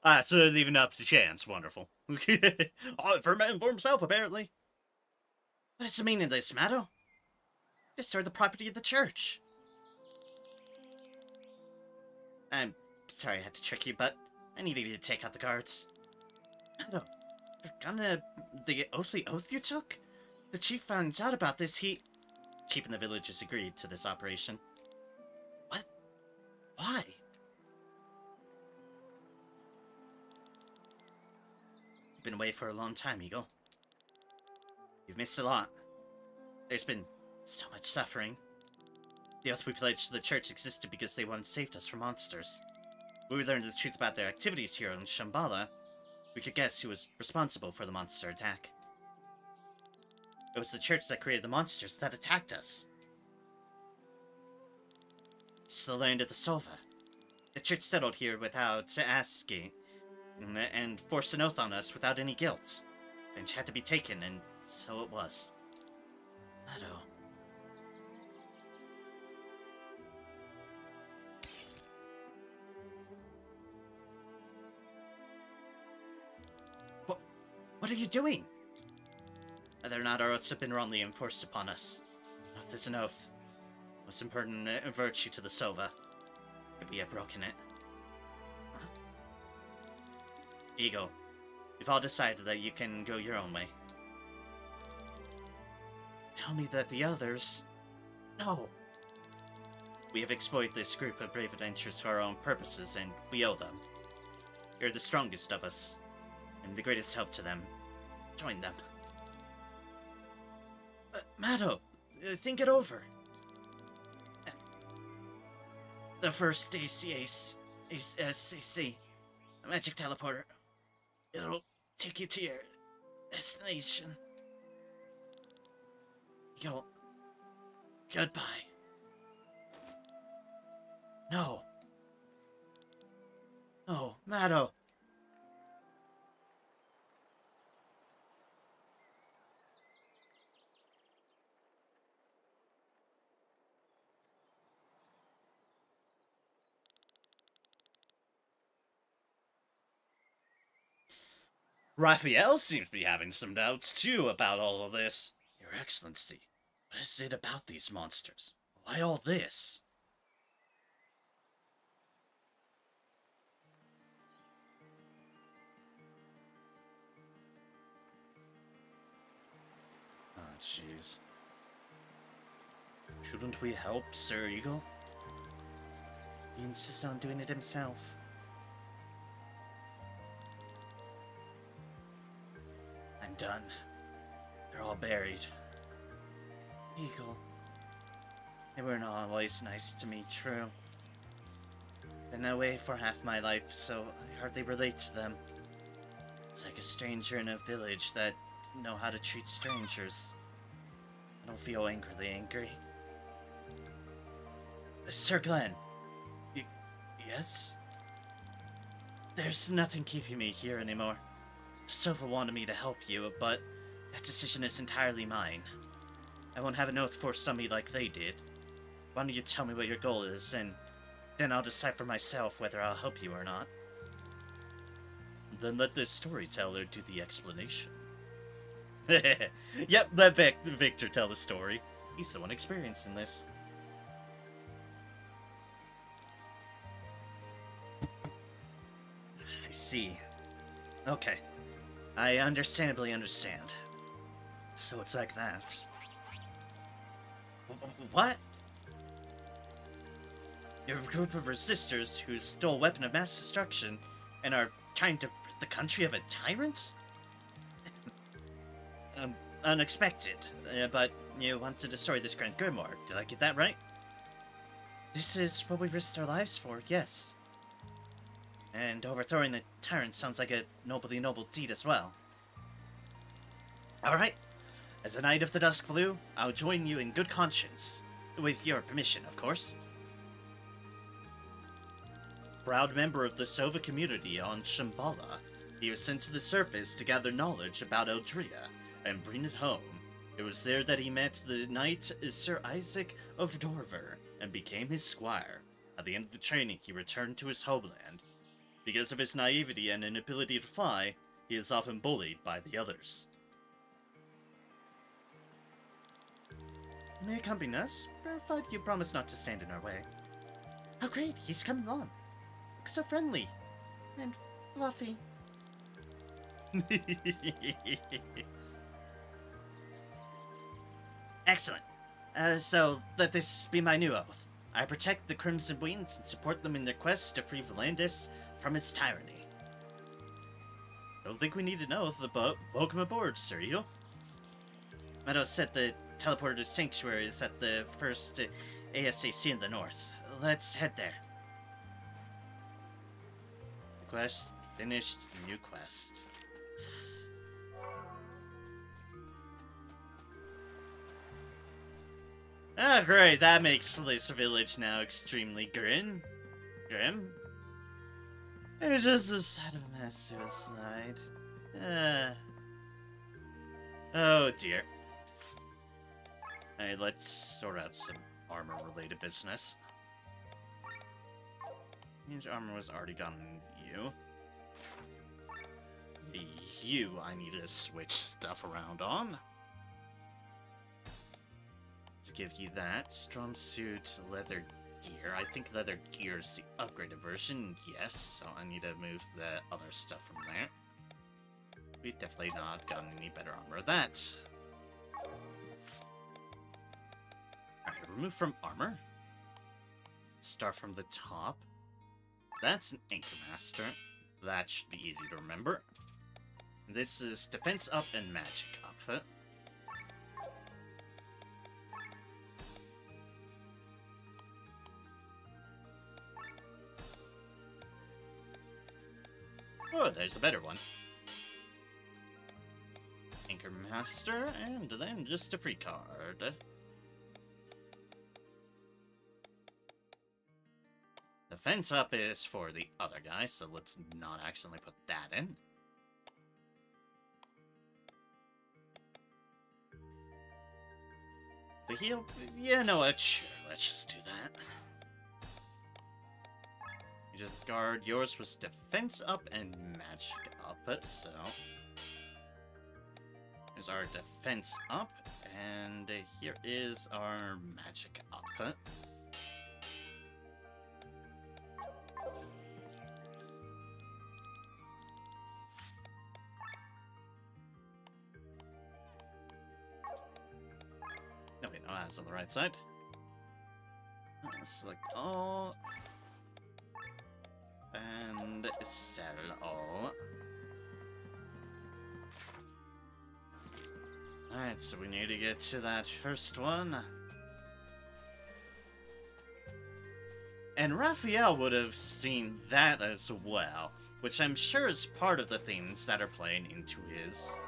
Ah, so they're leaving up to chance. Wonderful. Oh, for himself, apparently. What is the meaning of this, Matto? Destroy the property of the church. I'm sorry I had to trick you, but I needed you to take out the guards. Shadow, forgotten the oath you took? The chief finds out about this, Chief and the villagers agreed to this operation. What? Why? You've been away for a long time, Eagle. You've missed a lot. There's been so much suffering. The oath we pledged to the church existed because they once saved us from monsters. When we learned the truth about their activities here in Shambala, we could guess who was responsible for the monster attack. It was the church that created the monsters that attacked us. It's the land of the Sova. The church settled here without asking, and forced an oath on us without any guilt. Revenge had to be taken, and so it was. Meadow. What are you doing? Whether or not our oaths have been wrongly enforced upon us. An oath is an oath. Most important virtue to the Sova. But we have broken it. Huh? Eagle, we've all decided that you can go your own way. Tell me that the others... No! We have exploited this group of brave adventurers for our own purposes, and we owe them. You're the strongest of us, and the greatest help to them. Join them. Maddo, think it over. The first ACAC, a magic teleporter. It'll take you to your destination. Yo, goodbye. No. No, Maddo. Raphael seems to be having some doubts, too, about all of this. Your Excellency, what is it about these monsters? Why all this? Oh, jeez. Shouldn't we help Sir Eagle? He insists on doing it himself. I'm done. They're all buried. Eagle. They weren't always nice to me, true. Been away for half my life, so I hardly relate to them. It's like a stranger in a village that know how to treat strangers. I don't feel angrily angry. Sir Glenn. Yes? There's nothing keeping me here anymore. Sova wanted me to help you, but that decision is entirely mine. I won't have an oath forced on me like they did. Why don't you tell me what your goal is, and then I'll decide for myself whether I'll help you or not. Then let the storyteller do the explanation. Yep, let Victor tell the story. He's the one experienced in this. I see. Okay. I understandably understand. So it's like that. What? You're a group of resistors who stole a weapon of mass destruction and are trying to rid the country of a tyrant? Unexpected, but you want to destroy this Grand Grimoire. Did I get that right? This is what we risked our lives for, yes. And overthrowing a tyrant sounds like a nobly noble deed as well. Alright, as a Knight of the Dusk Blue, I'll join you in good conscience. With your permission, of course. Proud member of the Sova community on Shambala, he was sent to the surface to gather knowledge about Eldria and bring it home. It was there that he met the knight Sir Isaac of Dorver and became his squire. At the end of the training, he returned to his homeland. Because of his naivety and inability to fly, he is often bullied by the others. You may accompany us, provided you promise not to stand in our way. How great, he's coming along. Looks so friendly. And fluffy. Excellent. So let this be my new oath. I protect the Crimson Wings and support them in their quest to free Volandis from its tyranny. Don't think we need an oath, but welcome aboard, Sir Eagle. Meadows said the teleporter to Sanctuary is at the first ASAC in the north. Let's head there. Quest finished. New quest. Ah, great. That makes this village now extremely grim. It's just a side of a mass suicide. Oh dear. Alright, let's sort out some armor-related business. Range armor was already gone on you. You, I need to switch stuff around on. To give you that. Strong suit, leather gear. I think leather gear is the upgraded version, yes, so I need to move the other stuff from there. We've definitely not gotten any better armor. That. Alright, remove from armor. Start from the top. That's an Anchor Master. That should be easy to remember. This is defense up and magic up. Oh, there's a better one. Anchor Master, and then just a free card. Defense up is for the other guy, so let's not accidentally put that in. The heal? Yeah, no, sure, let's just do that. You just guard, yours was defense up and magic up, so... Here's our defense up, and here is our magic up. No, wait, no, that's on the right side. Select all. And sell all. Alright, so we need to get to that first one. And Raphael would have seen that as well, which I'm sure is part of the things that are playing into his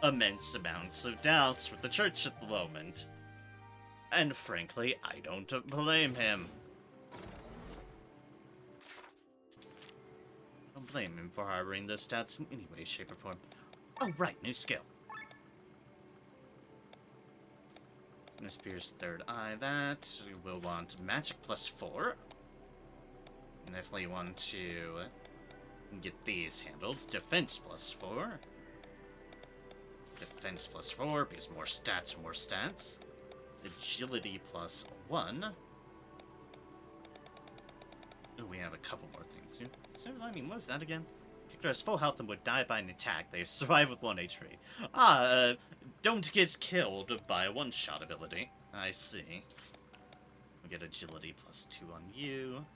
immense amounts of doubts with the church at the moment. And frankly, I don't blame him. I don't blame him for harboring those doubts in any way, shape, or form. Oh, right, new skill. Spear's third eye, that. We'll want magic +4. And definitely want to get these handled. Defense +4. Defense +4, because more stats, more stats. Agility +1. Oh, we have a couple more things here. Silver Lining, what is that again? Character has full health and would die by an attack. They survive with 1 HP. Don't get killed by a one-shot ability. I see. We get agility +2 on you.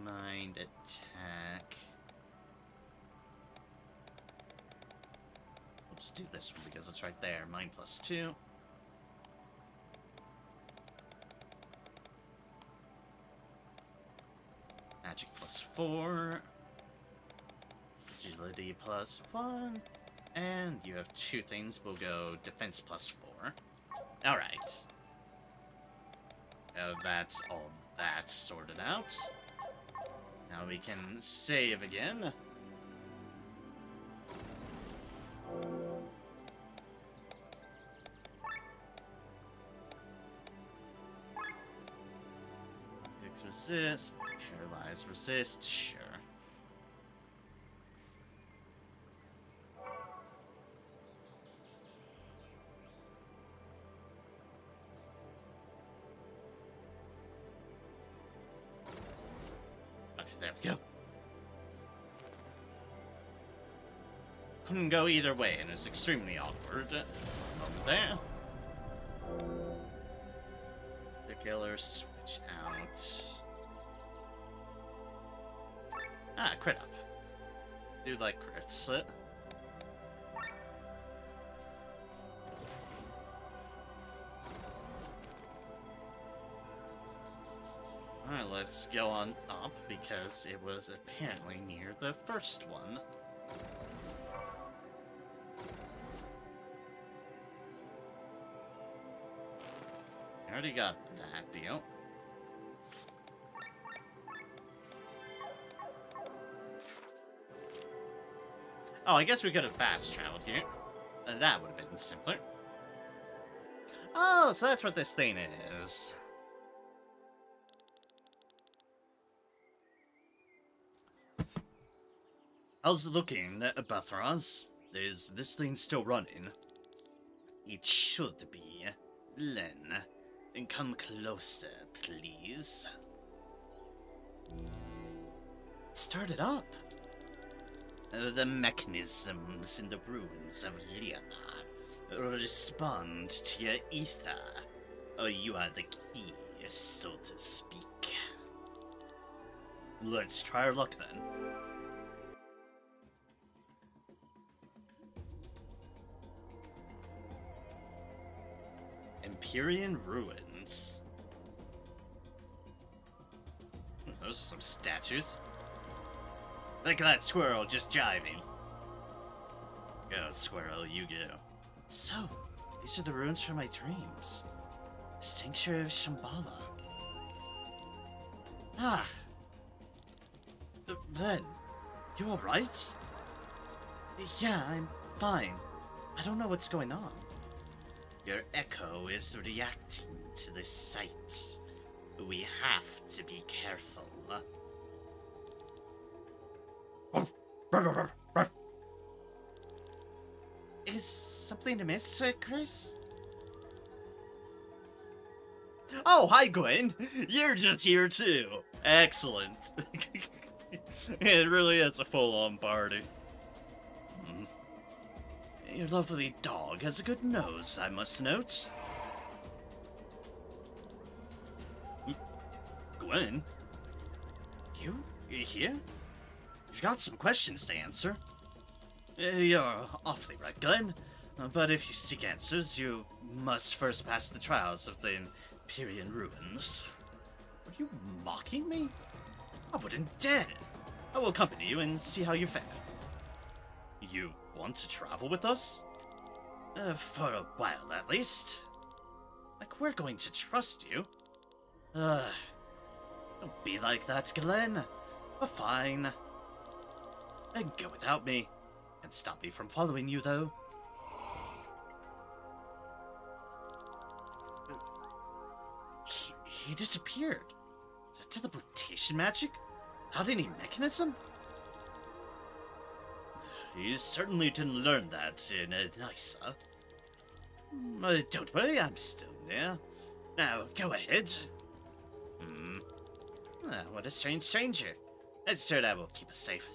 Mind attack. We'll just do this one because it's right there. Mind +2. Magic +4. Agility +1. And you have 2 things. We'll go defense +4. Alright. That's all that sorted out. Now we can save again. Fix resist. Paralyze resist. Sure. Okay, there we go. couldn't go either way, and it's extremely awkward. Moment there. The killer switch out. Ah, crit up. Do like crits. Alright, let's go on up, because it was apparently near the first one. I already got that deal. Oh, I guess we could have fast traveled here. That would have been simpler. Oh, so that's what this thing is. How's it looking, Bathras? Is this thing still running? It should be. Len, come closer, please. Start it up. The mechanisms in the ruins of Liana respond to your ether. You are the key, so to speak. Let's try our luck then. Empyrean Ruins. Those are some statues. Look at that squirrel just jiving. Go, squirrel, you go. So, these are the ruins from my dreams. Sanctuary of Shambala. Ah. Then, you alright? Yeah, I'm fine. I don't know what's going on. Your echo is reacting to the sight. We have to be careful. Is something amiss, Chris? Oh, hi, Gwen! You're just here, too! Excellent. It really is a full-on party. Your lovely dog has a good nose, I must note. Gwen? You here? You've got some questions to answer. You're awfully right, Glenn. But if you seek answers, you must first pass the trials of the Empyrean Ruins. Are you mocking me? I wouldn't dare. I will accompany you and see how you fare. You want to travel with us? For a while, at least. Like, we're going to trust you. Don't be like that, Glenn. Fine. And go without me. And stop me from following you, though. He disappeared. Is that teleportation magic? Without any mechanism? You certainly didn't learn that in Nysa. Don't worry, I'm still there. Now, go ahead. What a strange stranger. Let's sure that will keep us safe.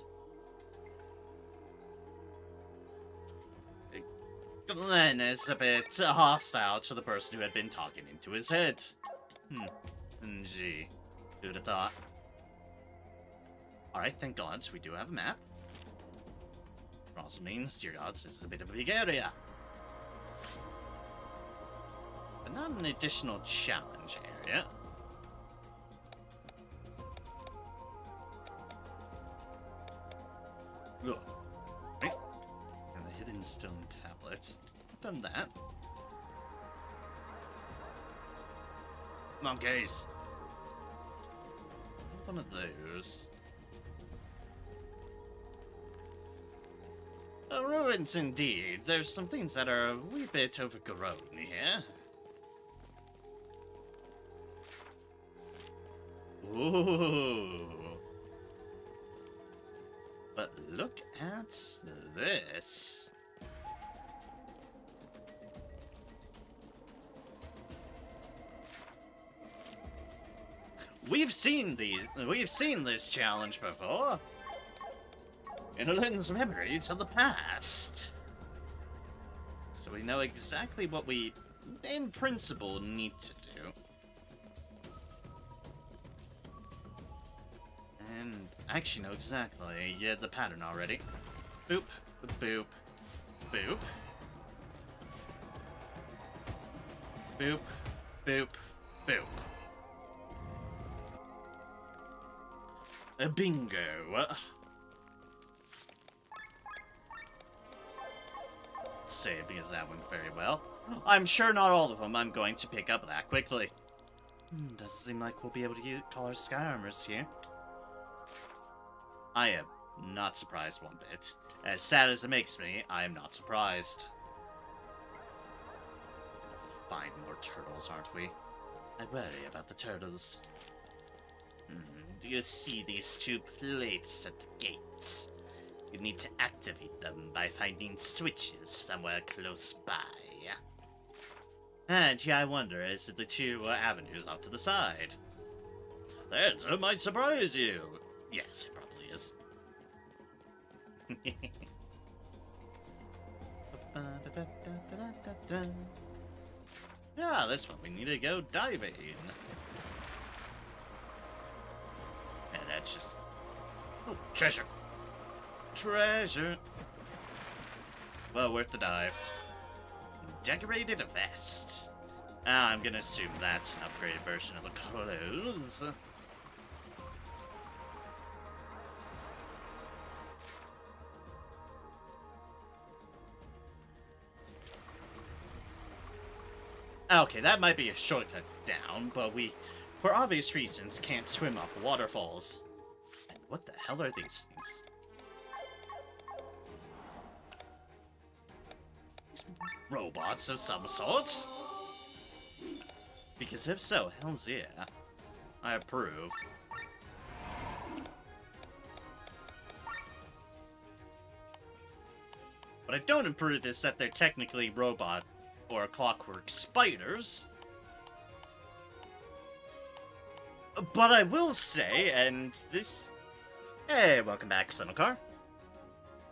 Glenn is a bit hostile to the person who had been talking into his head. Gee, who'd have thought? Alright, thank God, we do have a map. Also means, dear gods, this is a bit of a big area. But not an additional challenge area. Ugh. Right. And the hidden stone tablets. I've done that. Come on, guys. One of those. Ruins indeed. There's some things that are a wee bit overgrown here. Ooh. But look at this. We've seen this challenge before. in Lynn's memories of the past. So we know exactly what we, in principle, need to do. And I actually know exactly the pattern already. Boop, boop, boop. Boop, boop, boop. A bingo. Say it because that went very well. I'm sure not all of them I'm going to pick up that quickly. Doesn't seem like we'll be able to call our sky armors here. I am not surprised one bit. As sad as it makes me, I am not surprised. We'll find more turtles, aren't we? I worry about the turtles. Do you see these two plates at the gates? You need to activate them by finding switches somewhere close by. And gee, I wonder, is it the two avenues off to the side? That might surprise you. Yes, it probably is. Yeah, this one we need to go diving. And that's just... Oh, treasure. Treasure. Well, worth the dive. Decorated vest. I'm gonna assume that's an upgraded version of the clothes. Okay, that might be a shortcut down, but we, for obvious reasons, can't swim up waterfalls. And what the hell are these things? Robots of some sort? Because if so, hell's yeah. I approve. What I don't approve is that they're technically robot or clockwork spiders. But I will say, and this... Hey, welcome back, Car.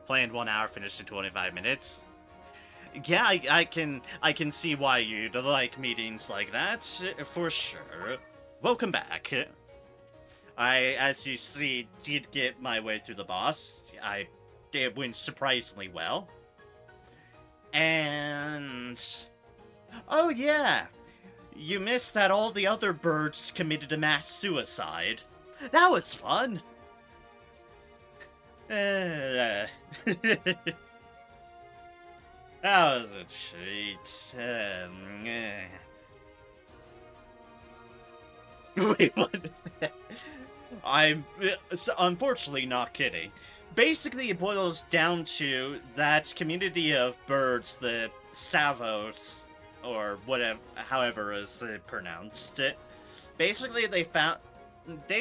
Planned 1 hour, finished in 25 minutes. Yeah, I can see why you'd like meetings like that, for sure. Welcome back. I, as you see, did get my way through the boss. It went surprisingly well. And... Oh yeah! You missed that all the other birds committed a mass suicide. That was fun! That was a treat. Wait, what? I'm unfortunately not kidding. Basically, it boils down to that community of birds, the Savos, or whatever, however is pronounced. Basically, they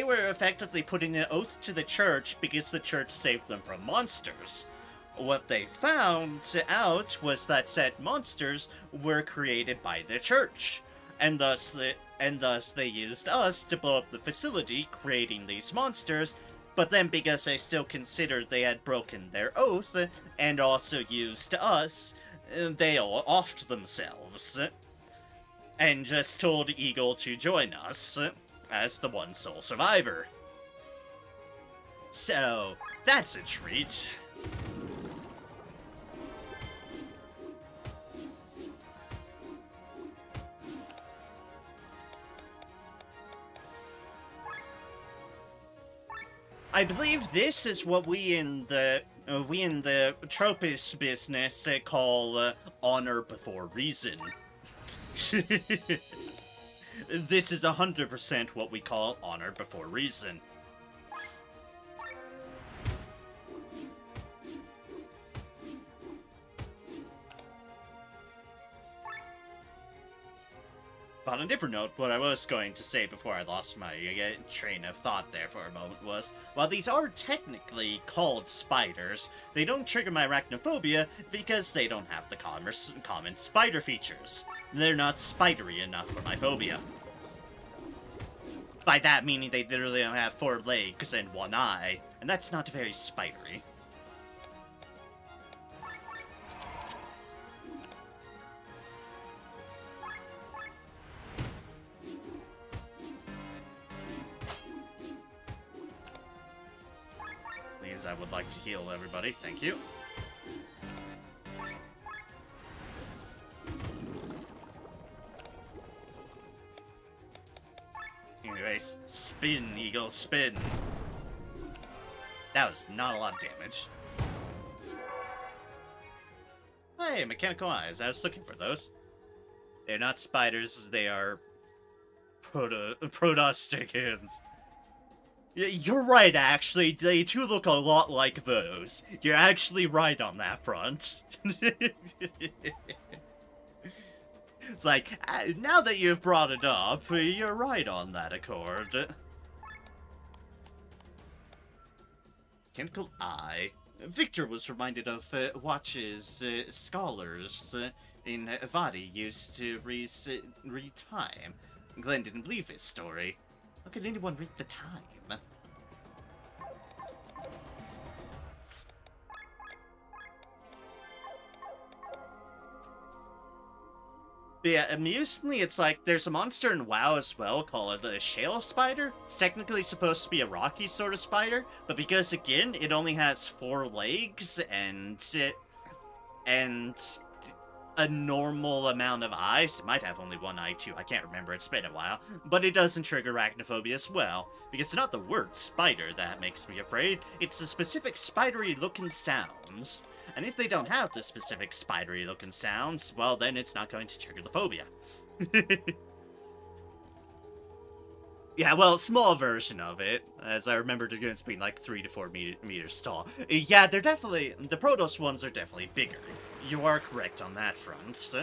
were effectively putting an oath to the church because the church saved them from monsters. What they found out was that said monsters were created by the church, and thus they used us to blow up the facility, creating these monsters. But then, because they still considered they had broken their oath, and also used us, they all offed themselves, and just told Eagle to join us as the one sole survivor. So, that's a treat. I believe this is what we in the Tropis business call honor before reason. This is 100% what we call honor before reason. But on a different note, what I was going to say before I lost my train of thought there for a moment was, while these are technically called spiders, they don't trigger my arachnophobia because they don't have the common spider features. They're not spidery enough for my phobia. By that meaning they literally don't have 4 legs and 1 eye, and that's not very spidery. because I would like to heal everybody. Thank you. Anyways, spin, Eagle, spin. That was not a lot of damage. Hey, mechanical eyes. I was looking for those. They're not spiders, they are protosticans. You're right, actually. They too look a lot like those. You're actually right on that front. It's like, now that you've brought it up, you're right on that accord. Mechanical eye. Victor was reminded of watches scholars in Vadi used to read time. Glenn didn't believe his story. How could anyone read the time? But yeah, amusingly, it's like, there's a monster in WoW as well called a shale spider. It's technically supposed to be a rocky sort of spider, but because, again, it only has 4 legs and a normal amount of eyes. It might have only 1 eye, too. I can't remember. It's been a while. But it doesn't trigger arachnophobia as well, because it's not the word spider that makes me afraid. It's the specific spidery-looking sounds. And if they don't have the specific spidery-looking sounds, well, then it's not going to trigger the phobia. Yeah, well, small version of it, as I remember dragoons being like 3 to 4 meters tall. Yeah, they're definitely, the Protoss ones are definitely bigger. You are correct on that front.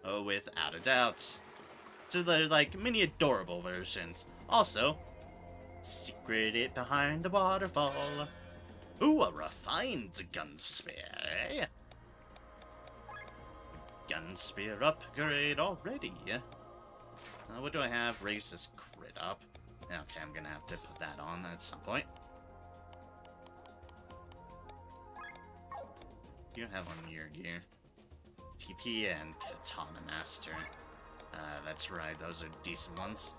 Oh, without a doubt. So they're like mini adorable versions. Also, secreted behind the waterfall. Ooh, a refined gun spear, eh? Gun spear upgrade already. What do I have? Raise this crit up. Okay, I'm gonna have to put that on at some point. You have on your gear. TP and Katana Master. That's right, those are decent ones.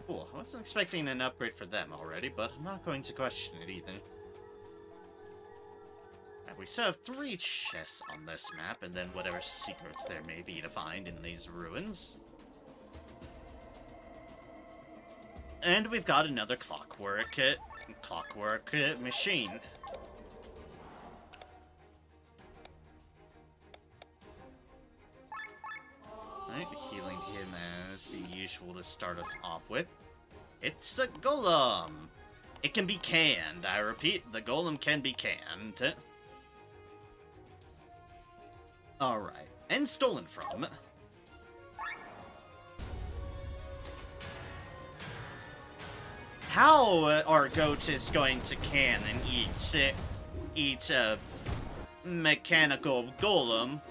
Cool, I wasn't expecting an upgrade for them already, but I'm not going to question it either. We still have 3 chests on this map, and then whatever secrets there may be to find in these ruins. And we've got another clockwork machine. Alright, healing him as usual to start us off with. It's a golem! It can be canned, I repeat, the golem can be canned. Alright, and stolen from. How our goat is going to can and eat a mechanical golem,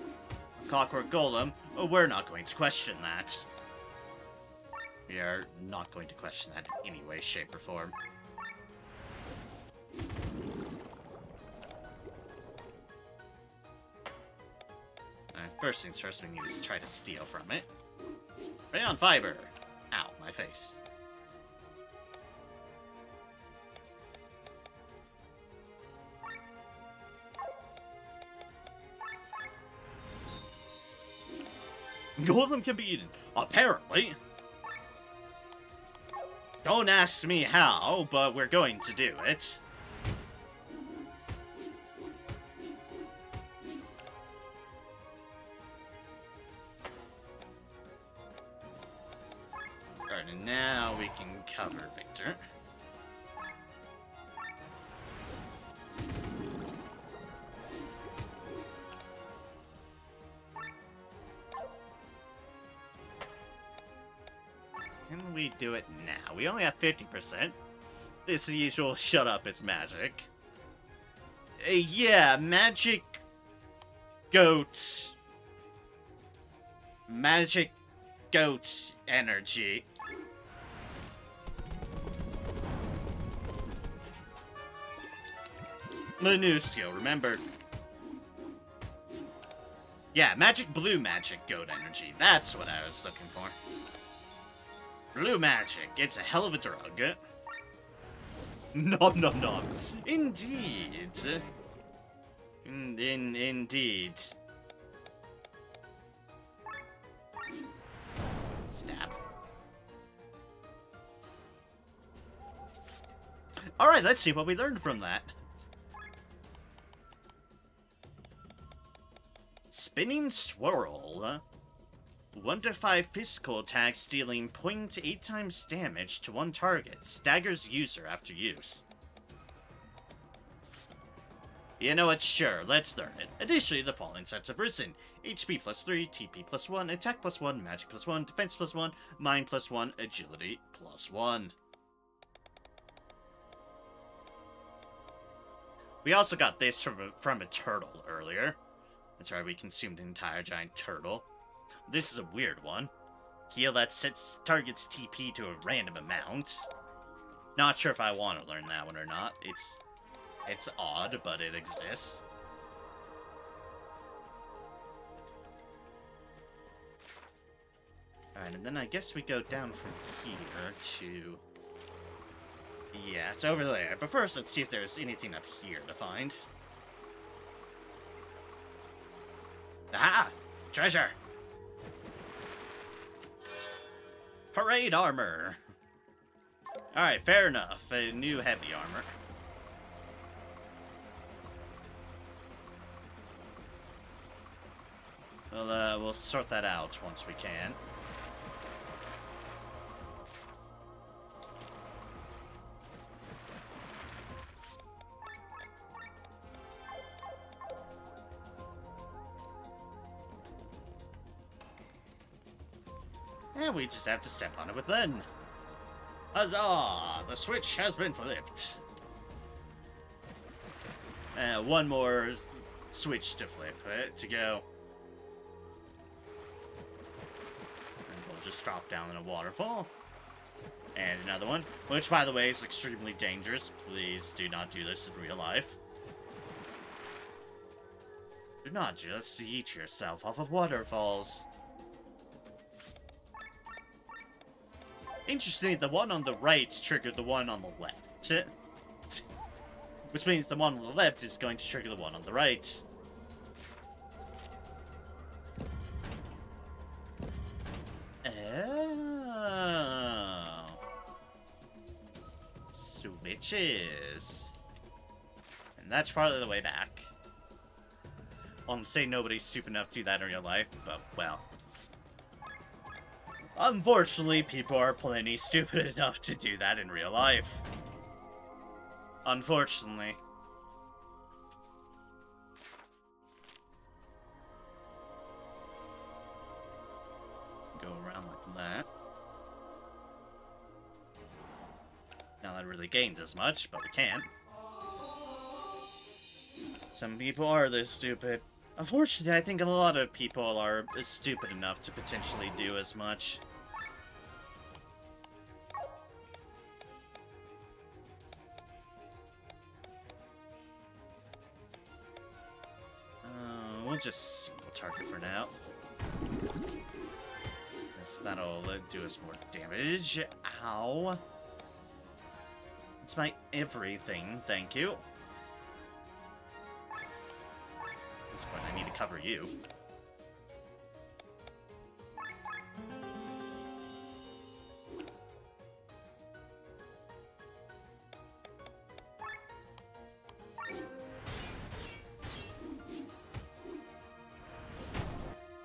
clockwork golem, we're not going to question that. We are not going to question that in any way, shape, or form. First things first, we need to try to steal from it. Rayon fiber! Ow, my face. Golem can be eaten. Apparently. Don't ask me how, but we're going to do it. Alright, and now we can cover Victor. Can we do it now? We only have 50%. This is the usual shut up, it's magic. Yeah, magic goat. Magic goat energy. The new skill, remember? Yeah, magic blue magic goat energy. That's what I was looking for. Blue magic. It's a hell of a drug. Nom nom nom. Indeed. Indeed. Stab. Alright, let's see what we learned from that. Spinning Swirl. 1 to 5 physical attacks dealing 0.8 times damage to one target. Staggers user after use. You know what? Sure, let's learn it. Additionally, the following sets have risen. HP +3, TP +1, Attack +1, Magic +1, Defense +1, Mind +1, Agility +1. We also got this from a turtle earlier. That's right, we consumed an entire giant turtle. This is a weird one. Heal that sets target's TP to a random amount. Not sure if I want to learn that one or not. It's odd, but it exists. Alright, and then I guess we go down from here to... Yeah, it's over there. But first, let's see if there's anything up here to find. Aha! Treasure! Parade armor! Alright, fair enough. A new heavy armor. We'll sort that out once we can. And we just have to step on it with then. Huzzah! The switch has been flipped. One more switch to flip, to go. And we'll just drop down in a waterfall. And another one, which by the way is extremely dangerous. Please do not do this in real life. Do not just eat yourself off of waterfalls. Interestingly, the one on the right triggered the one on the left. Which means the one on the left is going to trigger the one on the right. Oh. Switches. And that's probably the way back. I'll say nobody's stupid enough to do that in real life, but, well. Unfortunately, people are plenty stupid enough to do that in real life. Unfortunately. Go around like that. Not that it really gains as much, but we can. Some people are this stupid. Unfortunately, I think a lot of people are stupid enough to potentially do as much. We'll just single target for now. That'll do us more damage. Ow. It's my everything, thank you. At this point, I need to cover you.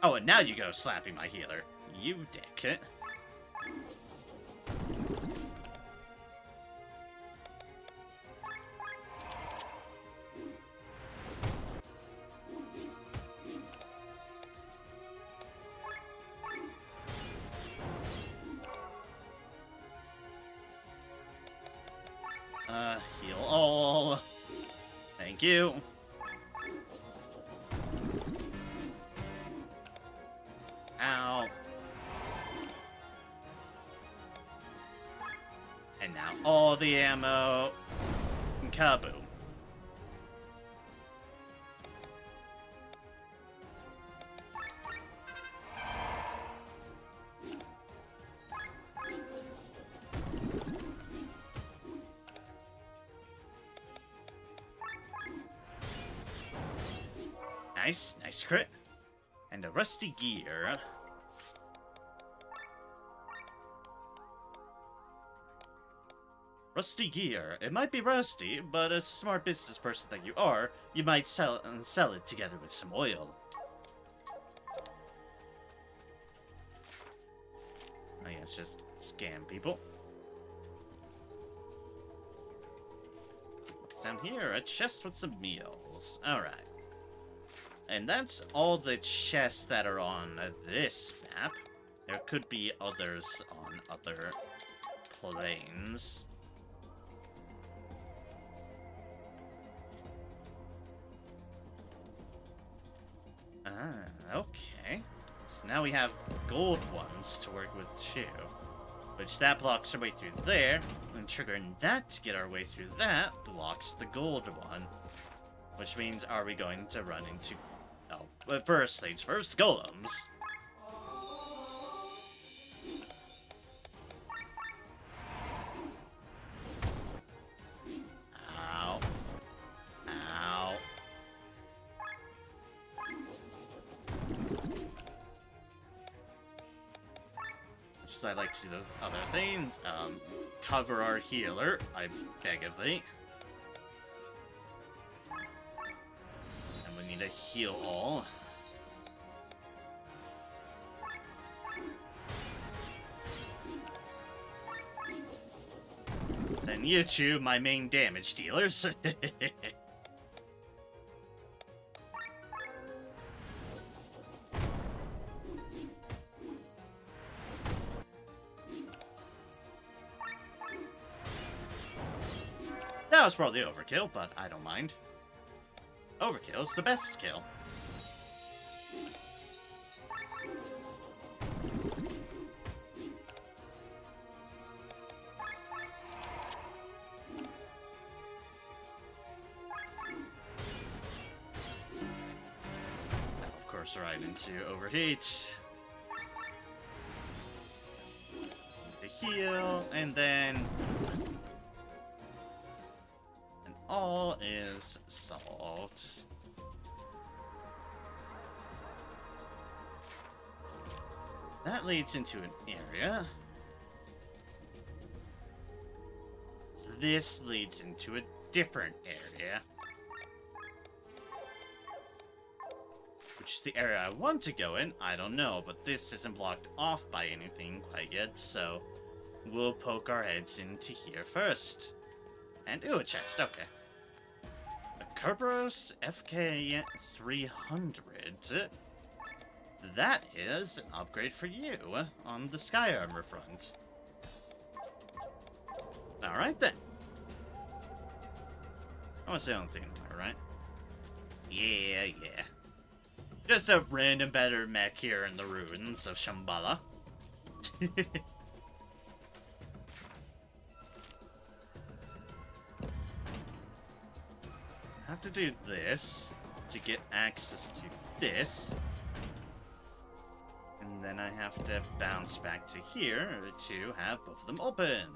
Oh, and now you go slapping my healer. You dick. Heal all. Thank you. Ow. And now all the ammo. Kaboom. Nice, nice crit. And a rusty gear. Rusty gear. It might be rusty, but as a smart business person that you are, you might sell it together with some oil. Oh yeah, it's just scam people. What's down here? A chest with some meals. Alright. And that's all the chests that are on this map. There could be others on other planes. Ah, okay. So now we have gold ones to work with too. Which that blocks our way through there, and triggering that to get our way through that blocks the gold one. Which means, are we going to run into... Oh, but first things first, golems. Ow. Ow. Just I like to do those other things. Cover our healer, I beg of thee. And we need to heal all. Then you two, my main damage dealers. That was probably overkill, but I don't mind. Overkill's the best skill. Of course, right into overheat. The heal, and then... all is solved. That leads into an area. This leads into a different area. Which is the area I want to go in, I don't know, but this isn't blocked off by anything quite yet, so we'll poke our heads into here first. And, ooh, a chest, okay. Kerberos FK 300. That is an upgrade for you on the Sky Armor front. Alright then. I want to say one thing, alright? Yeah. Just a random better mech here in the ruins of Shambala. Have to do this to get access to this. And then I have to bounce back to here to have both of them open.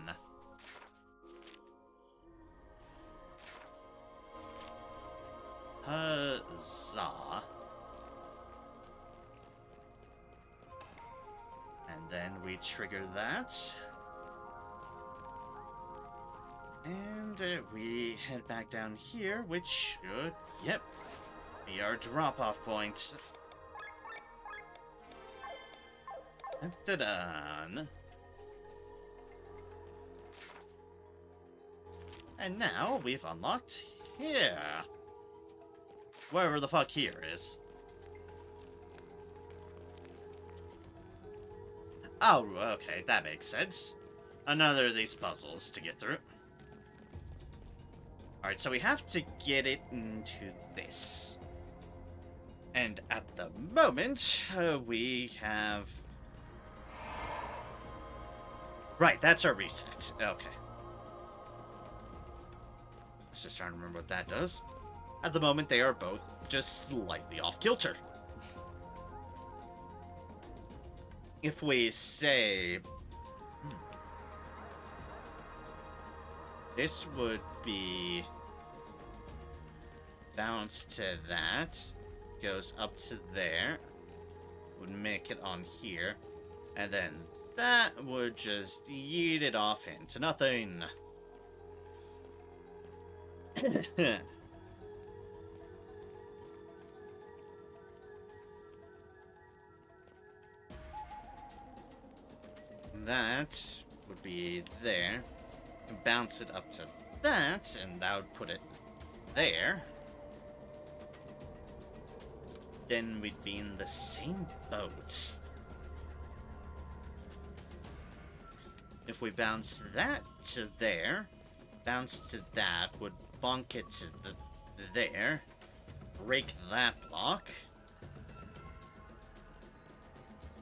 Huzzah. And then we trigger that. And we head back down here, which should, yep, be our drop-off point. Da-da-da. And now we've unlocked here. Wherever the fuck here is. Oh, okay, that makes sense. Another of these puzzles to get through. Alright, so we have to get it into this. And at the moment, we have... Right, that's our reset. Okay. Let's just try and remember what that does. At the moment, they are both just slightly off-kilter. If we say... This would be... bounce to that. goes up to there. Would make it on here. And then that would just yeet it off into nothing. That would be there. You can bounce it up to that, and that would put it there. Then we'd be in the same boat. If we bounce that to there, bounce to that, would bonk it to there, break that block.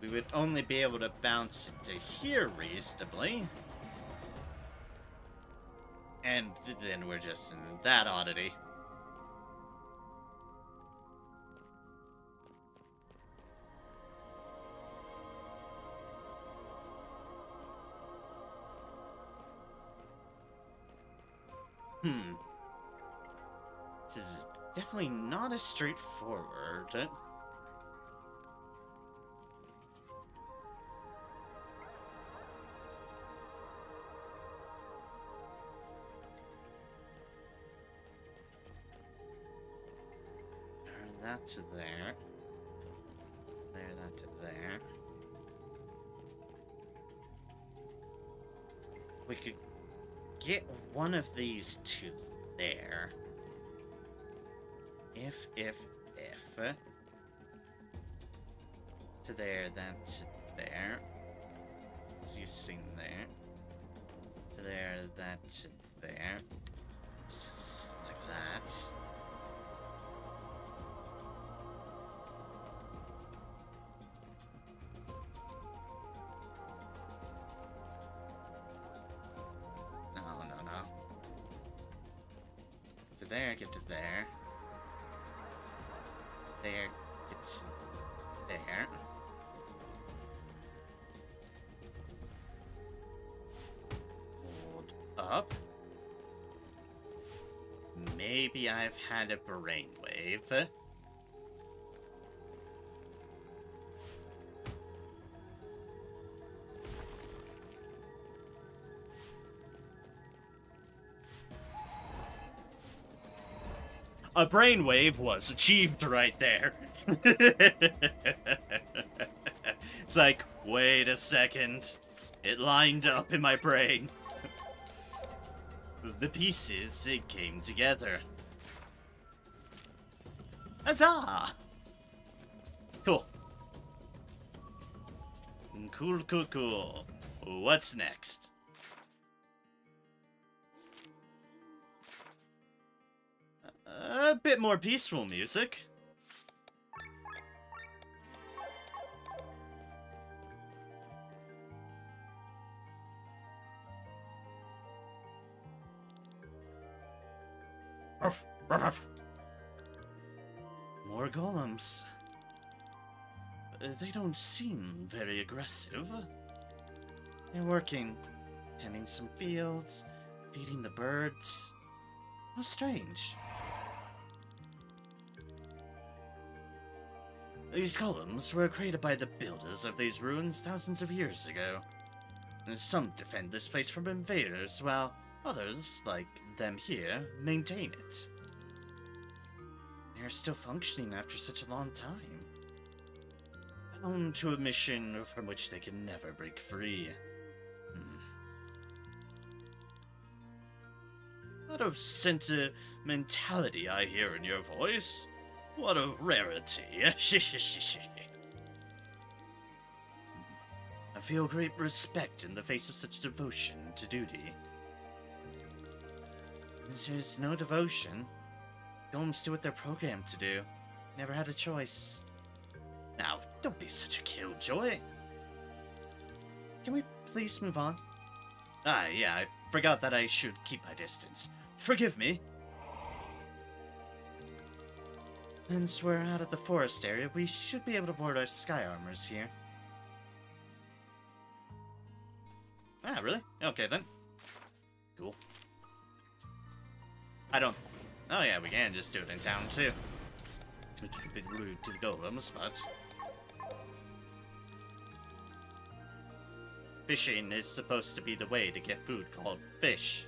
We would only be able to bounce it to here reasonably. And then we're just in that oddity. This is definitely not as straightforward. That to there. There, that to there. We could get one of these to there. If. To there, that to there. It's you sitting there. To there, that to there. Just like that. There, get to there. There, get to there. Hold up. Maybe I've had a brainwave. A brainwave was achieved right there. It's like, wait a second. It lined up in my brain. The pieces, it came together. Huzzah! Cool. Cool. What's next? A bit more peaceful music. More golems. They don't seem very aggressive. They're working, tending some fields, feeding the birds. How strange. These columns were created by the builders of these ruins thousands of years ago. And some defend this place from invaders, while others, like them here, maintain it. They're still functioning after such a long time. Bound to a mission from which they can never break free. A lot of sentimentality I hear in your voice. What a rarity. I feel great respect in the face of such devotion to duty. There's no devotion. Golems do what they're programmed to do. Never had a choice. Now, don't be such a killjoy. Can we please move on? Ah, yeah, I forgot that I should keep my distance. Forgive me. Since we're out of the forest area, we should be able to board our sky armors here. Ah, really? Okay, then. Cool. I don't... Oh, yeah, we can just do it in town, too. a bit rude to the golems, but... Fishing is supposed to be the way to get food called fish.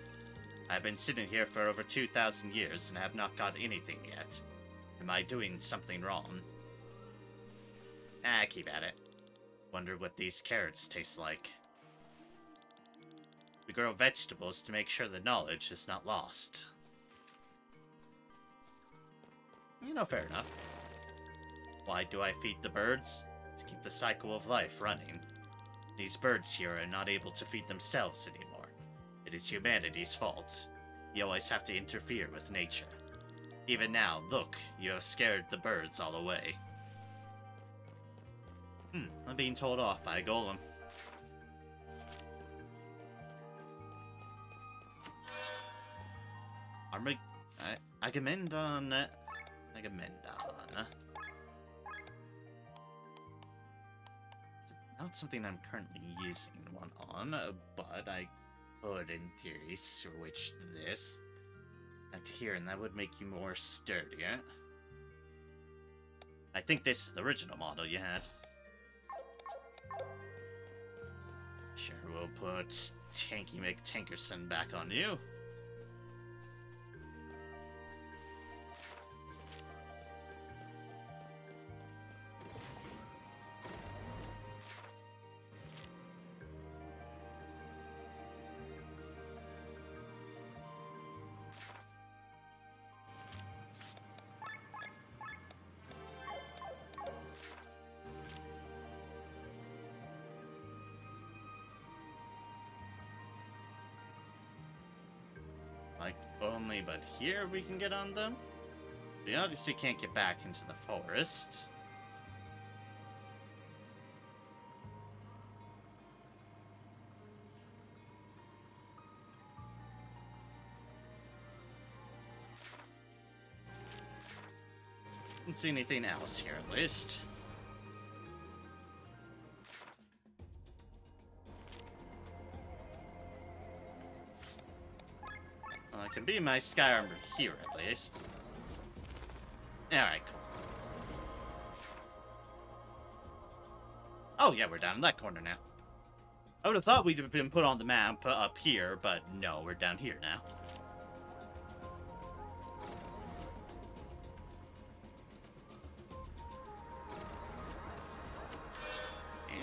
I've been sitting here for over 2,000 years and have not got anything yet. Am I doing something wrong? Ah, keep at it. Wonder what these carrots taste like. We grow vegetables to make sure the knowledge is not lost. You know, fair enough. Why do I feed the birds? To keep the cycle of life running. These birds here are not able to feed themselves anymore. It is humanity's fault. You always have to interfere with nature. Even now, look, you have scared the birds all away. I'm being told off by a golem. Agamemnon. Not something I'm currently using one on, but I could, in theory, switch this to here, and that would make you more sturdier. I think this is the original model you had. Sure, we'll put Tanky McTankerson back on you. Like, only but here we can get on them? We obviously can't get back into the forest. Don't see anything else here, at least. Well, I can be my Sky Armor here, at least. Alright, cool. Oh, yeah, we're down in that corner now. I would have thought we'd have been put on the map up here, but no, we're down here now.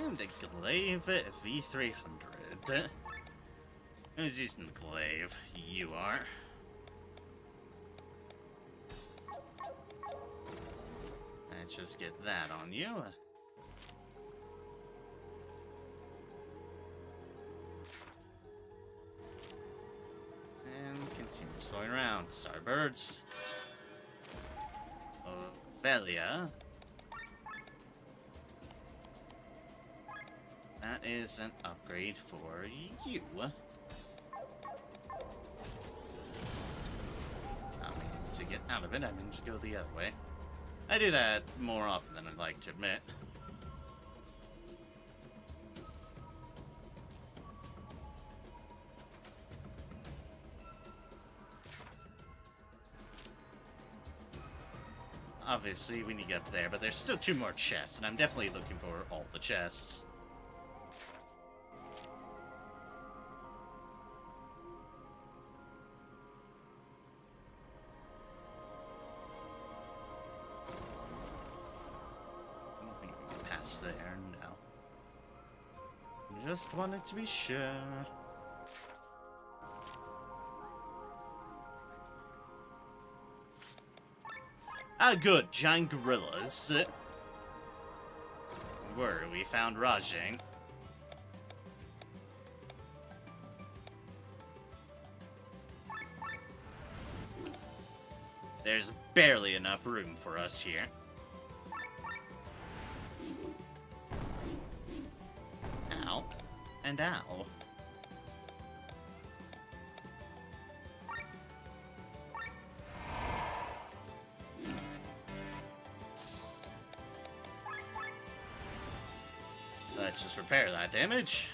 And a Glaive V300. Who's using the Glaive? You are. Let's just get that on you. And continue exploring around. Sorry, birds. Ophelia. That is an upgrade for you. To get out of it, I managed to go the other way. I do that more often than I'd like to admit. Obviously, we need to get up there, but there's still 2 more chests, and I'm definitely looking for all the chests. There, no. Just wanted to be sure. Ah, good. Giant gorillas. Where we found Rajang. There's barely enough room for us here. Ow. And ow. Let's just repair that damage.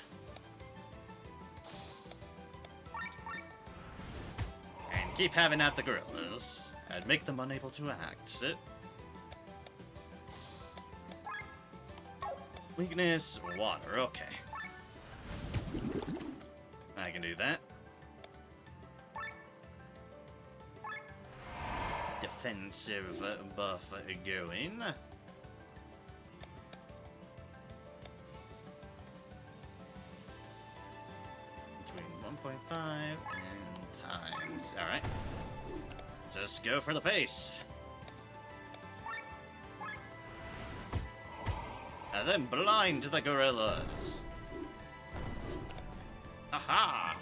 And keep having at the gorillas. And make them unable to act. Weakness, water, okay. I can do that. Defensive buff going. Between 1.5 and times. Alright. Just go for the face. And then blind the gorillas. Aha!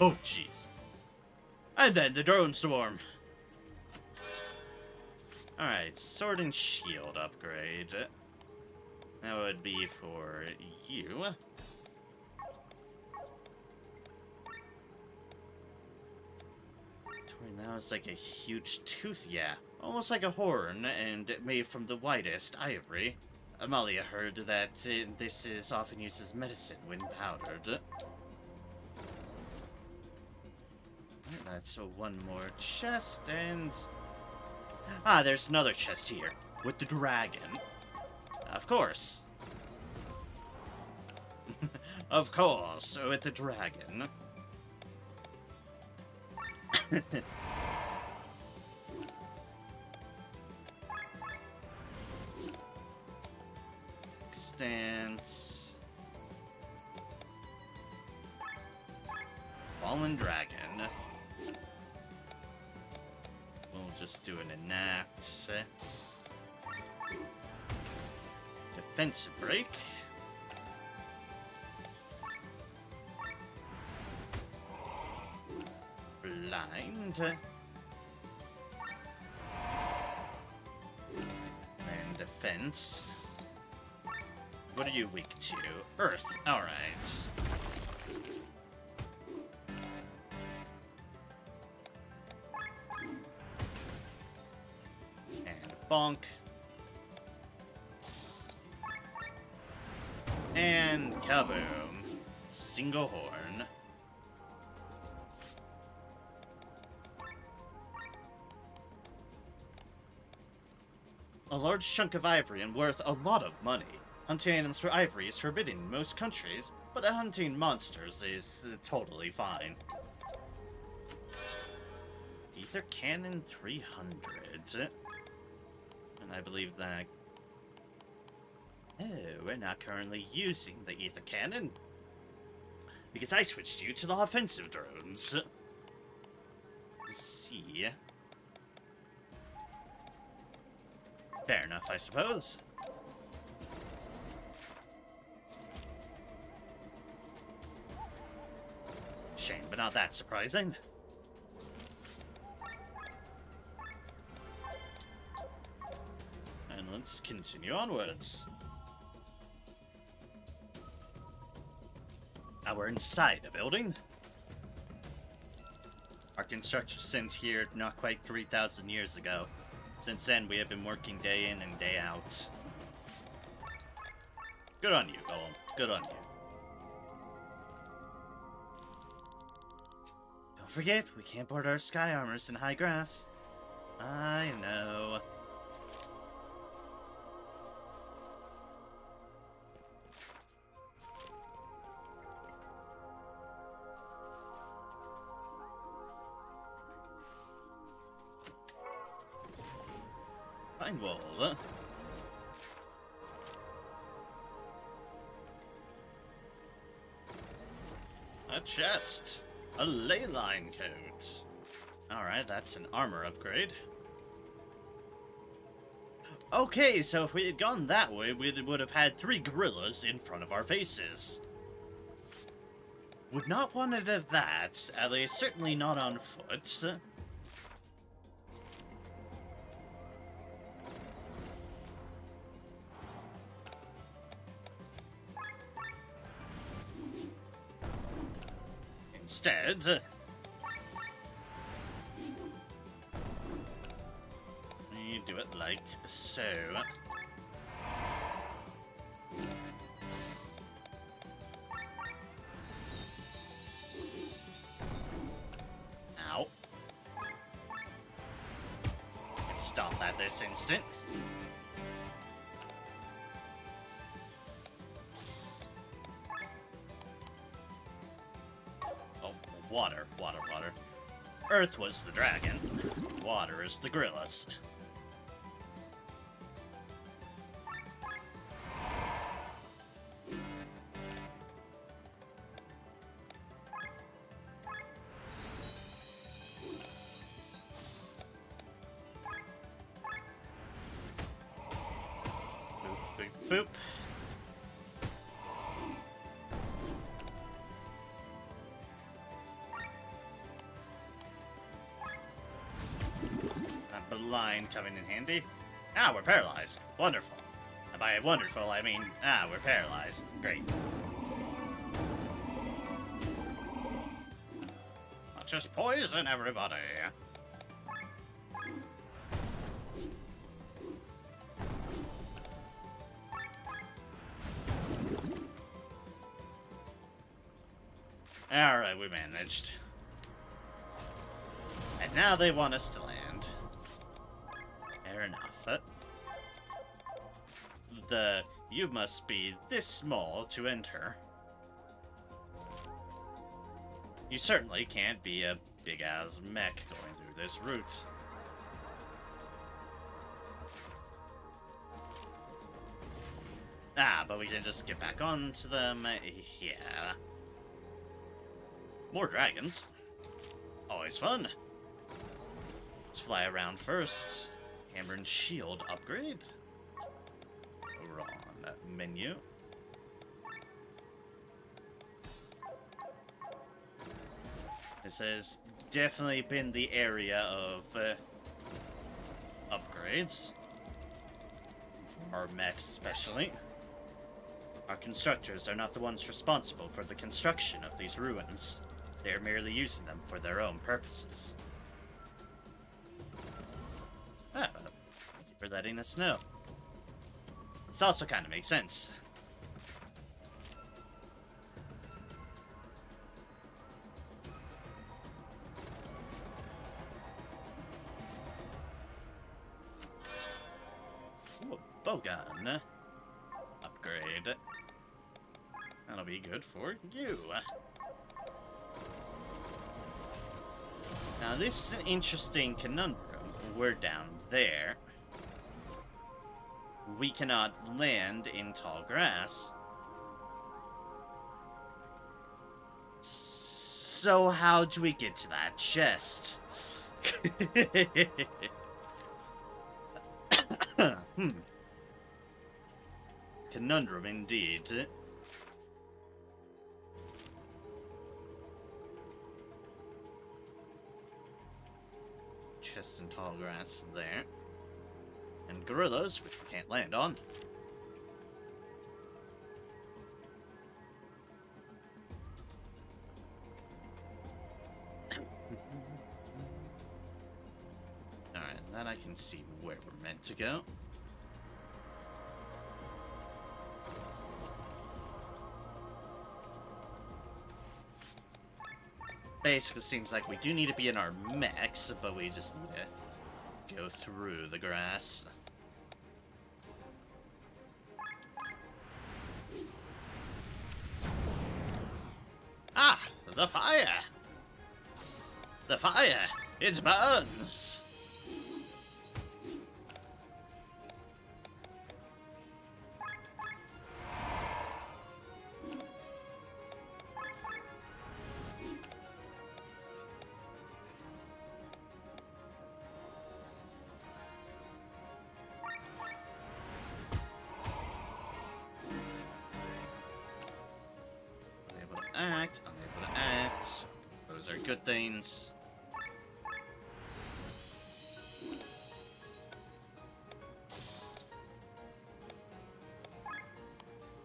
Oh, jeez. And then the drone storm. Alright, sword and shield upgrade. That would be for you. That was like a huge tooth, yeah. Almost like a horn, and made from the whitest ivory. Amalia heard that this is often used as medicine when powdered. That's one more chest, and... Ah, there's another chest here, with the dragon. Of course. Of course, with the dragon. Stance. Fallen dragon. We'll just do an enact. Defensive break. Blind. And defense. What are you weak to? Earth. Alright. And bonk. And kaboom. Single horn. A large chunk of ivory and worth a lot of money. Hunting items for ivory is forbidden in most countries, but hunting monsters is totally fine. Ether Cannon 300. And I believe that... Oh, we're not currently using the Ether Cannon. Because I switched you to the offensive drones. Let's see. Fair enough, I suppose. Shame, but not that surprising. And let's continue onwards. Now we're inside the building. Our construction sent here not quite 3,000 years ago. Since then, we have been working day in and day out. Good on you, Golem. Good on you. Don't forget, we can't board our sky armors in high grass. I know. Fine wool. A chest. A ley line coat. Alright, that's an armor upgrade. Okay, so if we had gone that way, we would have had 3 gorillas in front of our faces. Would not want it of that, at least certainly not on foot. Instead, you do it like so. pissed off at this instant. Oh, water. Earth was the dragon. Water is the gorillas. Boop. A line coming in handy. Ah, we're paralyzed. Wonderful. And by wonderful, I mean, we're paralyzed. Great. I'll just poison everybody. Alright, we managed. And now they want us to land. Fair enough. You must be this small to enter. You certainly can't be a big-ass mech going through this route. But we can just get back onto them. Yeah. More dragons. Always fun. Let's fly around first. Hammer and shield upgrade. Over on that menu. This has definitely been the area of upgrades. For our mechs especially. Our constructors are not the ones responsible for the construction of these ruins. They are merely using them for their own purposes. Thank you for letting us know. This also kind of makes sense. Ooh, a bowgun. Upgrade. That'll be good for you. Now, this is an interesting conundrum. We're down there. We cannot land in tall grass. So how do we get to that chest? Conundrum indeed. Chest and tall grass there. And gorillas, which we can't land on. Alright, that I can see where we're meant to go. Basically seems like we do need to be in our mechs, but we just need to go through the grass. Ah! The fire! The fire! It burns! Unable to act. Those are good things.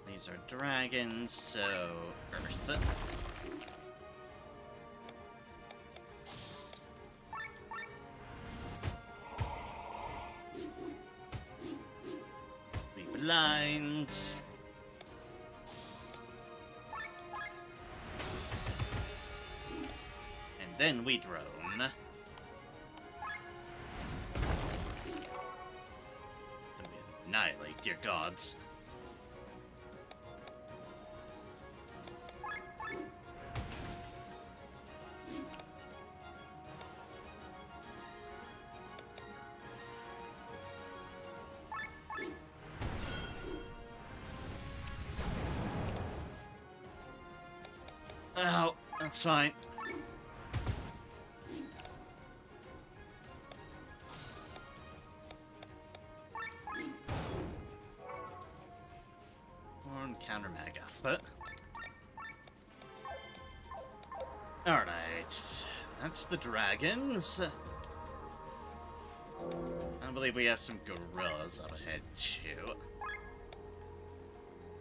These are dragons, so Earth. Be blind. Then we drone. dear gods. Oh, that's fine. Horn counter mega, but alright. That's the dragons. I believe we have some gorillas up ahead too.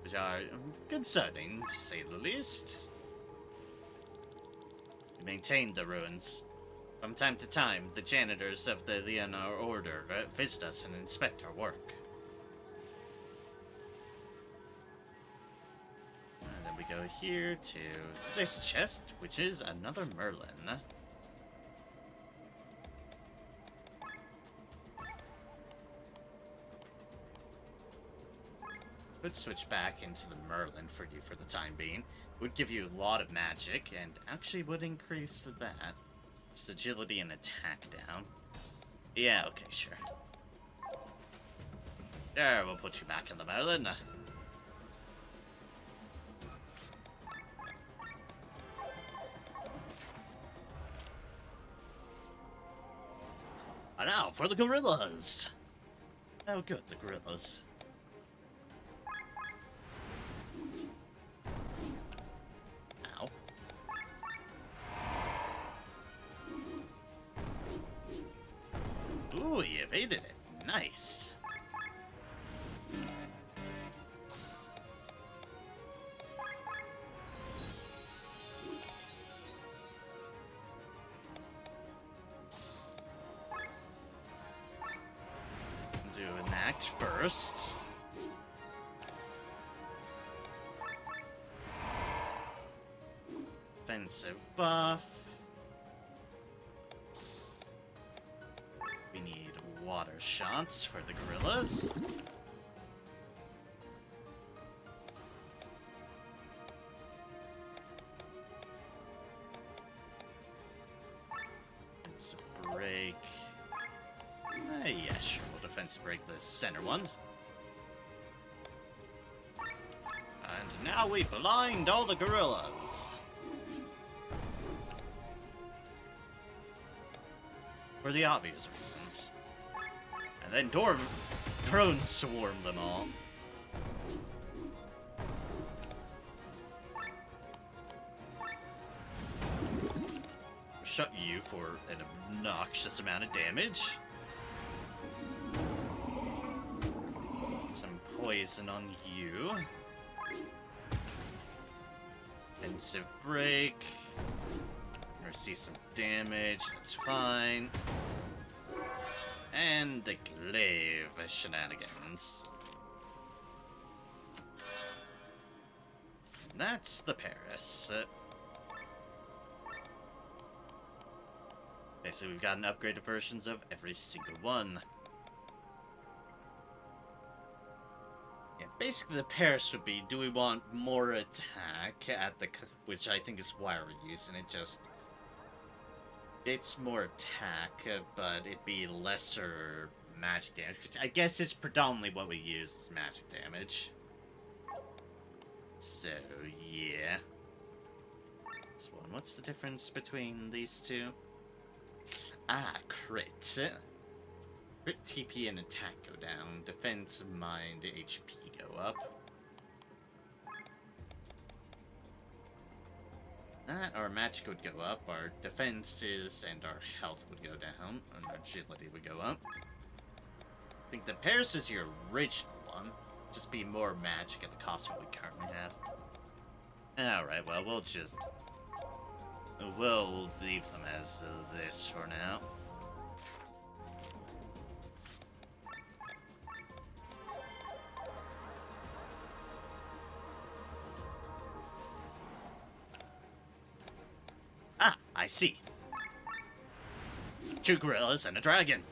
Which are concerning, to say the least. We maintain the ruins. From time to time, the janitors of the Leonor Order visit us and inspect our work. And then we go here to this chest, which is another Merlin. Would switch back into the Merlin for you for the time being. Would give you a lot of magic, and actually would increase that. Just agility and attack down. Yeah, okay, sure. There, we'll put you back in the Merlin. And now for the gorillas! Oh good, the gorillas. Ooh, you evaded it. Nice. Do an act first. Offensive buff. We need water shots for the gorillas. Defensive break. Yeah, sure, we'll defensive break the center one. And now we blind all the gorillas. For the obvious reasons. And then drones swarm them all. Shut you for an obnoxious amount of damage. Some poison on you. Defensive break. See some damage, that's fine. And the glaive shenanigans. That's the Paris. Basically, we've gotten upgraded versions of every single one. Yeah, basically the Paris would be, do we want more attack at the, which I think is why we're using it, just it's more attack, but it'd be lesser magic damage. I guess it's predominantly what we use is magic damage. So, yeah. This one, what's the difference between these two? Ah, crit. Crit TP and attack go down. Defense, mind, HP go up. Our magic would go up, our defenses and our health would go down, and our agility would go up. I think the Paris is your original one, just be more magic at the cost of what we currently have. Alright, well, we'll leave them as this for now. Ah, I see. 2 gorillas and a dragon.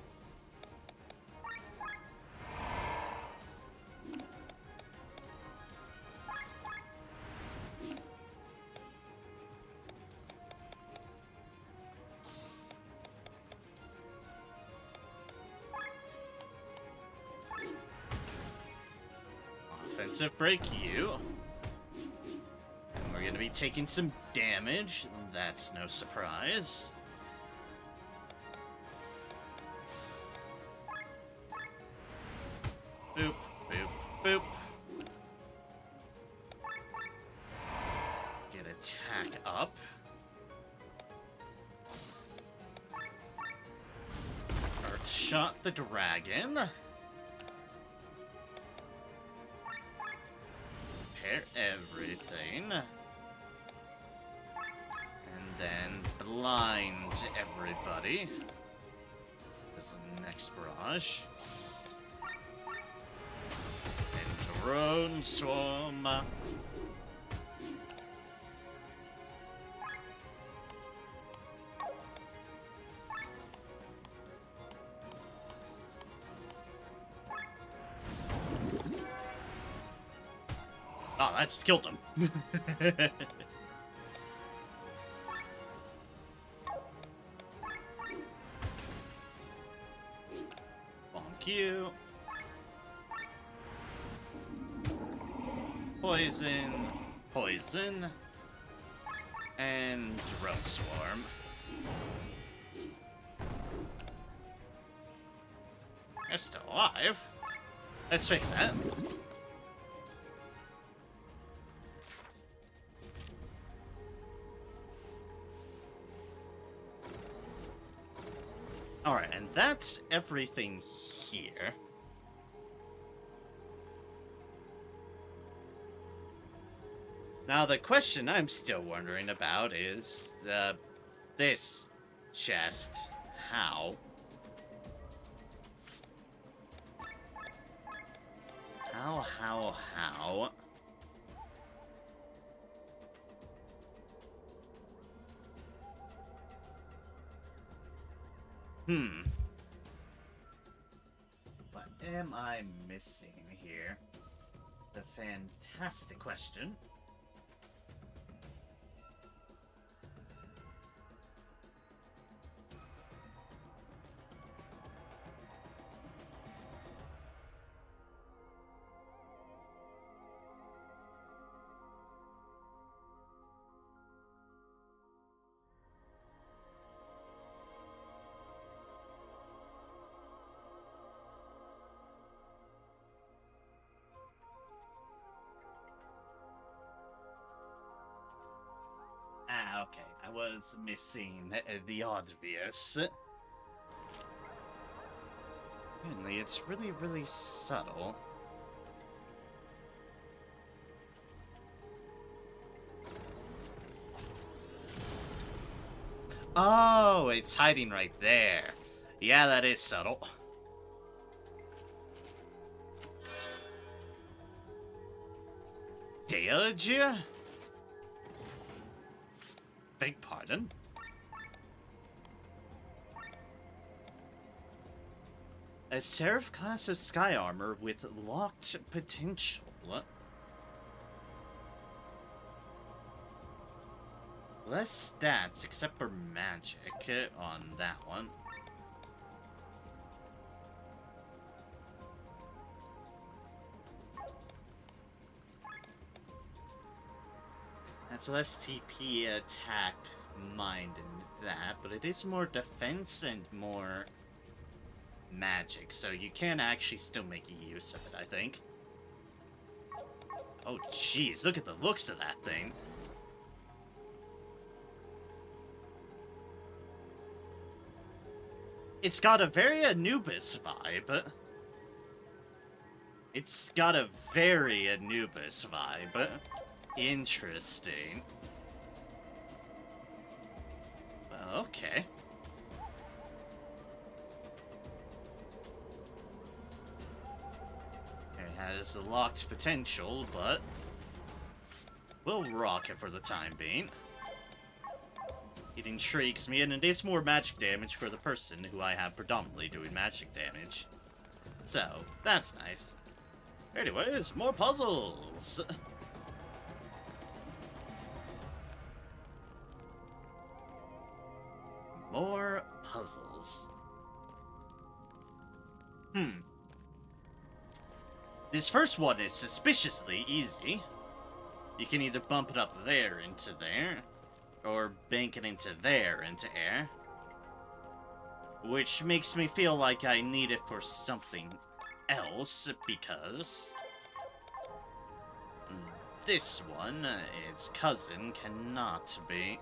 defensive break you. And we're gonna be taking some damage. That's no surprise. Boop, boop, boop. Get attack up. Earth shot the dragon. Repair everything. And then blind everybody. This is the next barrage. And drone swarm. Oh, that just killed him. Bonk you. Poison. Poison. And drone swarm. They're still alive. Let's fix that. Alright, and that's everything here. Now, the question I'm still wondering about is, this chest. How? How? What am I missing here? The fantastic question. Ah, okay. I was missing the obvious. Apparently, it's really, really subtle. Oh, it's hiding right there. Yeah, that is subtle. Deluge? Beg pardon? A Seraph class of sky armor with locked potential. Less stats except for magic on that one. That's less TP attack, mind, and that, but it is more defense and more magic, so you can actually still make use of it, I think. Oh, jeez, look at the looks of that thing. It's got a very Anubis vibe. It's got a very Anubis vibe. Interesting. Well, okay. It has a locked potential, but we'll rock it for the time being. It intrigues me, and it is more magic damage for the person who I have predominantly doing magic damage. So, that's nice. Anyways, more puzzles! More puzzles. This first one is suspiciously easy. You can either bump it up there into there, or bank it into there into air. Which makes me feel like I need it for something else, because this one, its cousin, cannot be.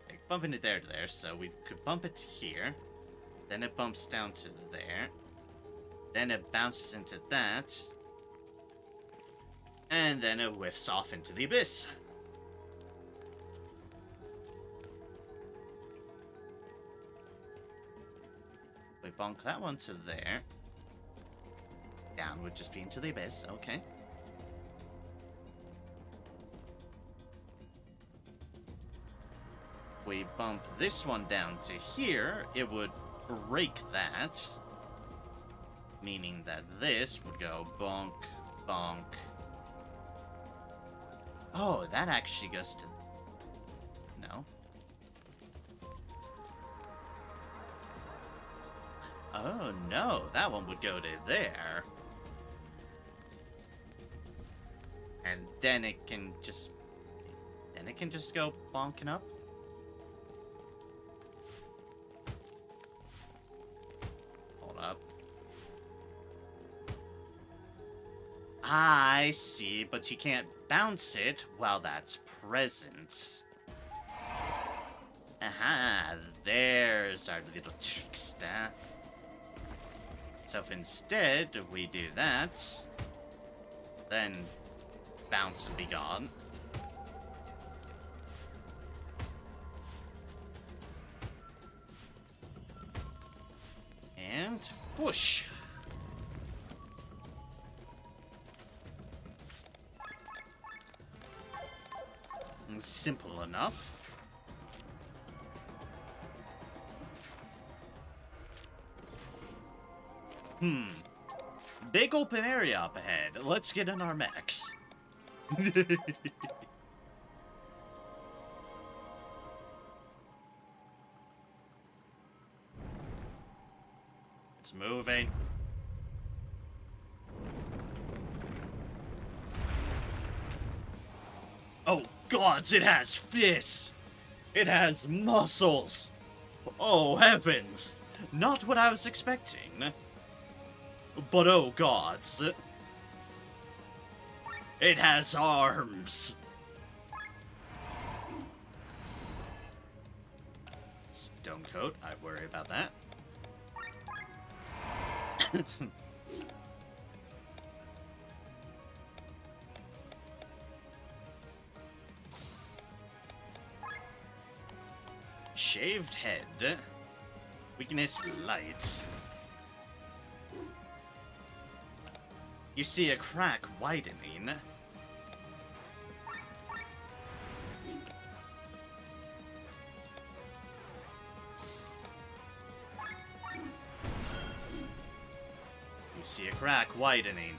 Like, bumping it there to there, so we could bump it here. Then it bumps down to there. Then it bounces into that. And then it whiffs off into the abyss. We bonk that one to there. Down would just be into the abyss, okay. We bump this one down to here, it would break that. Meaning that this would go bonk, bonk. Oh, that actually goes to... No. Oh, no. That one would go to there. And then it can just... Then it can just go bonking up. Hold up. I see, but you can't bounce it while that's present. Aha, there's our little trickster. So if instead we do that, then bounce and be gone. And whoosh. Simple enough. Big open area up ahead. Let's get in our mechs. It's moving. Oh gods, it has fists! It has muscles! Oh heavens! Not what I was expecting. But oh gods. It has arms! Stonecoat, I worry about that. Shaved head. Weakness light. You see a crack widening. You see a crack widening.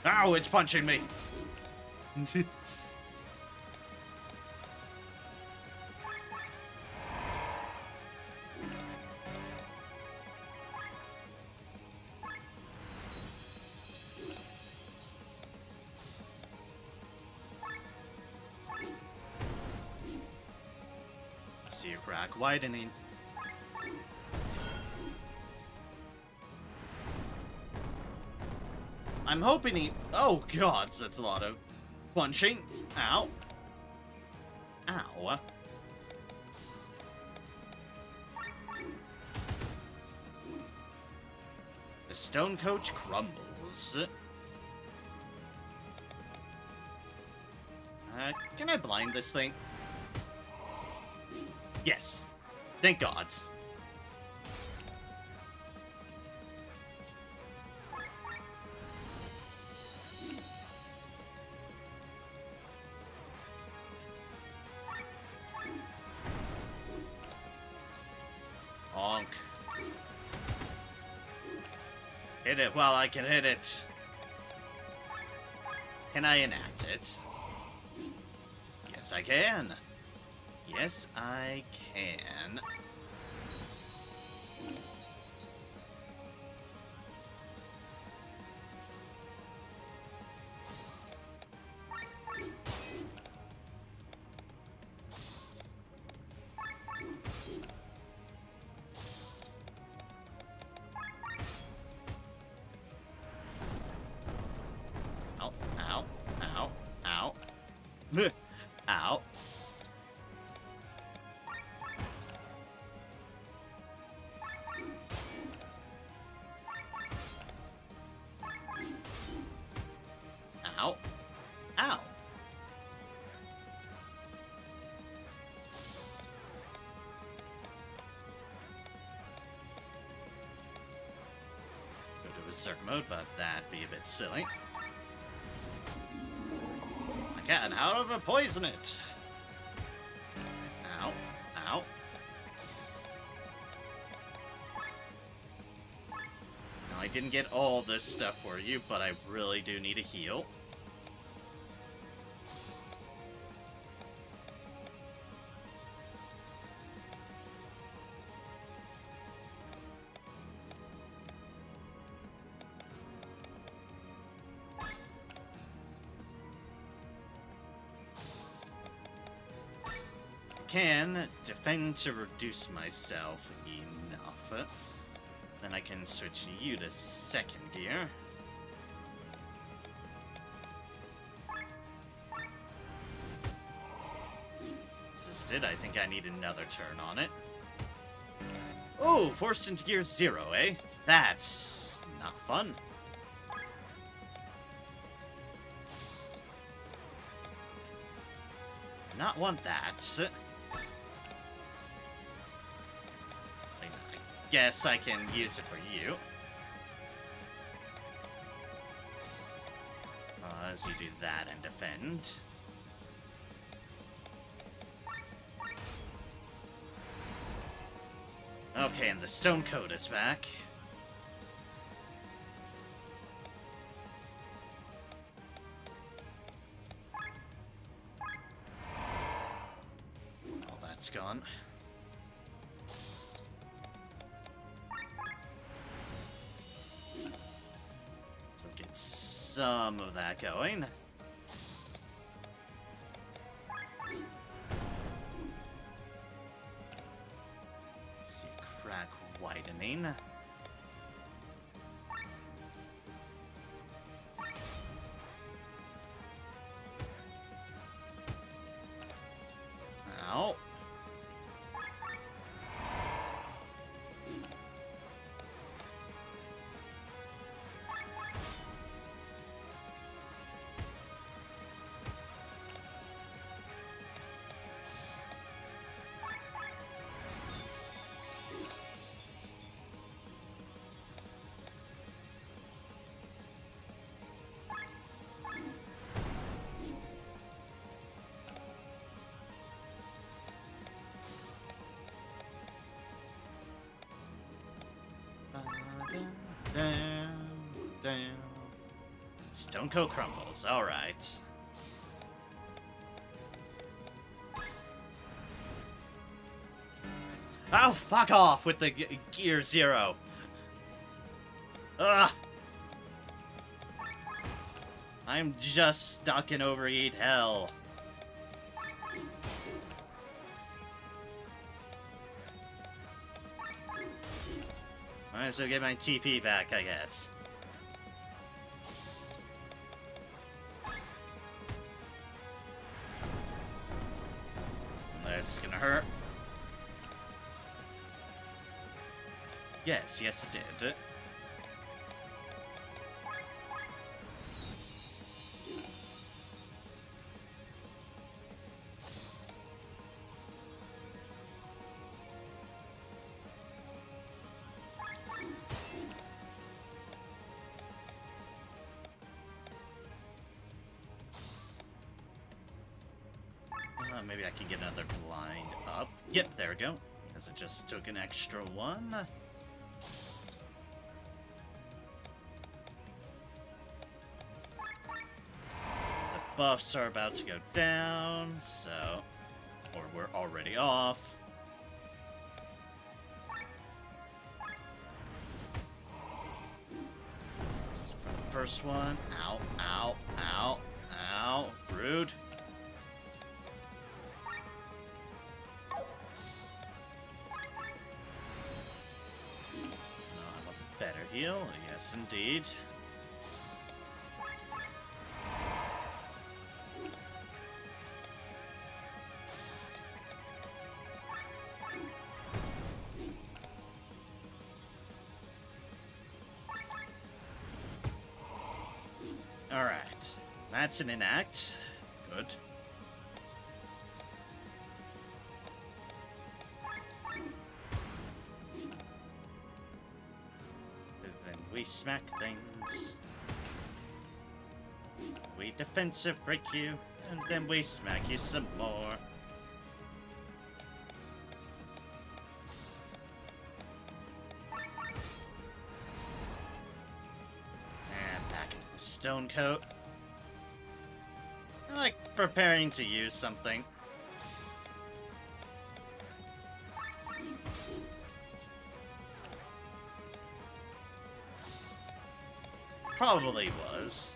Ow, it's punching me! See a crack widening. I'm hoping he... Oh, gods, that's a lot of punching. Ow. Ow. The stone coach crumbles. Can I blind this thing? Yes. Thank gods. Honk. Hit it while I can hit it. Can I enact it? Yes, I can. Yes, I can. Ow. Ow. Ow. Go to Berserk mode, but that'd be a bit silly. I can't, however, poison it. Ow. Ow. Now, I didn't get all this stuff for you, but I really do need a heal. Can defend to reduce myself enough. Then I can switch you to second gear. Resisted. I think I need another turn on it. Oh, forced into gear 0, eh? That's not fun. Not want that. I guess I can use it for you. As you do that and defend. Okay, and the Stone Coat is back. All that's gone. So get some of that going. Let's see, crack widening. Ow. Damn. Stone Coat crumbles. All right. Oh, fuck off with the gear 0. Ugh. I'm just stuck in overheat hell. Might as well get my TP back, I guess. That's gonna hurt. Yes, yes it did. Maybe I can get another blind up. Yep, there we go. Because it just took an extra one. The buffs are about to go down, so... Or we're already off. For the first one. Ow, ow, ow, ow. Rude. Better heal, yes indeed. Alright. That's an enact. Good. And then we smack things. We defensive break you, and then we smack you some more. And back into the stone coat. I like preparing to use something. Probably was.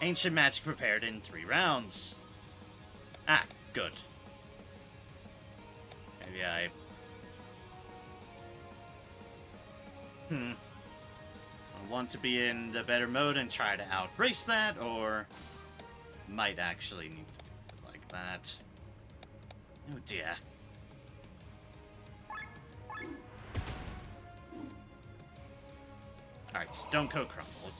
Ancient magic prepared in 3 rounds. Ah, good. Maybe I want to be in the better mode and try to outrace that, or might actually need to do it like that. Oh dear. Alright, Stone Coat crumbled.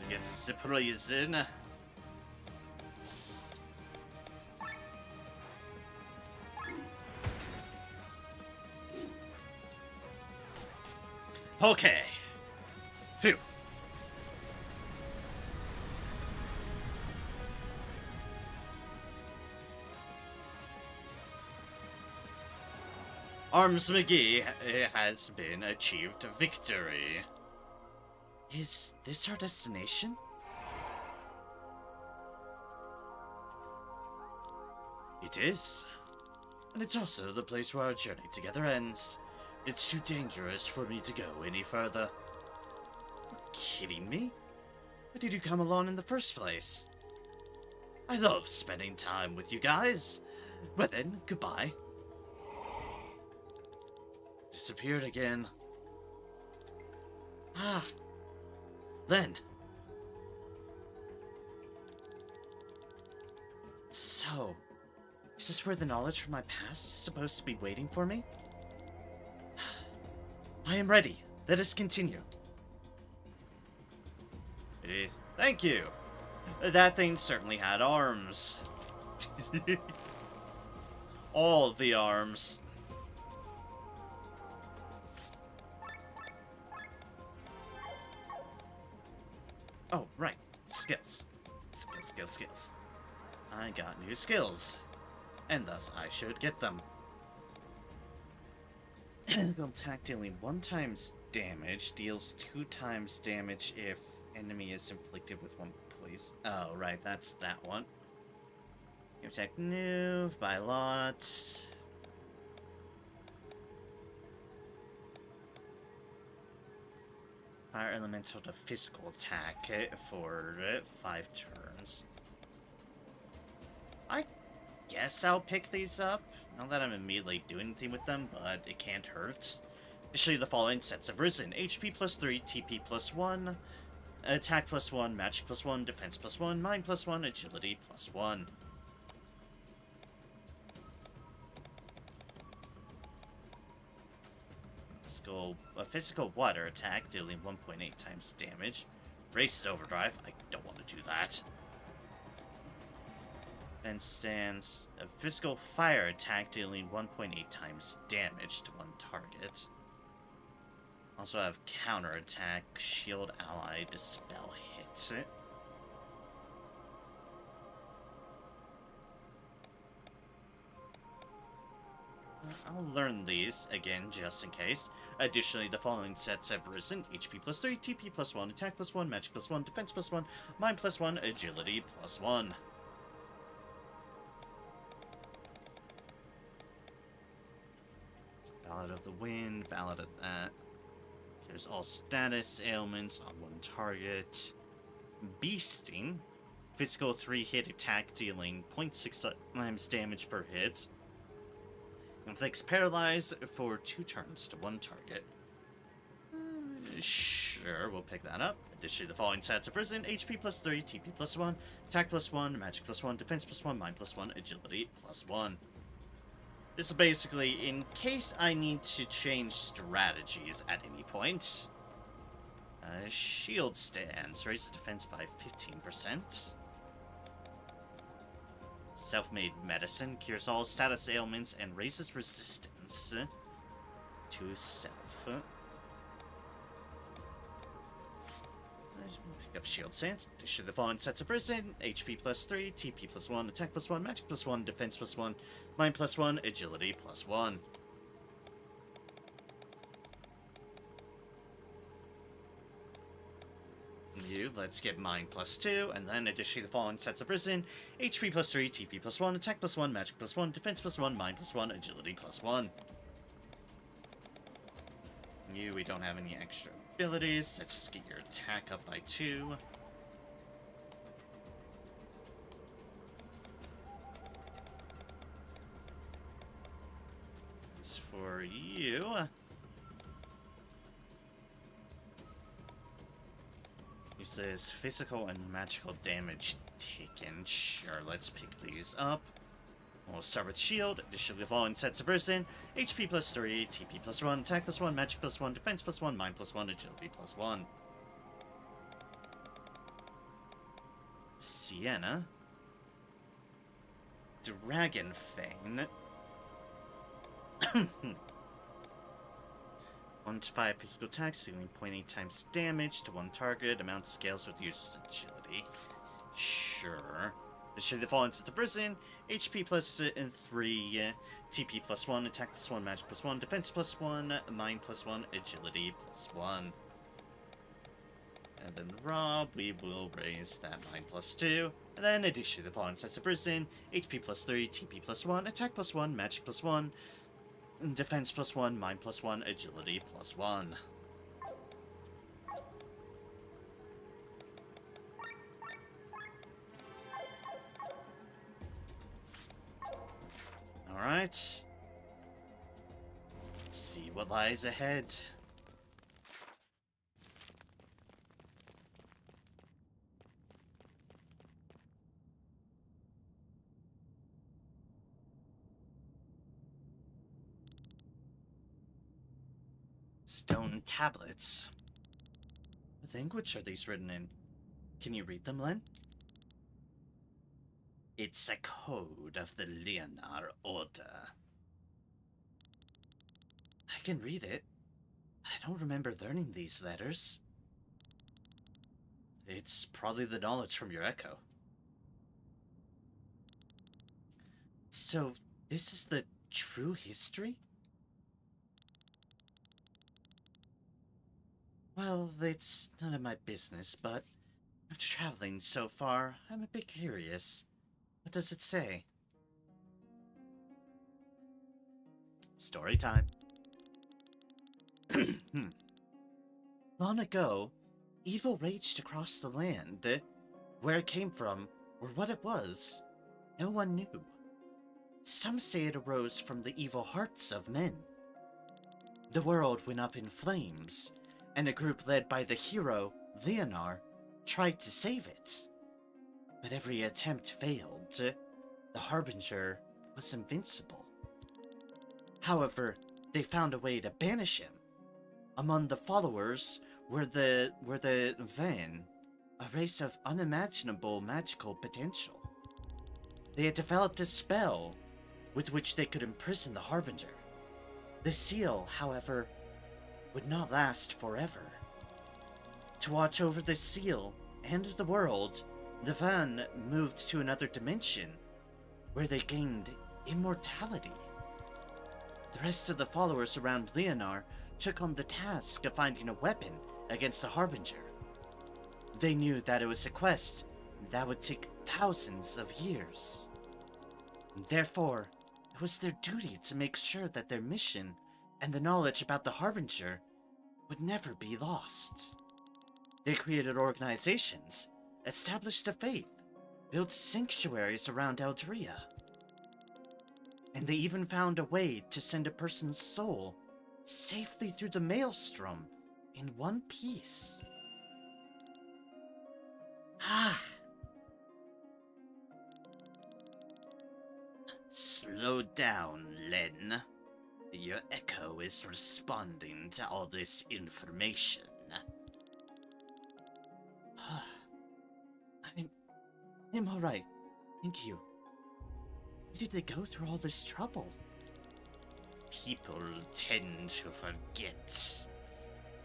Get the poison. Okay. Phew. Arms McGee has been achieved victory. Is this our destination? It is. And it's also the place where our journey together ends. It's too dangerous for me to go any further. Are you kidding me? Why did you come along in the first place? I love spending time with you guys. Well then, goodbye. Disappeared again. Ah. Then. So, is this where the knowledge from my past is supposed to be waiting for me? I am ready. Let us continue. Thank you. That thing certainly had arms. All the arms. Oh, right. Skills. Skills. I got new skills. And thus I should get them. Attack dealing 1 times damage deals 2 times damage if enemy is inflicted with 1 poison. Oh, right. That's that one. Attack new by lot. Fire elemental to physical attack for 5 turns. I guess I'll pick these up. Not that I'm immediately doing anything with them, but it can't hurt. Initially, the following sets have risen: HP plus 3, TP plus 1, attack plus 1, magic plus 1, defense plus 1, mind plus 1, agility plus 1. A physical water attack, dealing 1.8 times damage. Race's overdrive, I don't want to do that. Then stands a physical fire attack, dealing 1.8 times damage to 1 target. Also have counter attack, shield ally, dispel hits. I'll learn these again, just in case. Additionally, the following sets have risen: HP plus 3, TP plus 1, attack plus 1, magic plus 1, defense plus 1, mind plus 1, agility plus 1. Ballad of the Wind, Ballad of that. Here's all status ailments on 1 target. Beasting. Physical 3-hit attack, dealing 0.6 times damage per hit. Inflicts paralyze for 2 turns to 1 target. Sure, we'll pick that up. Additionally, the following stats have risen: HP plus 3, TP plus 1, attack plus 1, magic plus 1, defense plus 1, mind plus 1, agility plus 1. This is basically in case I need to change strategies at any point. Shield stance raises defense by 15%. Self-made medicine cures all status ailments and raises resistance to self. Pick up shield stance. Issue the following sets of risen: HP plus 3, TP plus 1, attack plus 1, magic plus 1, defense plus 1, mind plus 1, agility plus 1. Let's get mind plus 2, and then additionally the following sets of risen: HP plus 3, TP plus 1, attack plus 1, magic plus 1, defense plus 1, mind plus 1, agility plus 1. We don't have any extra abilities. Let's just get your attack up by 2. As for you, uses physical and magical damage taken. Sure, let's pick these up. We'll start with shield. Additionally, the following sets of risen: HP plus 3, TP plus 1, attack plus 1, magic plus 1, defense plus 1, mind plus 1, agility plus 1. Sienna. Dragon Fang. 1 to 5 physical attacks, dealing 0.8 times damage to 1 target. Amount scales with the user's agility. Sure. Additionally, the following sets of risen: HP plus 3, TP plus 1, attack plus 1, magic plus 1, defense plus 1, mind plus 1, agility plus 1. And then Rob, we will raise that mind plus 2. And then additionally, the following sets of risen: HP plus 3, TP plus 1, attack plus 1, magic plus 1, defense plus 1, mind plus 1, agility plus 1. Alright. Let's see what lies ahead. Stone tablets. What language are these written in? Can you read them, Len? It's a code of the Leonar Order. I can read it. I don't remember learning these letters. It's probably the knowledge from your echo. So, this is the true history? Well, it's none of my business, but after traveling so far, I'm a bit curious. What does it say? Story time. Long ago, evil raged across the land. Where it came from, or what it was, no one knew. Some say it arose from the evil hearts of men. The world went up in flames, and a group led by the hero, Leonar, tried to save it. But every attempt failed. The Harbinger was invincible. However, they found a way to banish him. Among the followers were the Van, a race of unimaginable magical potential. They had developed a spell with which they could imprison the Harbinger. The seal, however, would not last forever. To watch over the seal and the world, the Van moved to another dimension, where they gained immortality. The rest of the followers around Leonar took on the task of finding a weapon against the Harbinger. They knew that it was a quest that would take thousands of years. Therefore, it was their duty to make sure that their mission and the knowledge about the Harbinger would never be lost. They created organizations, established a faith, built sanctuaries around Eldria. And they even found a way to send a person's soul safely through the maelstrom in one piece. Ah! Slow down, Len. Your echo is responding to all this information. I'm alright. Thank you. Why did they go through all this trouble? People tend to forget.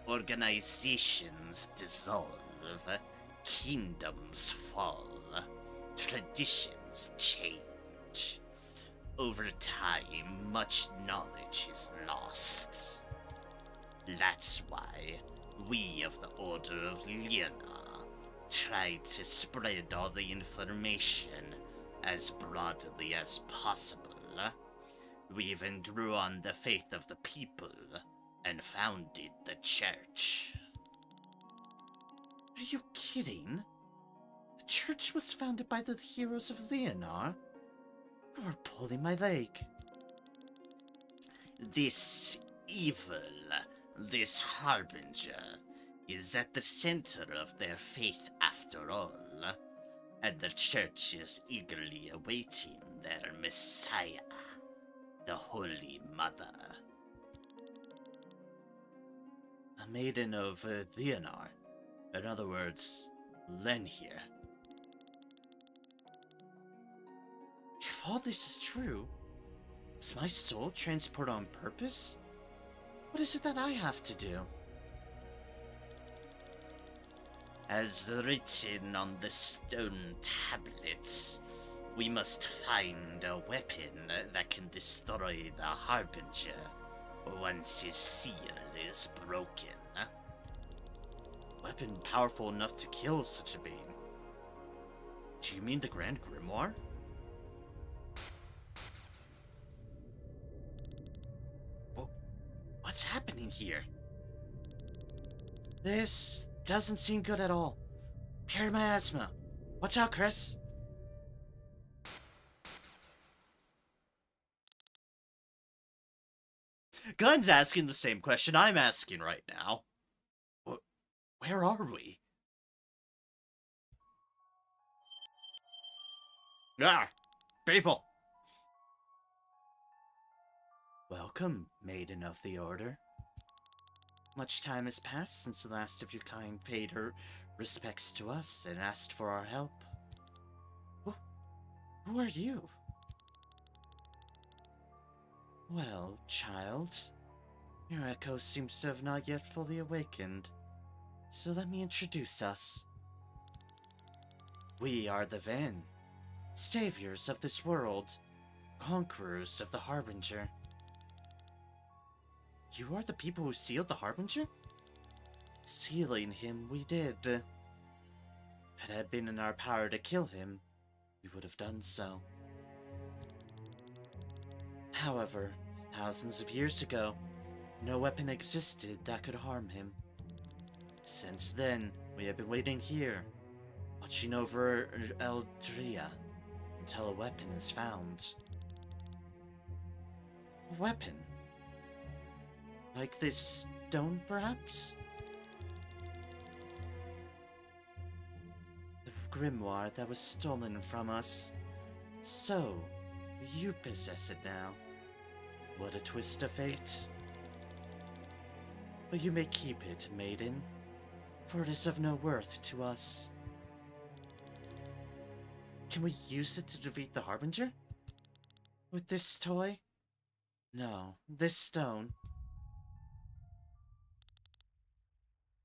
Organizations dissolve. Kingdoms fall. Traditions change. Over time, much knowledge is lost. That's why we of the Order of Liena tried to spread all the information as broadly as possible. We even drew on the faith of the people and founded the church. Are you kidding? The church was founded by the heroes of Leonar? You are pulling my leg. This evil, this harbinger, is at the center of their faith after all, and the church is eagerly awaiting their messiah, the Holy Mother. The Maiden of Leonar. In other words, Len here. If all this is true, was my soul transported on purpose? What is it that I have to do? As written on the stone tablets, we must find a weapon that can destroy the Harbinger once his seal is broken. Weapon powerful enough to kill such a being? Do you mean the Grand Grimoire? What's happening here? This doesn't seem good at all. Pure miasma. Watch out, Chris. Glenn's asking the same question I'm asking right now. Where are we? Ah, people! Welcome, Maiden of the Order. Much time has passed since the last of your kind paid her respects to us and asked for our help. Who are you? Well, child, your echo seems to have not yet fully awakened, so let me introduce us. We are the Ven, saviors of this world, conquerors of the Harbinger. You are the people who sealed the Harbinger? Sealing him we did. If it had been in our power to kill him, we would have done so. However, thousands of years ago, no weapon existed that could harm him. Since then, we have been waiting here, watching over Eldria, until a weapon is found. A weapon? Like this stone, perhaps? The grimoire that was stolen from us. So, you possess it now. What a twist of fate. But you may keep it, maiden, for it is of no worth to us. Can we use it to defeat the Harbinger? With this toy? No, this stone.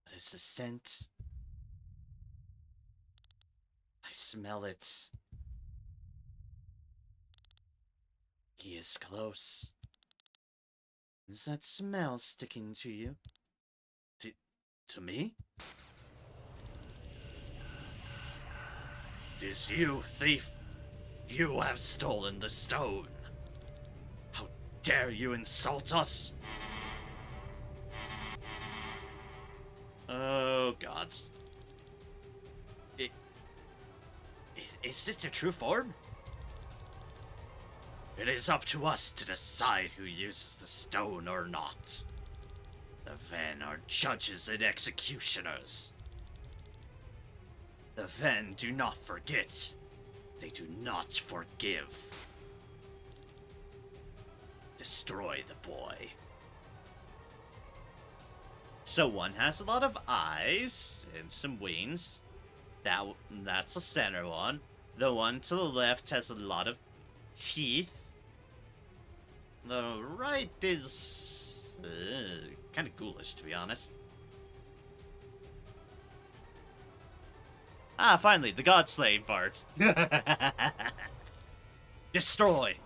What is the scent? I smell it. He is close. Is that smell sticking to you? To me? It is you, thief! You have stolen the stone! How dare you insult us? Oh, gods. Is this their true form? It is up to us to decide who uses the stone or not. The Ven are judges and executioners. The Ven do not forget. They do not forgive. Destroy the boy. So one has a lot of eyes and some wings. That's the center one. The one to the left has a lot of teeth. The right is kind of ghoulish, to be honest. Ah, finally, the god slaying parts. Destroy.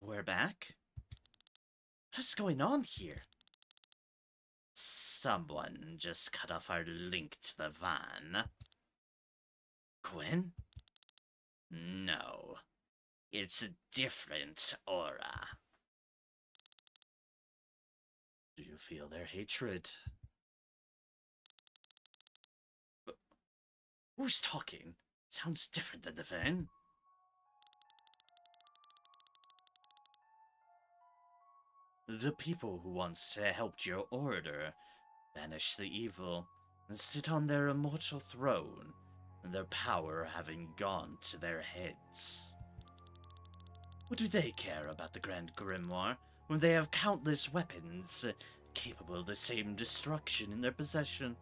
We're back? What is going on here? Someone just cut off our link to the van. Gwen? No. It's a different aura. Do you feel their hatred? Who's talking? Sounds different than the van. The people who once helped your order banish the evil and sit on their immortal throne, their power having gone to their heads. What do they care about the Grand Grimoire when they have countless weapons capable of the same destruction in their possession?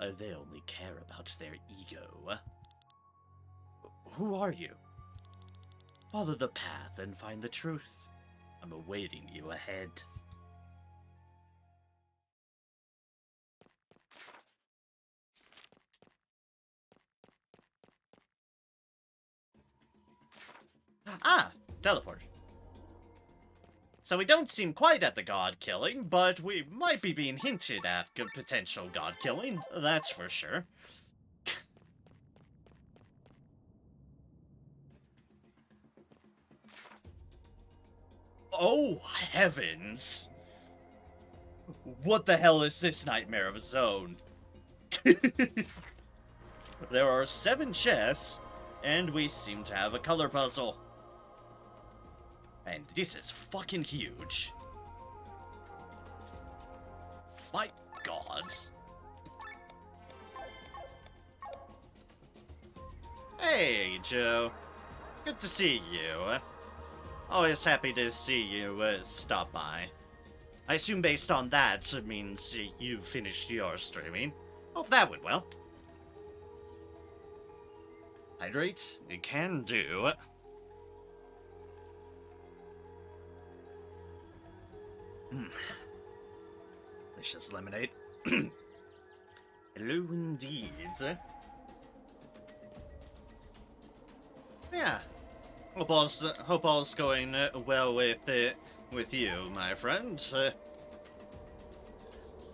They only care about their ego. Who are you? Follow the path and find the truth. I'm awaiting you ahead. Ah, teleport. So we don't seem quite at the god killing, but we might be being hinted at potential god killing, that's for sure. Oh, heavens! What the hell is this nightmare of a zone? There are 7 chests, and we seem to have a color puzzle. And this is fucking huge. My god. Hey, Joe. Good to see you. Always happy to see you stop by. I assume based on that, it means you finished your streaming. Hope that went well. Hydrate? You can do. Delicious lemonade. Hello indeed. Yeah. Hope all's going well with you, my friend.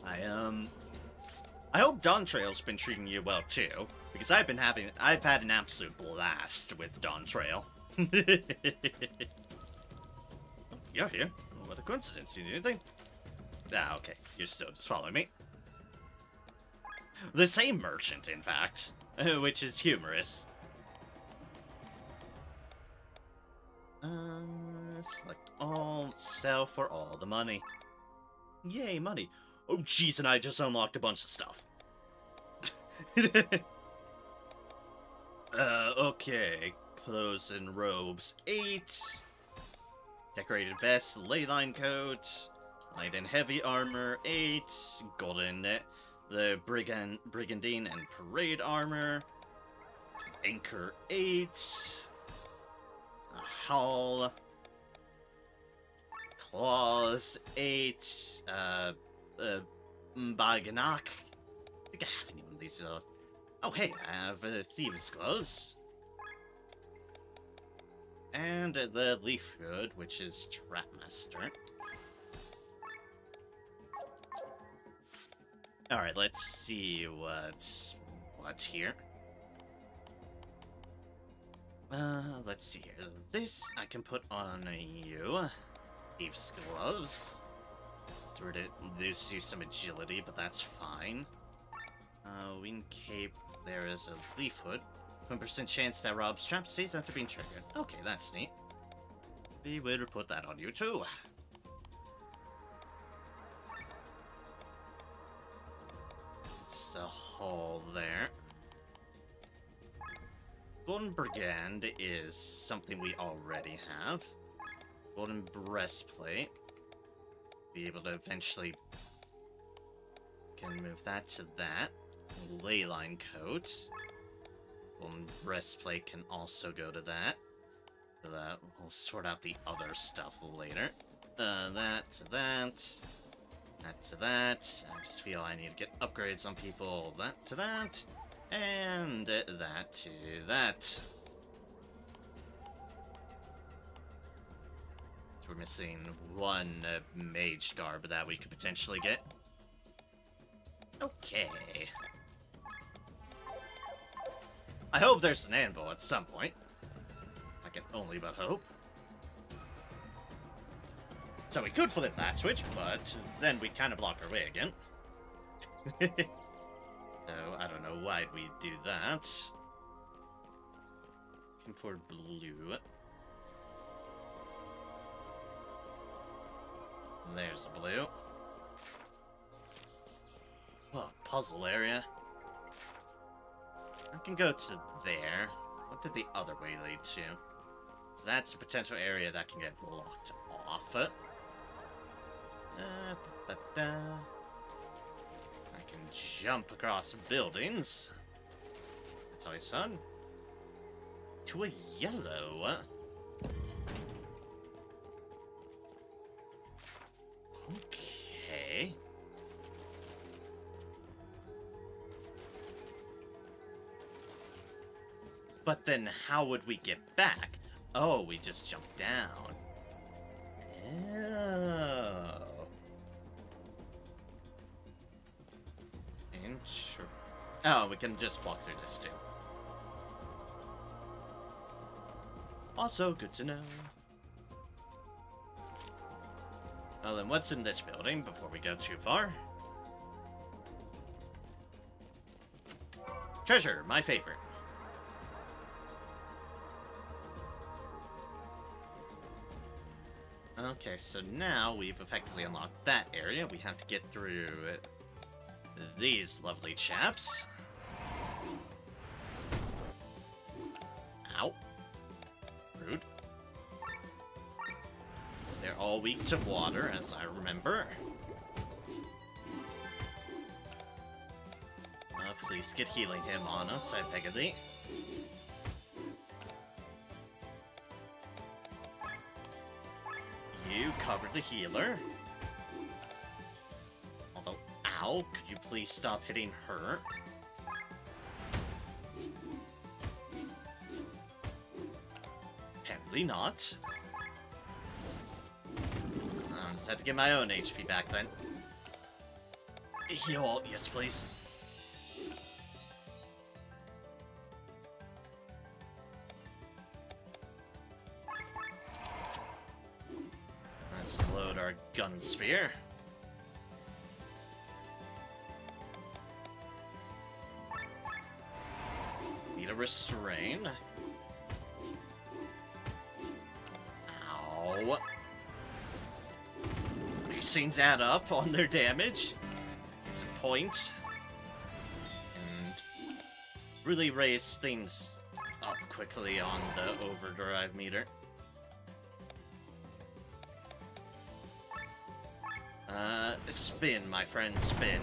I hope Dawn Trail's been treating you well too, because I've had an absolute blast with Dawn Trail. You're here. What a coincidence. You need anything? Ah, okay. You're still just following me. The same merchant, in fact, which is humorous. Select all, sell for all the money. Yay, money. Oh, jeez, and I just unlocked a bunch of stuff. Okay. Clothes and robes, 8. Decorated vest, leyline coat, light and heavy armor, 8. Golden, the brigandine and parade armor. Anchor, 8. A hull. Claws, 8. Baganak. I think I have any one of these. Oh, hey, I have thieves' gloves. And the leaf hood, which is Trapmaster. Alright, let's see what's here. Let's see here. This I can put on you. Thieves' gloves. To reduce you some agility, but that's fine. Wing Cape, there is a Leaf Hood. 1% chance that Rob's trap stays after being triggered. Okay, that's neat. We will put that on you too. It's a hole there. Golden Brigand is something we already have. Golden Breastplate. Be able to eventually can move that to that. Leyline Coat. Golden Breastplate can also go to that. So that we'll sort out the other stuff later. That to that. That to that. I just feel I need to get upgrades on people. That to that. And that to that. So we're missing one mage garb that we could potentially get. Okay. I hope there's an anvil at some point. I can only but hope. So we could flip that switch, but then we'd kind of block our way again. So I don't know why we do that. Looking for blue. There's the blue. Oh, puzzle area. I can go to there. What did the other way lead to? That's a potential area that can get blocked off. I can jump across buildings. That's always fun. To a yellow. Okay. But then how would we get back? Oh, we just jump down. Oh. Oh, we can just walk through this too. Also, good to know. Well, then what's in this building before we go too far? Treasure, my favorite. Okay, so now we've effectively unlocked that area. We have to get through these lovely chaps. Ow. Rude. They're all weak to water, as I remember. Please get healing him on us, I beg of thee. You covered the healer. Although, ow, could you please stop hitting her? Apparently not. I just had to get my own HP back then. Heal, yes please. Let's load our gun spear. Need a restrain. Ow. These things add up on their damage. It's a point. And really raise things up quickly on the overdrive meter. Spin, my friend, spin.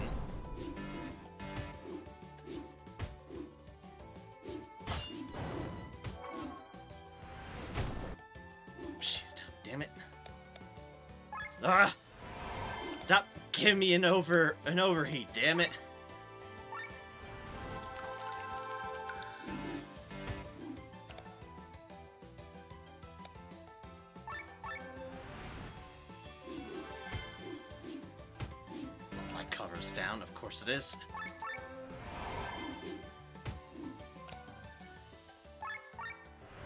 She's down, damn it. Ah! Stop giving me an overheat, damn it. Cover's down, of course it is.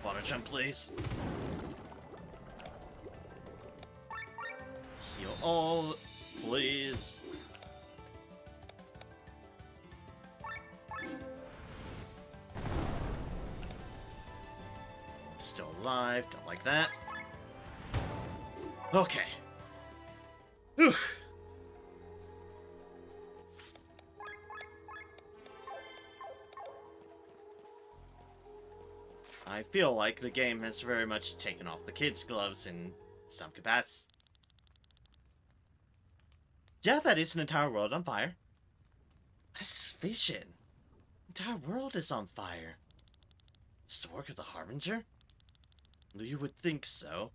Water jump, please. Heal all, please. still alive. Don't like that. Okay. Whew. I feel like the game has very much taken off the kids' gloves in some capacity. Yeah, that is an entire world on fire. What is vision? The entire world is on fire. Is the work of the Harbinger? You would think so.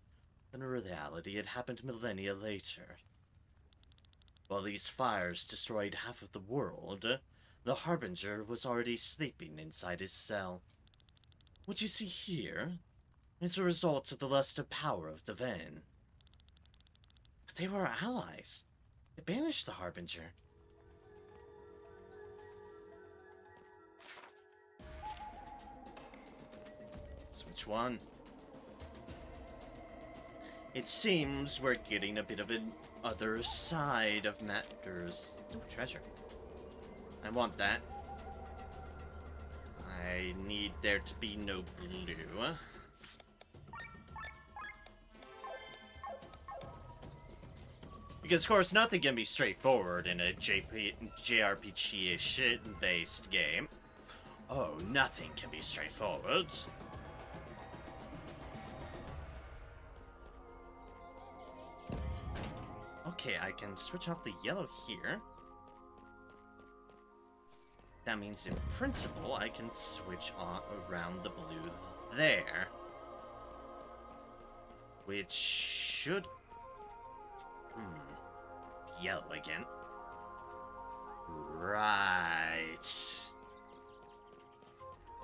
In reality, it happened millennia later. While these fires destroyed half of the world, the Harbinger was already sleeping inside his cell. What you see here is a result of the lust of power of the Ven. But they were our allies. They banished the Harbinger. So which one? It seems we're getting a bit of an other side of matters. Ooh, treasure. I want that. I need there to be no blue. Because, of course, nothing can be straightforward in a JRPG-ish based game. Oh, nothing can be straightforward. Okay, I can switch off the yellow here. That means, in principle, I can switch on around the blue there. Which should... Yellow again. Right.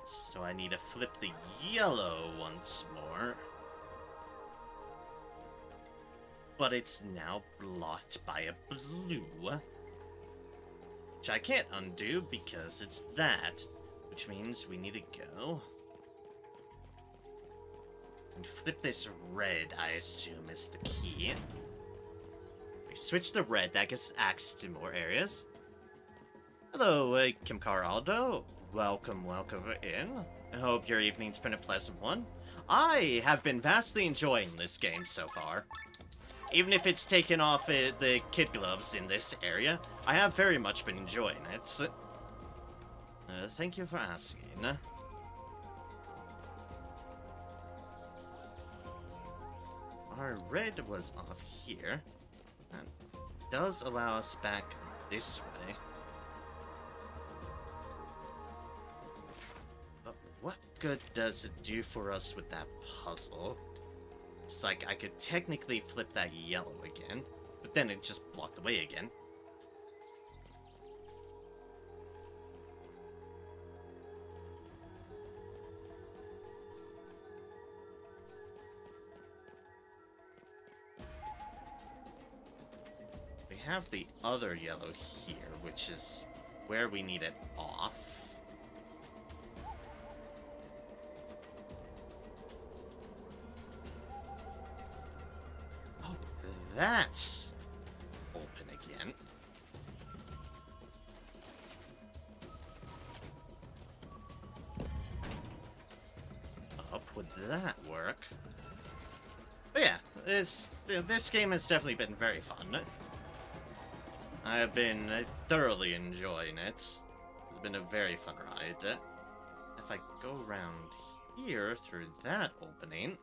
So I need to flip the yellow once more. But it's now blocked by a blue. Which I can't undo because it's that. Which means we need to go and flip this red, I assume, is the key. We switch the red, that gets access to more areas. Hello, Kim Caraldo. Welcome in. I hope your evening's been a pleasant one. I have been vastly enjoying this game so far. Even if it's taken off the kid gloves in this area, I have very much been enjoying it. Thank you for asking. Our red was off here. That does allow us back this way. But what good does it do for us with that puzzle? It's like I could technically flip that yellow again, but then it just blocked the way again. We have the other yellow here, which is where we need it off. That's open again. Up, would that work? But yeah, this game has definitely been very fun. I have been thoroughly enjoying it. It's been a very fun ride. If I go around here through that opening...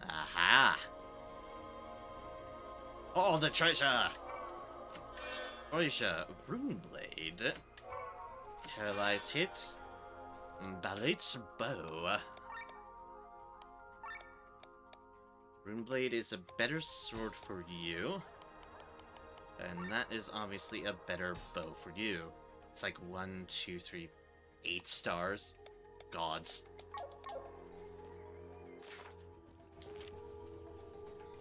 Aha! Oh, the treasure! Treasure. Runeblade. Paralyze hit. Balit's bow. Runeblade is a better sword for you. And that is obviously a better bow for you. It's like 1, 2, 3, 8 stars. Gods.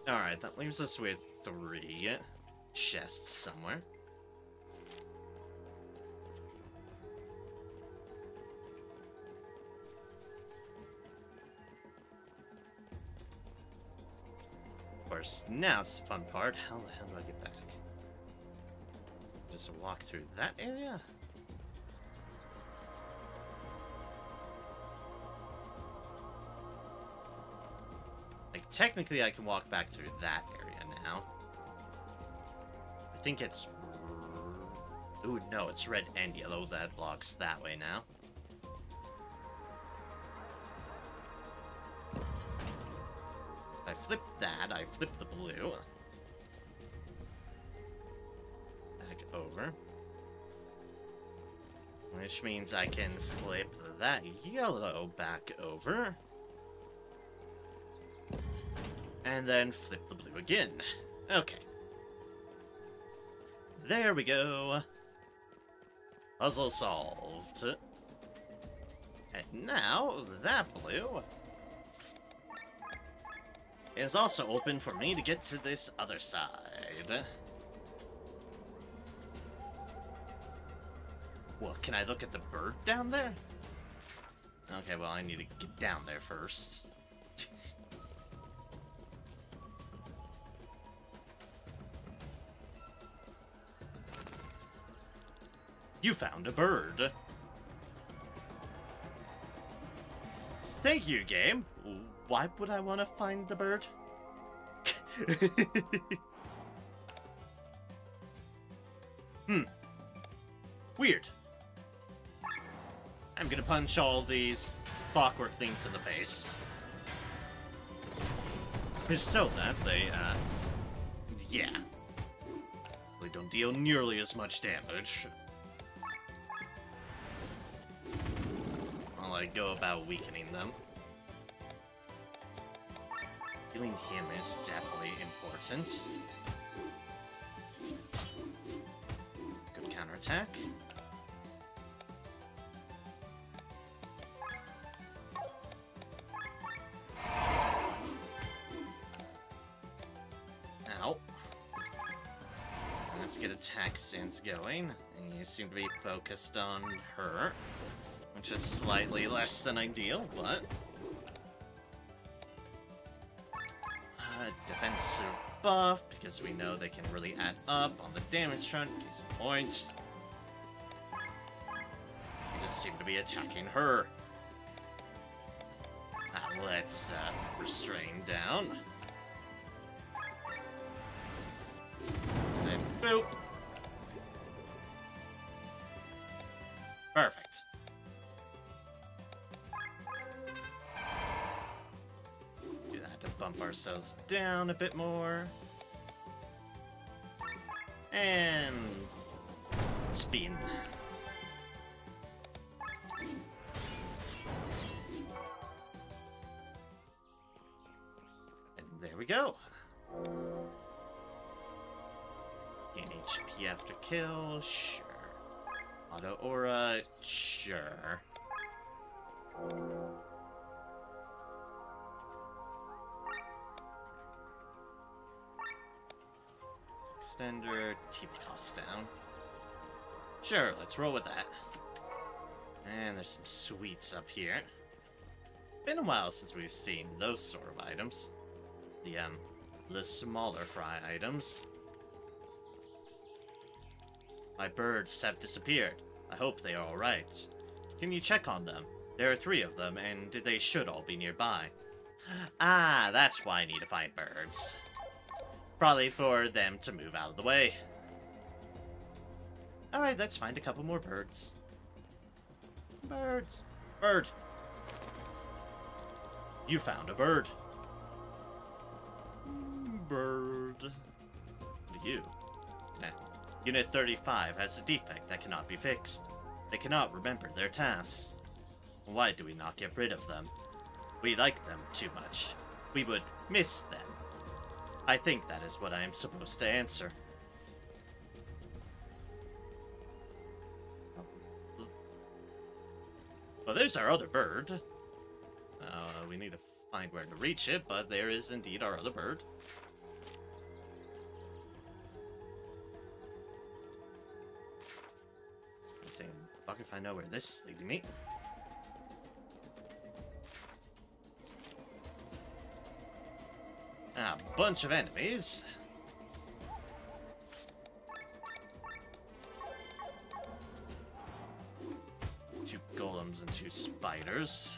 Alright, that leaves us with 3 chests somewhere. Of course, now it's the fun part. How the hell do I get back? Just walk through that area? technically I can walk back through that area now. I think it's... Ooh, no, it's red and yellow that blocks that way now. I flip that, I flip the blue. Back over. Which means I can flip that yellow back over. And then flip the blue again. Okay. There we go. Puzzle solved. And now, that blue is also open for me to get to this other side. Well, can I look at the bird down there? Okay, well, I need to get down there first. You found a bird. Thank you, game. Why would I want to find the bird? Weird. I'm gonna punch all these clockwork things in the face. So that they, yeah. They don't deal nearly as much damage. While I go about weakening them. Healing him is definitely important. Good counterattack. Ow. Let's get attack stance going. And you seem to be focused on her, which is slightly less than ideal, but... defensive buff, because we know they can really add up on the damage front. Case in point. They just seem to be attacking her. Let's restrain down. And boop. Perfect. Do that to bump ourselves down a bit more. And spin. And there we go. Gain HP after kill, sure. Auto aura, sure. Extender, TP cost down. Sure, let's roll with that. And there's some sweets up here. Been a while since we've seen those sort of items. The smaller fry items. My birds have disappeared. I hope they are alright. Can you check on them? There are 3 of them, and they should all be nearby. Ah, that's why I need to find birds. Probably for them to move out of the way. Alright, let's find a couple more birds. Birds. Bird. You found a bird. Bird. What are you? Nah. Unit 35 has a defect that cannot be fixed. They cannot remember their tasks. Why do we not get rid of them? We like them too much. We would miss them. I think that is what I am supposed to answer. Well, there's our other bird. We need to find where to reach it, but there is indeed our other bird. Let's see, fuck if I know where this is leading me. A bunch of enemies. Two golems and 2 spiders.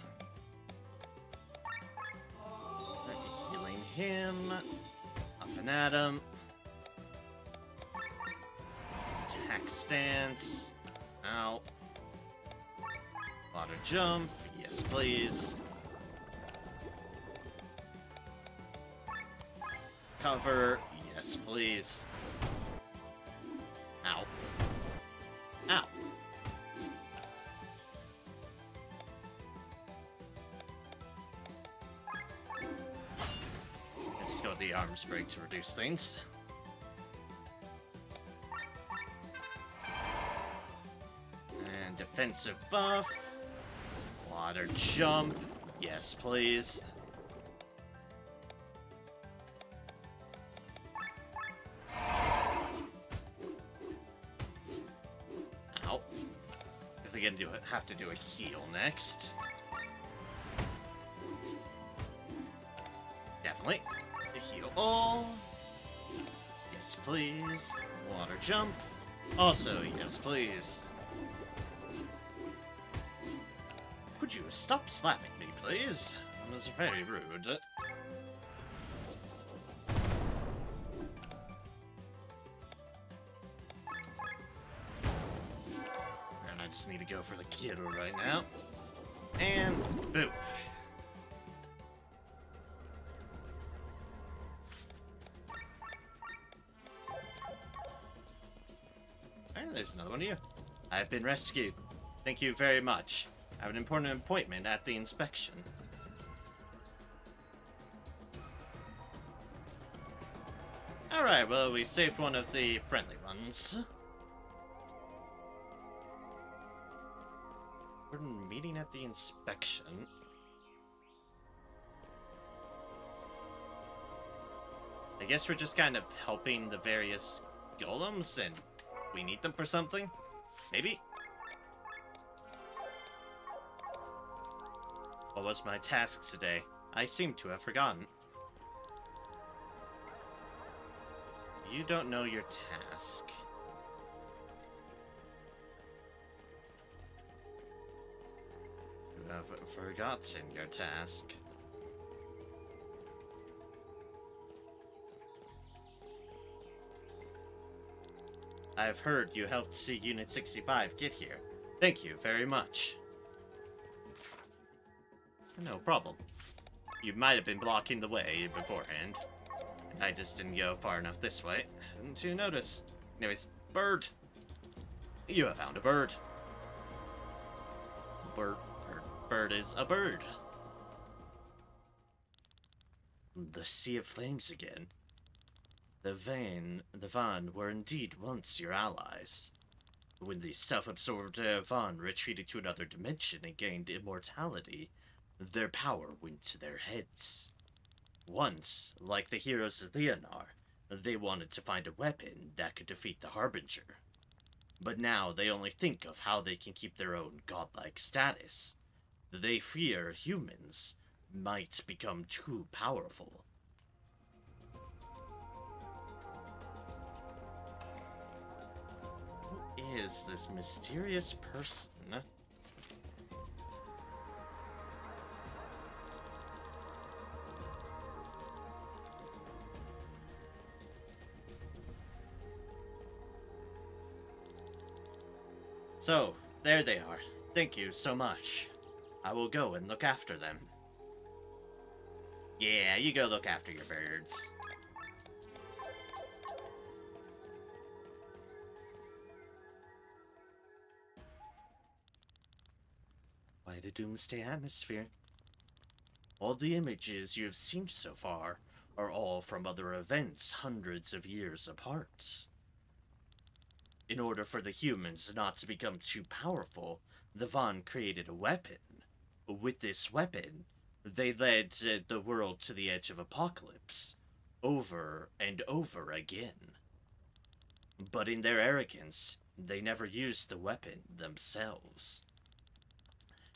Healing him. Up and at him. Attack stance. Ow. Water jump. Yes, please. Cover. Yes, please. Ow. Ow. Let's just go with the arms break to reduce things. And defensive buff. Water jump. Yes, please. Ow. If we can have to do a heal next. Definitely. A heal all. Yes, please. Water jump. Also, yes, please. Could you stop slapping me, please? It was very rude. And I just need to go for the kiddo right now. And boop. And there's another one of you. I've been rescued. Thank you very much. I have an important appointment at the inspection. Alright, well, we saved one of the friendly ones. We're meeting at the inspection. I guess we're just kind of helping the various golems, and we need them for something? Maybe? What was my task today? I seem to have forgotten. You don't know your task. You have forgotten your task. I've heard you helped see Unit 65 get here. Thank you very much. No problem. You might have been blocking the way beforehand. And I just didn't go far enough this way to notice. Anyways, bird. You have found a bird. Bird is a bird. The Sea of Flames again. The Van were indeed once your allies. When the self-absorbed Van retreated to another dimension and gained immortality, their power went to their heads. Once, like the heroes of Leonar, they wanted to find a weapon that could defeat the Harbinger. But now they only think of how they can keep their own godlike status. They fear humans might become too powerful. Who is this mysterious person? So, there they are. Thank you so much. I will go and look after them. Yeah, you go look after your birds. Quite a doomsday atmosphere. All the images you have seen so far are all from other events hundreds of years apart. In order for the humans not to become too powerful, the Van created a weapon. With this weapon, they led the world to the edge of apocalypse, over and over again. But in their arrogance, they never used the weapon themselves.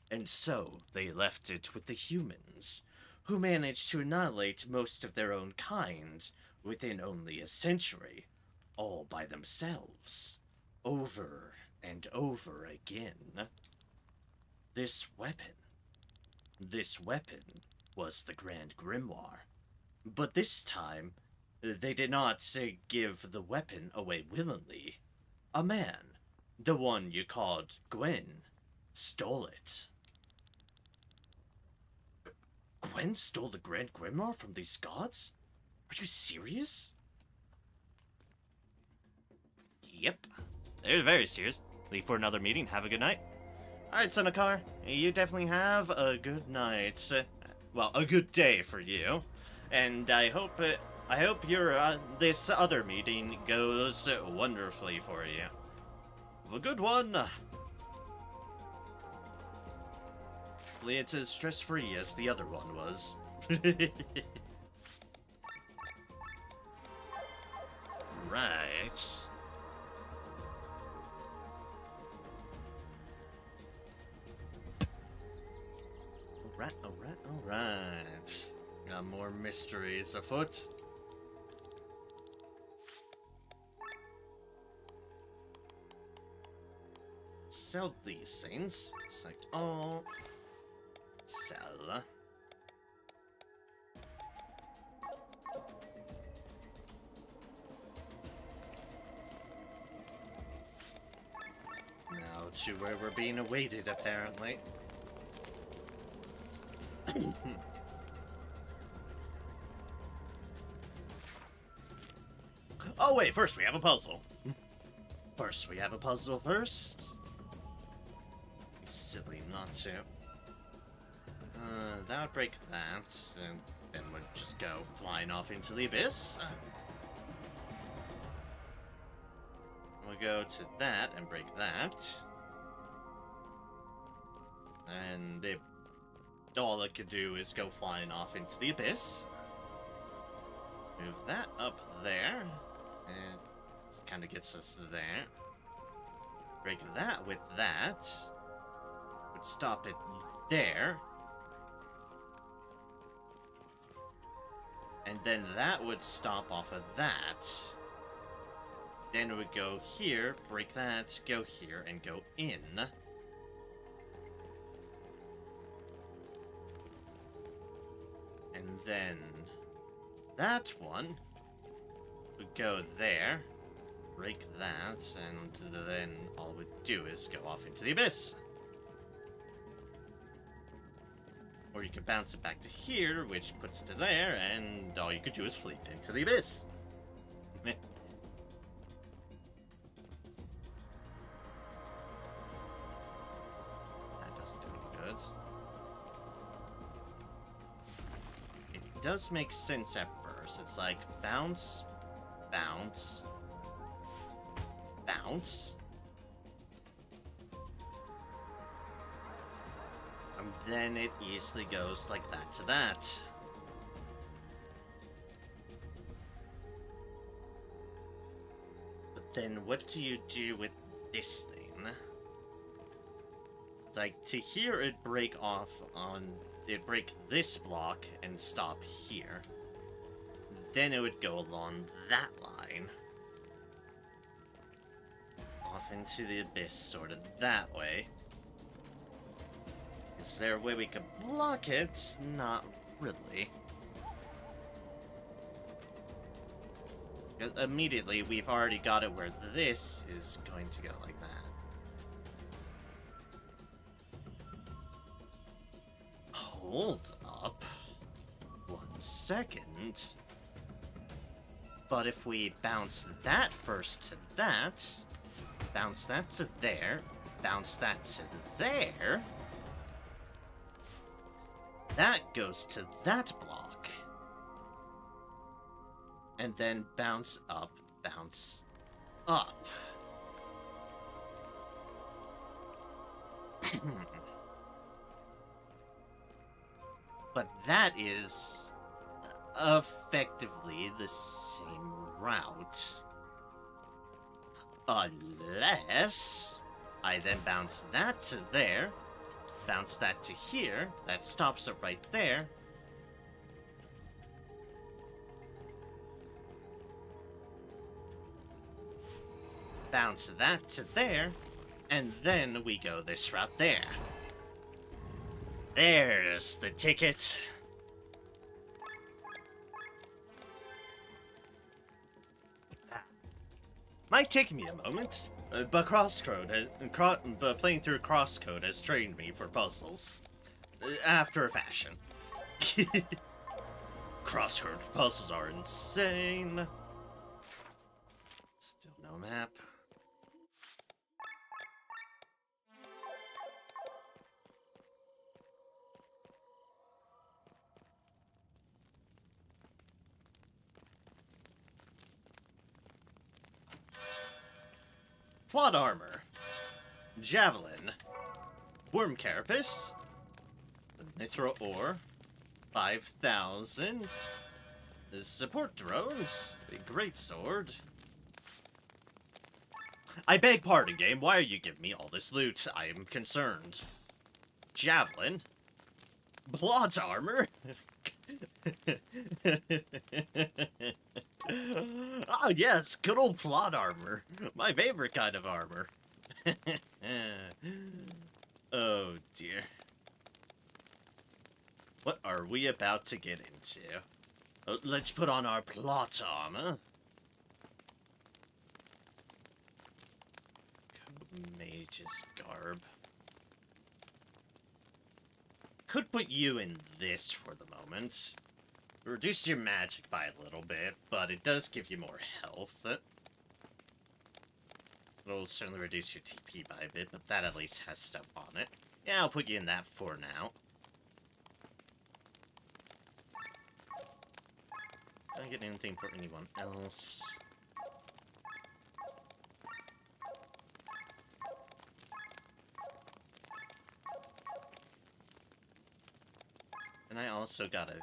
And so, they left it with the humans, who managed to annihilate most of their own kind within only a century, all by themselves, over and over again. This weapon was the Grand Grimoire. But this time, they did not give the weapon away willingly. A man, the one you called Gwen, stole it. Gwen stole the Grand Grimoire from these gods? Are you serious? Yep. They're very serious. Leave for another meeting. Have a good night. Alright, Sonokar. You definitely have a good night. Well, a good day for you. And I hope your this other meeting goes wonderfully for you. Have a good one. Hopefully it's as stress-free as the other one was. Right. Alright. Got more mysteries afoot. Sell these things. Select all. Sell. Now to where we're being awaited, apparently. Oh wait, first we have a puzzle. First we have a puzzle first. Silly not to. That would break that, and then we'd just go flying off into the abyss. We'll go to that and break that. And all it could do is go flying off into the abyss. Move that up there. And it kind of gets us there. Break that with that. Would stop it there. And then that would stop off of that. Then it would go here, break that, go here, and go in. And then that one would go there, break that, and then all it would do is go off into the abyss. Or you could bounce it back to here, which puts it to there, and all you could do is flee into the abyss. That doesn't do any good. It does make sense at first. It's like bounce, bounce, bounce. And then it easily goes like that to that. But then what do you do with this thing? Like, to here it'd break off on... It'd break this block and stop here. Then it would go along that line. Off into the abyss, sort of that way. Is there a way we could block it? Not really. Immediately, we've already got it where this is going to go like that. Hold up. 1 second. But if we bounce that first to that, bounce that to there, bounce that to there, that goes to that block. And then bounce up, bounce up. But that is effectively the same route. Unless I then bounce that to there, bounce that to here, that stops it right there. Bounce that to there, and then we go this route there. There's the ticket. Might take me a moment, but playing through Crosscode has trained me for puzzles. After a fashion. Crosscode puzzles are insane. Still no map. Plot armor. Javelin. Worm carapace. Mithra ore. 5,000. Support drones. A great sword. I beg pardon, game. Why are you giving me all this loot? I am concerned. Javelin. Plot armor. Oh yes, good old plot armor. My favorite kind of armor. Oh dear. What are we about to get into? Let's put on our plot armor. Mage's garb. Could put you in this for the moment. Reduce your magic by a little bit, but it does give you more health. It'll certainly reduce your TP by a bit, but that at least has stuff on it. Yeah, I'll put you in that for now. Did I get anything for anyone else? And I also got a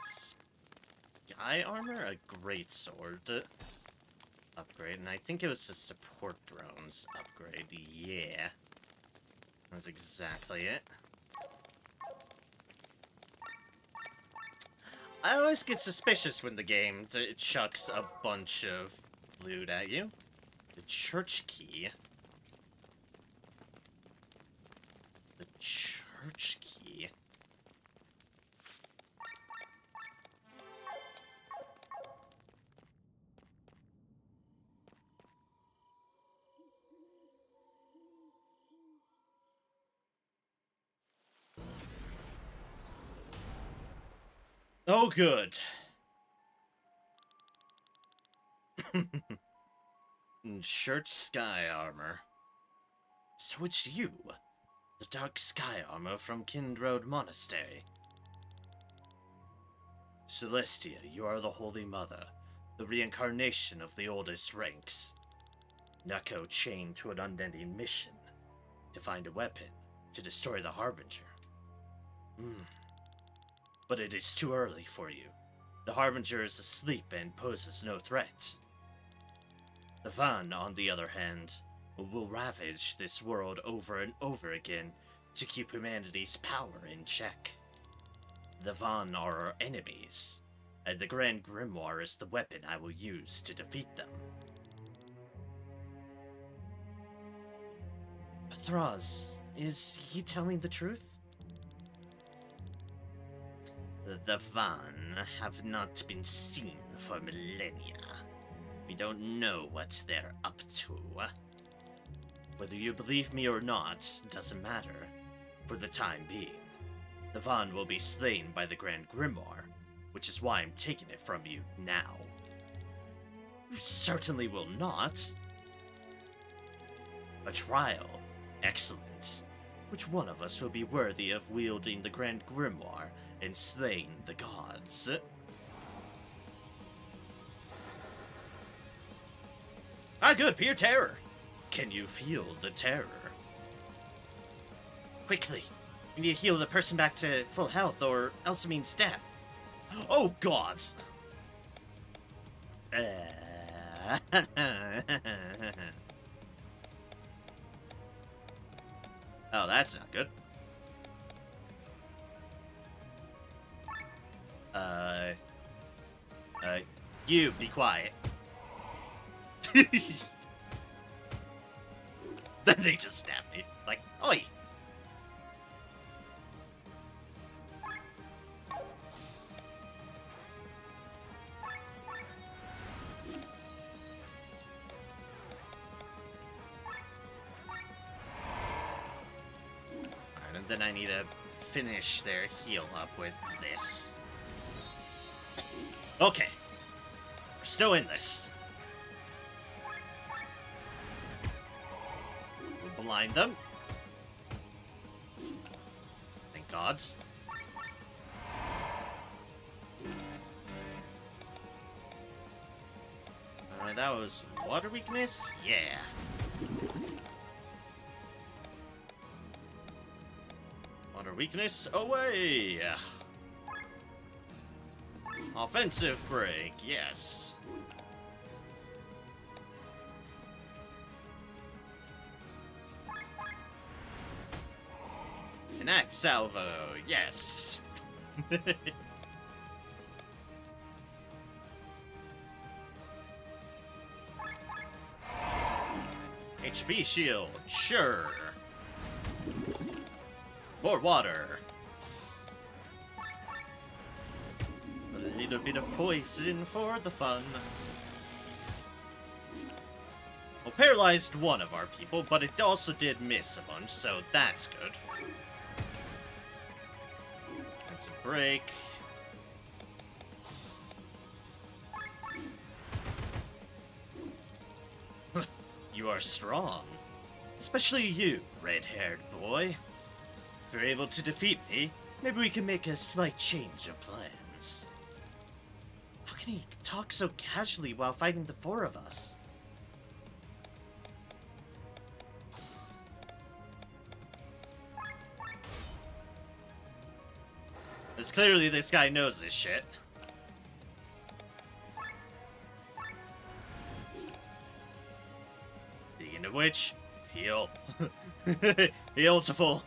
sky armor, a great sword upgrade, and I think it was the support drones upgrade. Yeah, that's exactly it. I always get suspicious when the game chucks a bunch of loot at you. The church key. The church key. Oh, good. Church sky armor. So it's you, the dark sky armor from Kindrode Monastery. Celestia, you are the Holy Mother, the reincarnation of the oldest ranks. Neko chained to an unending mission, to find a weapon, to destroy the Harbinger. But it is too early for you. The Harbinger is asleep and poses no threat. The Van, on the other hand, will ravage this world over and over again to keep humanity's power in check. The Van are our enemies, and the Grand Grimoire is the weapon I will use to defeat them. Thraz, is he telling the truth? The Van have not been seen for millennia. We don't know what they're up to. Whether you believe me or not doesn't matter, for the time being. The Van will be slain by the Grand Grimoire, which is why I'm taking it from you now. You certainly will not. A trial. Excellent. Which one of us will be worthy of wielding the Grand Grimoire and slaying the gods? Ah, good, pure terror. Can you feel the terror? Quickly, we need to heal the person back to full health, or else it means death. Oh, gods! Oh, that's not good. You, be quiet. Then they just stabbed me. Like, oi! And then I need to finish their heal up with this. Okay. We're still in this. We'll blind them. Thank gods. That was water weakness? Yeah. Water weakness away! Offensive break, yes. Enact salvo, yes. HP shield, sure. More water. A little bit of poison for the fun. Well, paralyzed one of our people, but it also did miss a bunch, so that's good. That's a break. You are strong. Especially you, red-haired boy. If you're able to defeat me, maybe we can make a slight change of plans. How can he talk so casually while fighting the four of us? It's clearly this guy knows this shit. Speaking of which, heal. Beautiful.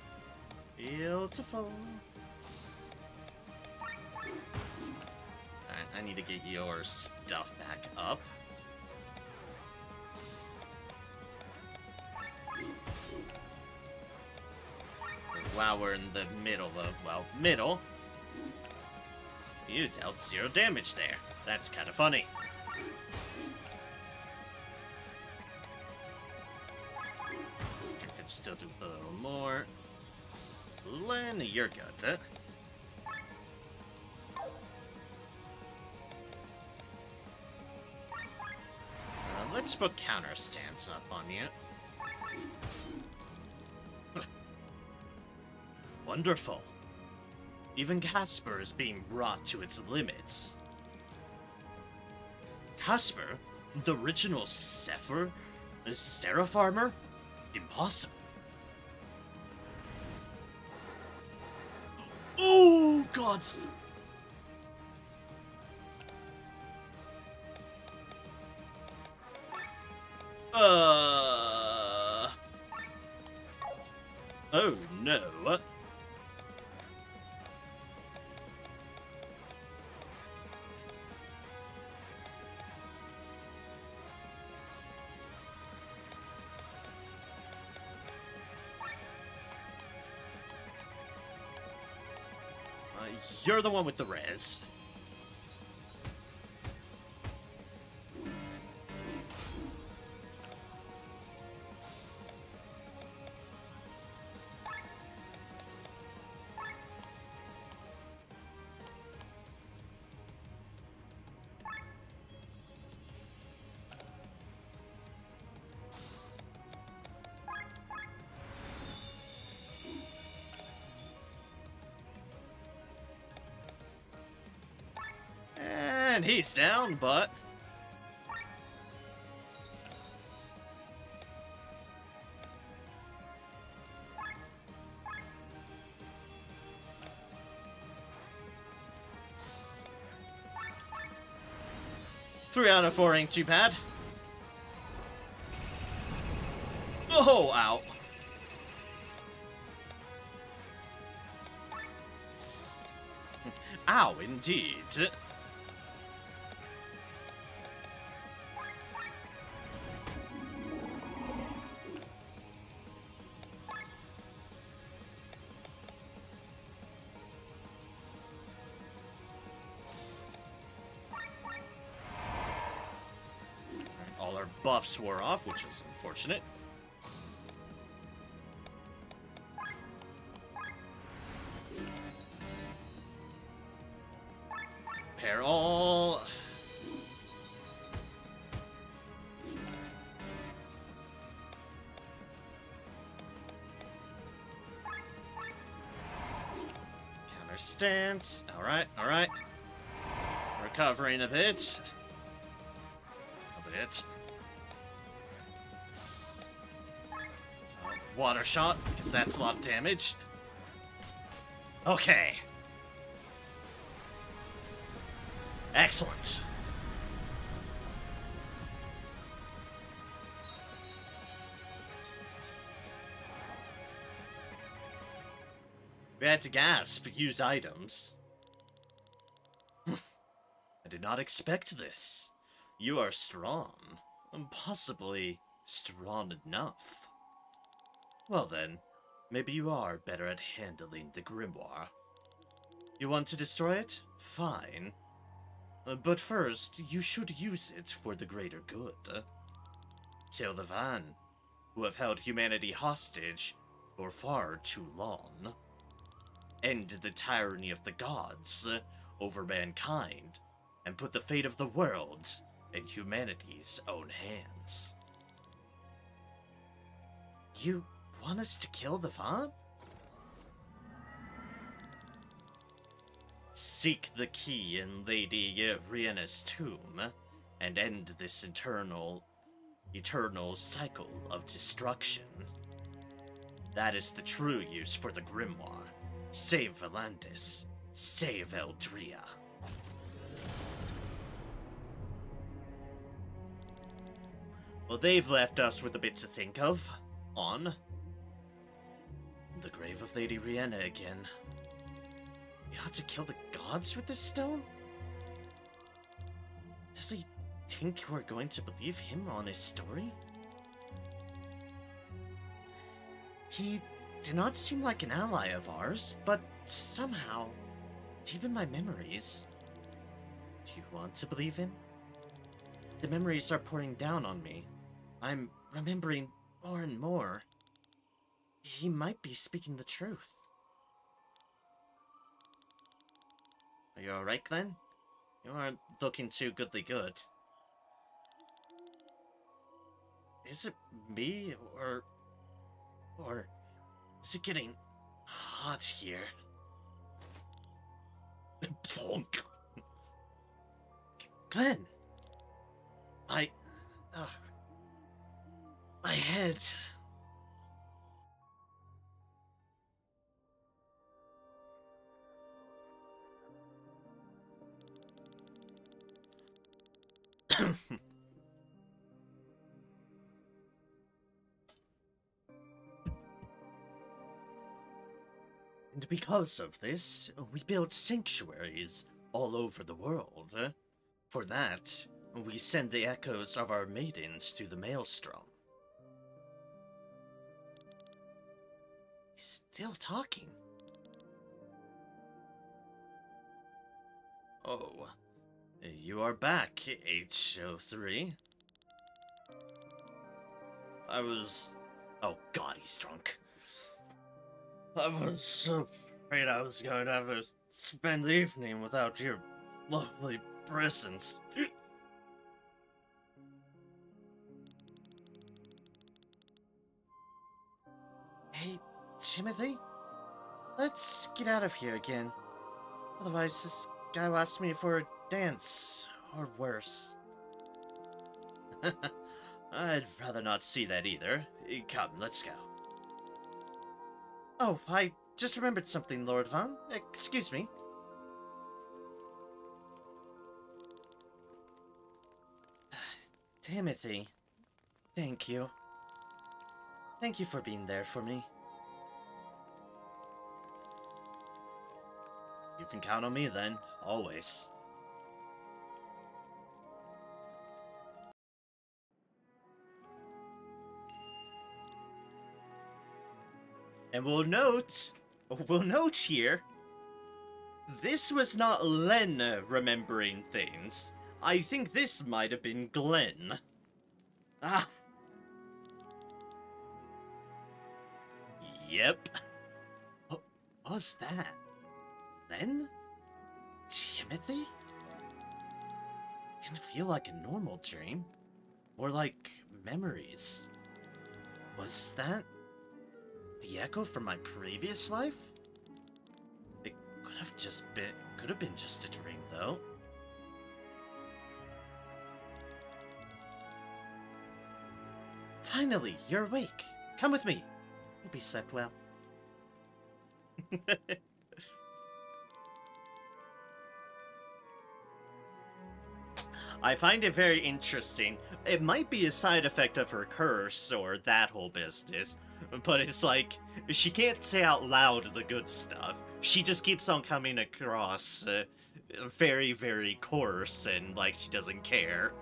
Beautiful. Alright, I need to get your stuff back up. While we're in the middle of, well, middle. You dealt 0 damage there. That's kind of funny. I could still do a little more. Len, you're good, huh? Let's put counter stance up on you. Wonderful. Even Casper is being brought to its limits. Casper? The original Seraph-Farmer? Impossible. Oh, gods! Oh, no. You're the one with the res. And he's down, but... Three out of 4 ain't too bad. Oh, ow. Ow, indeed. All our buffs wore off, which is unfortunate. roll. Counter stance. Alright, alright. Recovering a bit. A bit. Water shot, because that's a lot of damage. Okay. Excellent. We had to gasp, use items. I did not expect this. You are strong. Possibly strong enough. Well then, maybe you are better at handling the grimoire. You want to destroy it? Fine. But first, you should use it for the greater good. Kill the Van, who have held humanity hostage for far too long. End the tyranny of the gods over mankind, and put the fate of the world in humanity's own hands. You want us to kill the Van? Seek the key in Lady Rhianna's tomb, and end this eternal cycle of destruction. That is the true use for the grimoire. Save Volantis. Save Eldria. Well, they've left us with a bit to think of. On the grave of Lady Rhianna again. We ought to kill the gods with this stone? Does he think we're going to believe him on his story? He did not seem like an ally of ours, but somehow, deep in my memories... Do you want to believe him? The memories are pouring down on me. I'm remembering more and more. He might be speaking the truth. Are you alright, Glenn? You aren't looking too goodly good. Is it me, or is it getting hot here? Plonk. Glenn! My head... And because of this, we build sanctuaries all over the world. For that, we send the echoes of our maidens to the Maelstrom. He's still talking. Oh, you are back, H03. Oh god, he's drunk. I was so afraid I was going to have to spend the evening without your lovely presence. Hey, Timothy? Let's get out of here again. Otherwise, this guy will ask me for a dance, or worse. I'd rather not see that either. Come, let's go. Oh, I just remembered something, Lord Van. Excuse me. Timothy, thank you. Thank you for being there for me. You can count on me then, always. And we'll note here, this was not Len remembering things. I think this might have been Glenn. Ah. Yep. What was that? Len? Timothy? didn't feel like a normal dream. More like memories. Was that the echo from my previous life? It could have been just a dream, though. Finally, you're awake. Come with me. Hope you slept well. I find it very interesting. It might be a side effect of her curse or that whole business, but it's like, she can't say out loud the good stuff. She just keeps on coming across very, very coarse and like she doesn't care.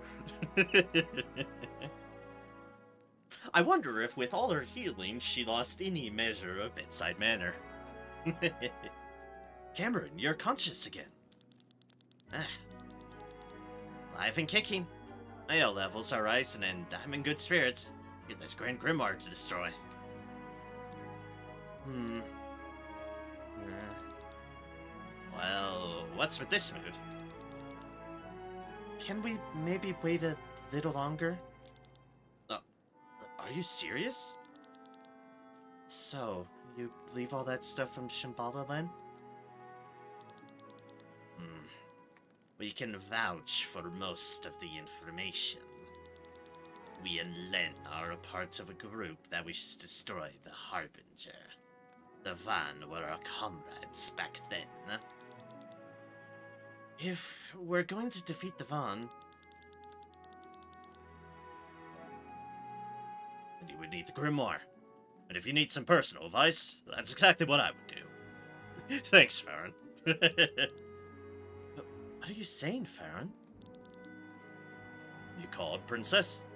I wonder if with all her healing, she lost any measure of bedside manner. Cameron, you're conscious again. Alive and kicking. My ale levels are rising and I'm in good spirits. Get this Grand Grimoire to destroy. Well, what's with this mood? Can we maybe wait a little longer? Are you serious? So, you believe all that stuff from Shambala then? We can vouch for most of the information. We and Len are a part of a group that wishes to destroy the Harbinger. The Van were our comrades back then. If we're going to defeat the Van, then you would need the Grimoire. And if you need some personal advice, that's exactly what I would do. Thanks, Farron. What are you saying, Farron? You called, Princess?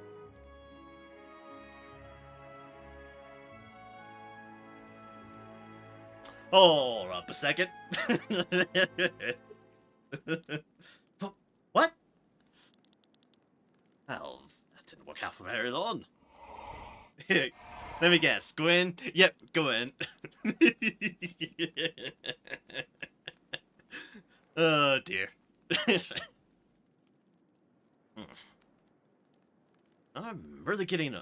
Hold up a second. What? Well, that didn't work out for very long. Let me guess, Gwen? Yep, Gwen. Oh dear. I'm really getting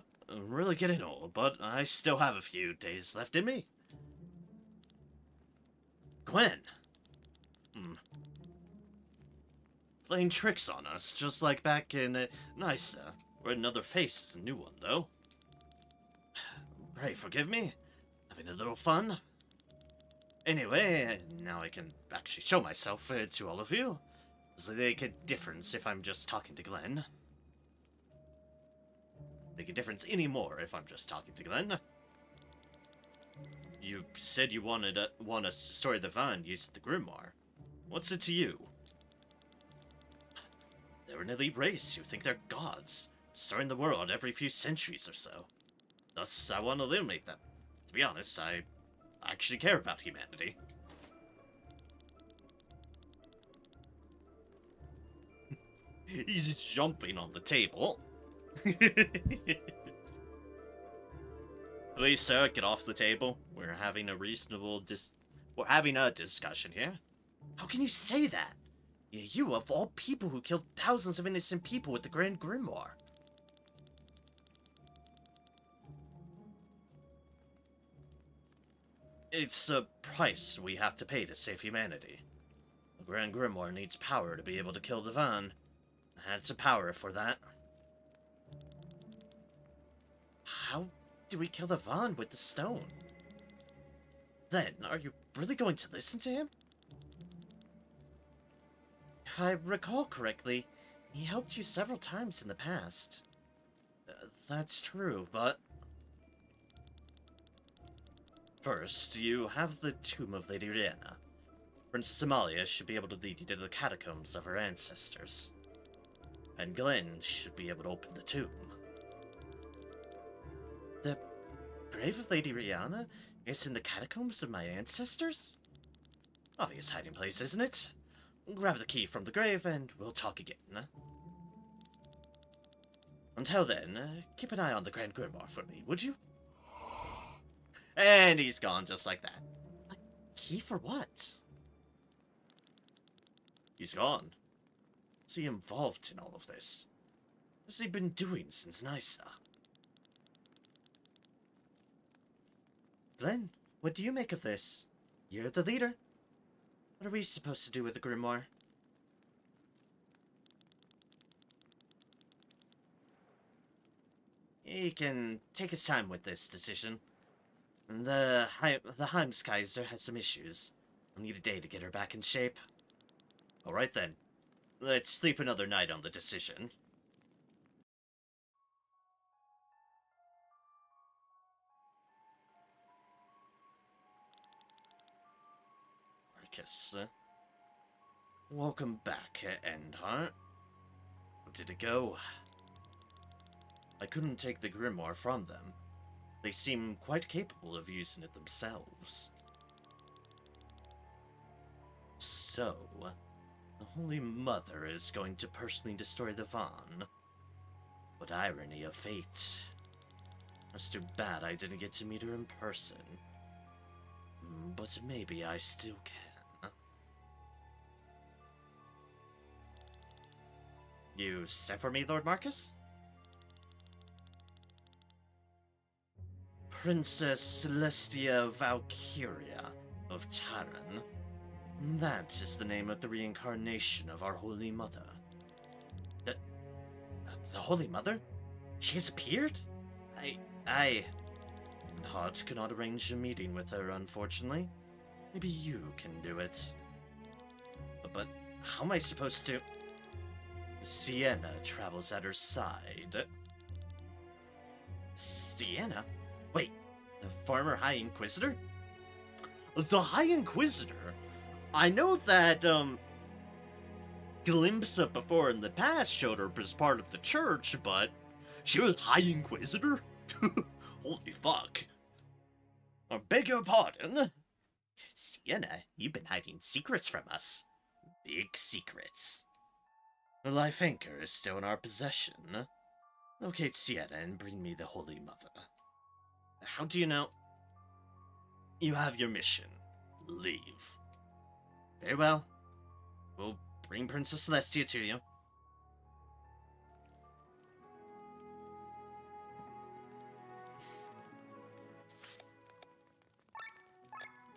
old, but I still have a few days left in me. Gwen. Playing tricks on us, just like back in Nysa, where another face is a new one, though. Pray forgive me. Having a little fun. Anyway, now I can actually show myself to all of you. Does it make a difference if I'm just talking to Glenn? Make a difference anymore if I'm just talking to Glenn? You said you want us to destroy the Van using the Grimoire. What's it to you? They're an elite race who think they're gods, destroying the world every few centuries or so. Thus, I want to eliminate them. To be honest, I actually care about humanity. He's just jumping on the table. Please, sir, get off the table. We're having a discussion here. How can you say that? You of all people who killed thousands of innocent people with the Grand Grimoire. It's a price we have to pay to save humanity. The Grand Grimoire needs power to be able to kill the Van. I had some power for that. How do we kill the Van with the stone? Then, are you really going to listen to him? If I recall correctly, he helped you several times in the past. That's true, but... First, you have the tomb of Lady Rihanna. Princess Amalia should be able to lead you to the catacombs of her ancestors. And Glenn should be able to open the tomb. The grave of Lady Rihanna is in the catacombs of my ancestors? Obvious hiding place, isn't it? Grab the key from the grave and we'll talk again. Until then, keep an eye on the Grand Grimoire for me, would you? And he's gone just like that. A key for what? He's gone. Is he involved in all of this? What has he been doing since Nysa? Glenn, what do you make of this? You're the leader. What are we supposed to do with the grimoire? He can take his time with this decision. The Heimskaiser has some issues. I'll need a day to get her back in shape. Alright then. Let's sleep another night on the decision. Marcus. Welcome back, Endhart. How did it go? I couldn't take the grimoire from them. They seem quite capable of using it themselves. So, the Holy Mother is going to personally destroy the Vaughn. What irony of fate. It's too bad I didn't get to meet her in person. But maybe I still can. You sent for me, Lord Marcus? Princess Celestia Valkyria of Taran. That is the name of the reincarnation of our Holy Mother. The Holy Mother? She has appeared? Hart cannot arrange a meeting with her, unfortunately. Maybe you can do it. But how am I supposed to... Sienna travels at her side. Sienna? Wait, the former High Inquisitor? The High Inquisitor? I know that, glimpse of before in the past showed her as part of the church, but she was High Inquisitor? Holy fuck. I beg your pardon? Sienna, you've been hiding secrets from us. Big secrets. The life anchor is still in our possession. Locate Sienna and bring me the Holy Mother. How do you know? You have your mission. Leave. Very well. We'll bring Princess Celestia to you.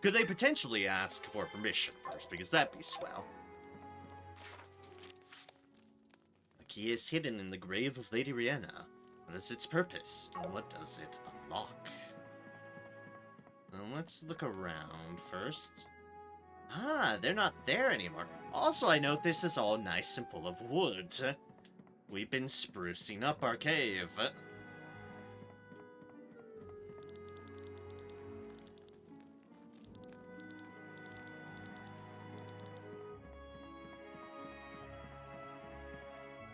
Could they potentially ask for permission first? Because that'd be swell. The key is hidden in the grave of Lady Rihanna. What is its purpose? And what does it unlock? Well, let's look around first. Ah, they're not there anymore. Also, I note this is all nice and full of wood. We've been sprucing up our cave.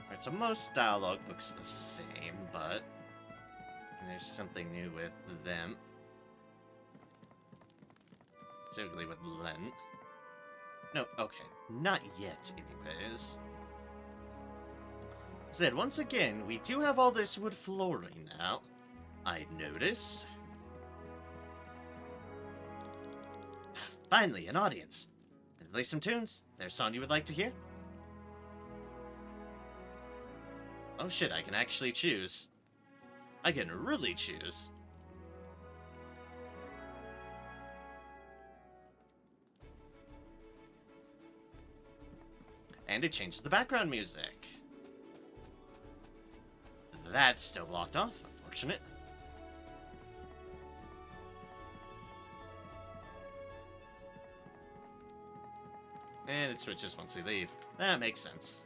Alright, so most dialogue looks the same, but there's something new with them. Particularly with Len. No, okay. Not yet, anyways. Said, once again, we do have all this wood flooring now. I notice. Finally, an audience. Can I play some tunes? There's a song you would like to hear? Oh shit, I can actually choose. I can really choose. And it changes the background music. That's still blocked off, unfortunate. And it switches once we leave. That makes sense.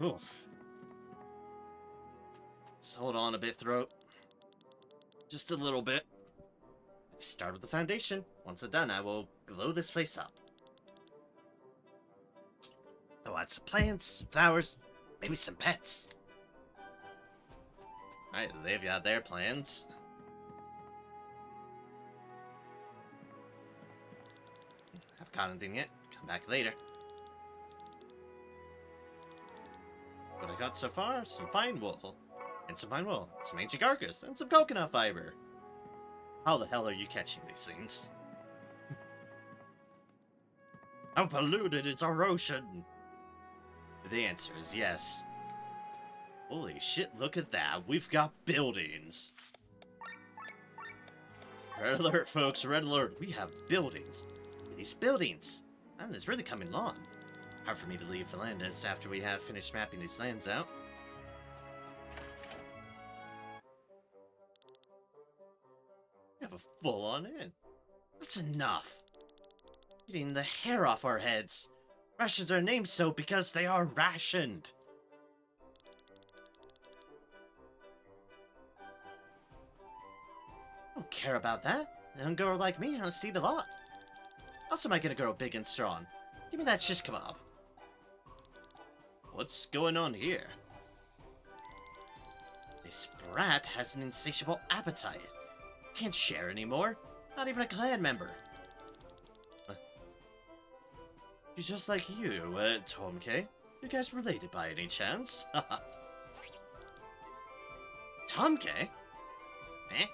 Oof. Just hold on a bit, throat. Just a little bit. Start with the foundation. Once it's done, I will glow this place up. I'll add some plants, flowers, maybe some pets. Alright, they've got their plans. Haven't caught anything yet. Come back later. What I got so far? Some fine wool. And some pine wool, some ancient carcass, and some coconut fiber. How the hell are you catching these things? How polluted is our ocean? The answer is yes. Holy shit, look at that. We've got buildings. Red alert, folks, red alert. We have buildings. These buildings. And it's really coming along. Hard for me to leave Valandis after we have finished mapping these lands out. We have a full-on inn. That's enough. Eating the hair off our heads. Rations are named so because they are rationed. I don't care about that. A young girl like me has seen a lot. Also, am I gonna grow big and strong? Give me that shish kebab. What's going on here? This brat has an insatiable appetite. Can't share anymore. Not even a clan member. She's just like you, Tomke. You guys related by any chance? Tomke? Eh?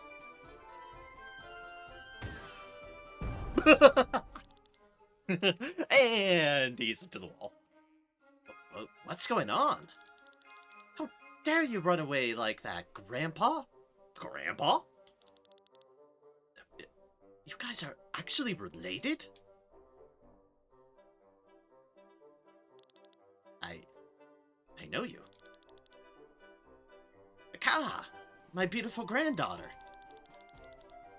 And he's into the wall. What's going on? How dare you run away like that, Grandpa? Grandpa? You guys are actually related? I know you. Ka, my beautiful granddaughter.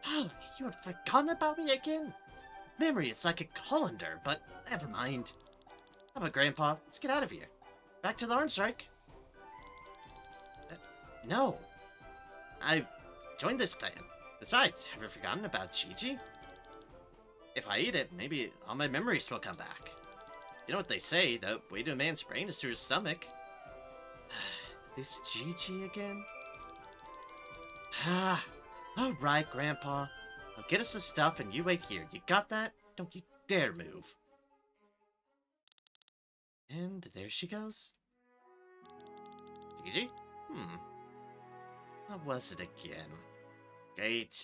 Oh, you have forgotten about me again? Memory is like a colander, but never mind. How about Grandpa? Let's get out of here. Back to the Orange Strike. No. I've joined this clan. Besides, have you forgotten about Gigi? If I eat it, maybe all my memories will come back. You know what they say, the way to a man's brain is through his stomach. This Gigi again? Ah, alright, Grandpa. I'll get us the stuff and you wait here. You got that? Don't you dare move. And there she goes. Gigi? What was it again? Great.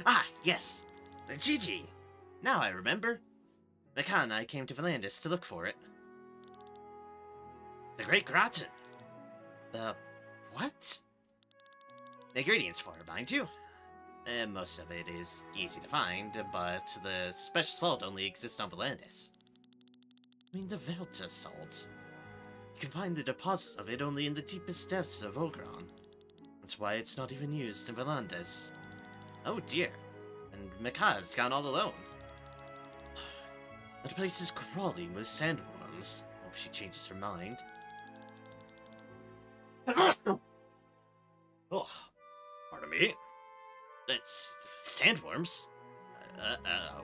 Ah, yes! Gigi! Now I remember. The Khan and I came to Valandis to look for it. The Great Gratin. The what? The ingredients for it, mind you. Most of it is easy to find, but the special salt only exists on Valandis. I mean the Velta salt. You can find the deposits of it only in the deepest depths of Ogron. That's why it's not even used in Valandis. Oh dear. And Mikha's gone all alone. That place is crawling with sandworms. Hope she changes her mind. Oh, pardon me. It's sandworms? Uh-oh.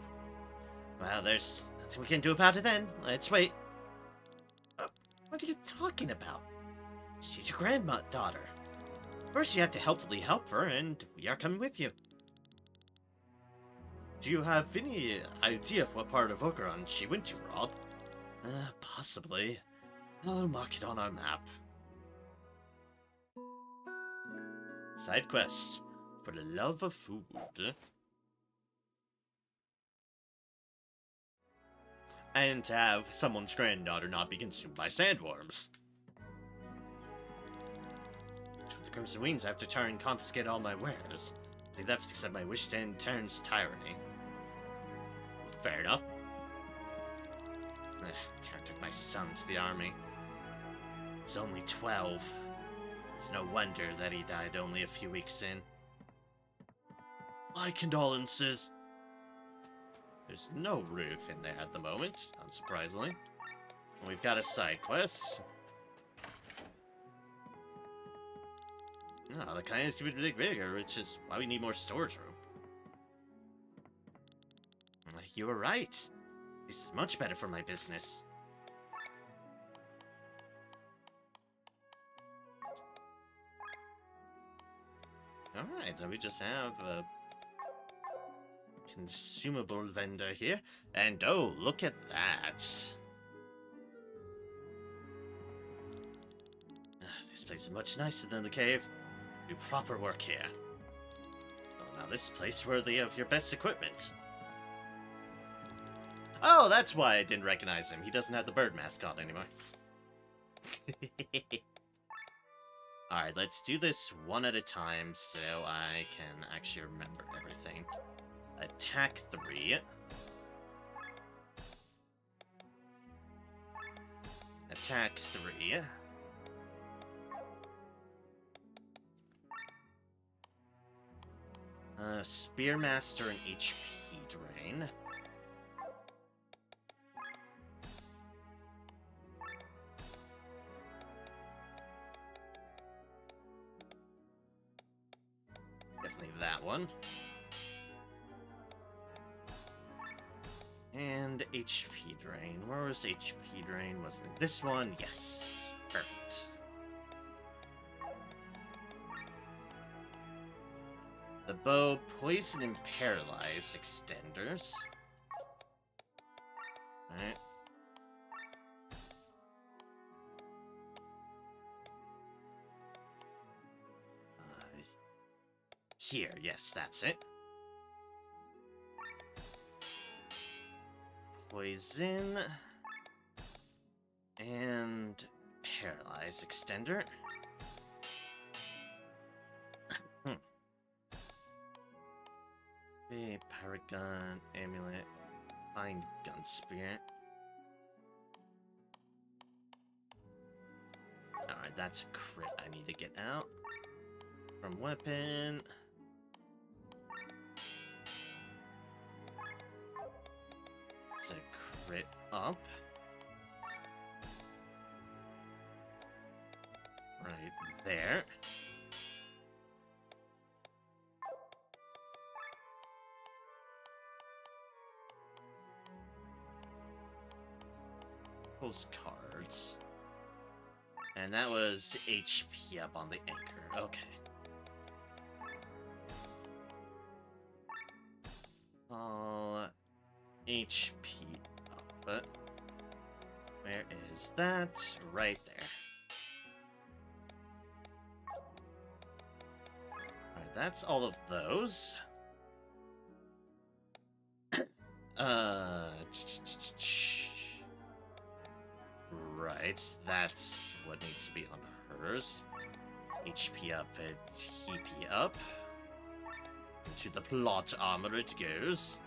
Well, there's nothing we can do about it then. Let's wait. What are you talking about? She's your granddaughter. First you have to helpfully help her, and we are coming with you. Do you have any idea of what part of Ogeron she went to, Rob? Possibly. I'll mark it on our map. Side quests. For the love of food. And to have someone's granddaughter not be consumed by sandworms. To the Crimson Wings after Taryn confiscated all my wares. They left except my wish to end Taryn's tyranny. Fair enough. Taryn took my son to the army. He was only 12. It's no wonder that he died only a few weeks in. My condolences. There's no roof in there at the moment, unsurprisingly. And we've got a side quest. Oh, the kind is to be bigger, which is why we need more storage room. You were right. This is much better for my business. Alright, so we just have a consumable vendor here. And oh, look at that. place is much nicer than the cave. Do proper work here. Oh, now this place worthy of your best equipment. Oh, that's why I didn't recognize him. He doesn't have the bird mascot anymore. Alright, let's do this one at a time so I can actually remember everything. Attack 3. Attack 3. Spearmaster and HP drain. Definitely that one. And HP drain. Where was HP drain? Wasn't it this one? Yes. Perfect. The bow, poison and paralyze extenders. Alright. Here, yes, that's it. Poison and paralyze extender. Paragon, amulet, find gun spirit. Alright, that's a crit I need to get out. From weapon. It's a crit up. Right there. Those cards. And that was HP up on the anchor. Okay. All HP up. But where is that? Right there. Alright, that's all of those. Right, that's what needs to be on hers. HP up and TP up. Into the plot armor it goes.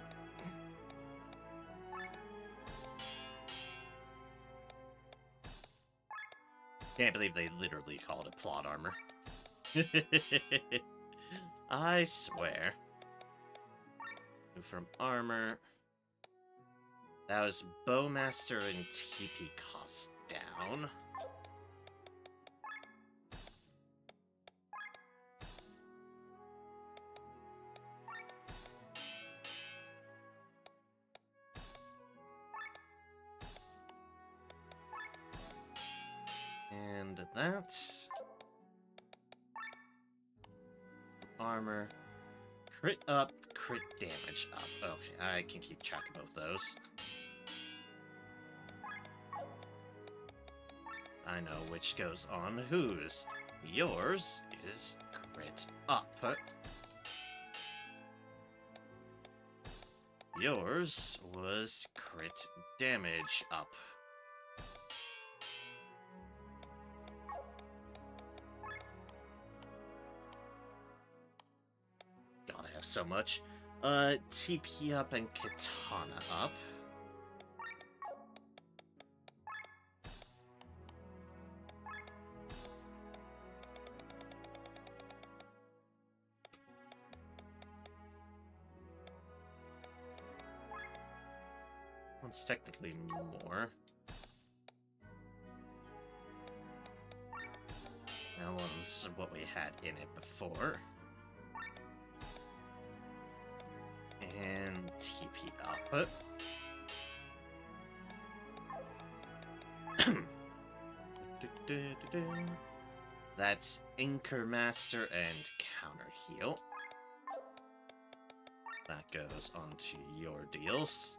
Can't believe they literally called it plot armor. I swear. From armor. That was Bowmaster and TP cost down. And that. Armor. Crit up, crit damage up. Okay, I can keep track of both those. I know which goes on whose. Yours is crit up. Yours was crit damage up. God, I have so much. TP up and Katana up. It's technically more. That one's what we had in it before. And TP output. That's Anchor Master and Counter Heal. That goes onto your deals.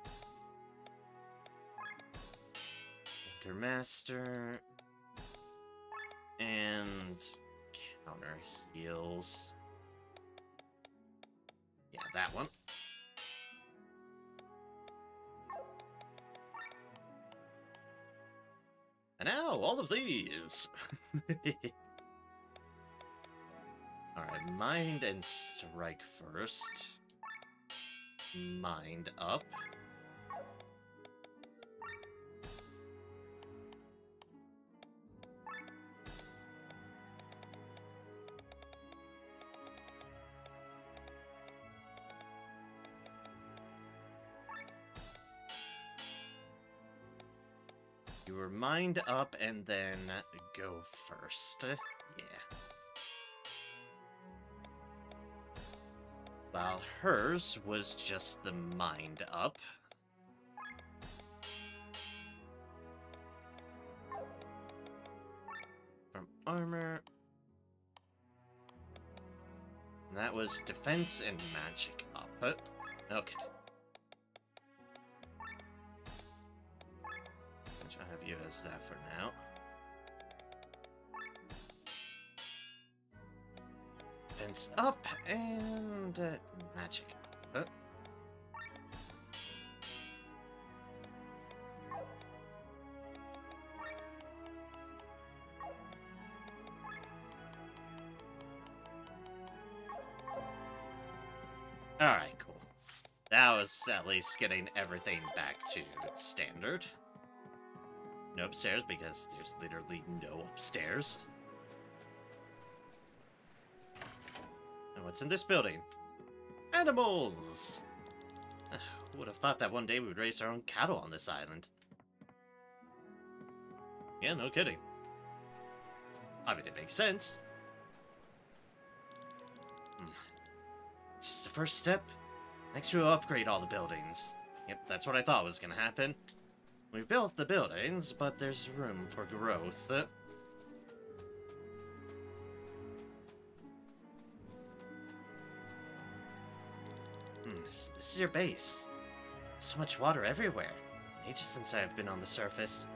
Anchor Master. And counter heals. Yeah, that one. And now, all of these! Alright, mind and strike first. Mind up. You were mind up and then go first. Yeah. While hers was just the mind up. From armor. And that was defense and magic up. Okay. I'll have you as that for now. Defense up and magic up. Alright, cool. That was at least getting everything back to standard. No upstairs because there's literally no upstairs. And what's in this building? Animals! Who would have thought that one day we would raise our own cattle on this island? Yeah, no kidding. I mean, it makes sense. It's just the first step. Next we'll upgrade all the buildings. Yep, that's what I thought was gonna happen. We've built the buildings, but there's room for growth. This is your base. So much water everywhere. Ages since I've been on the surface.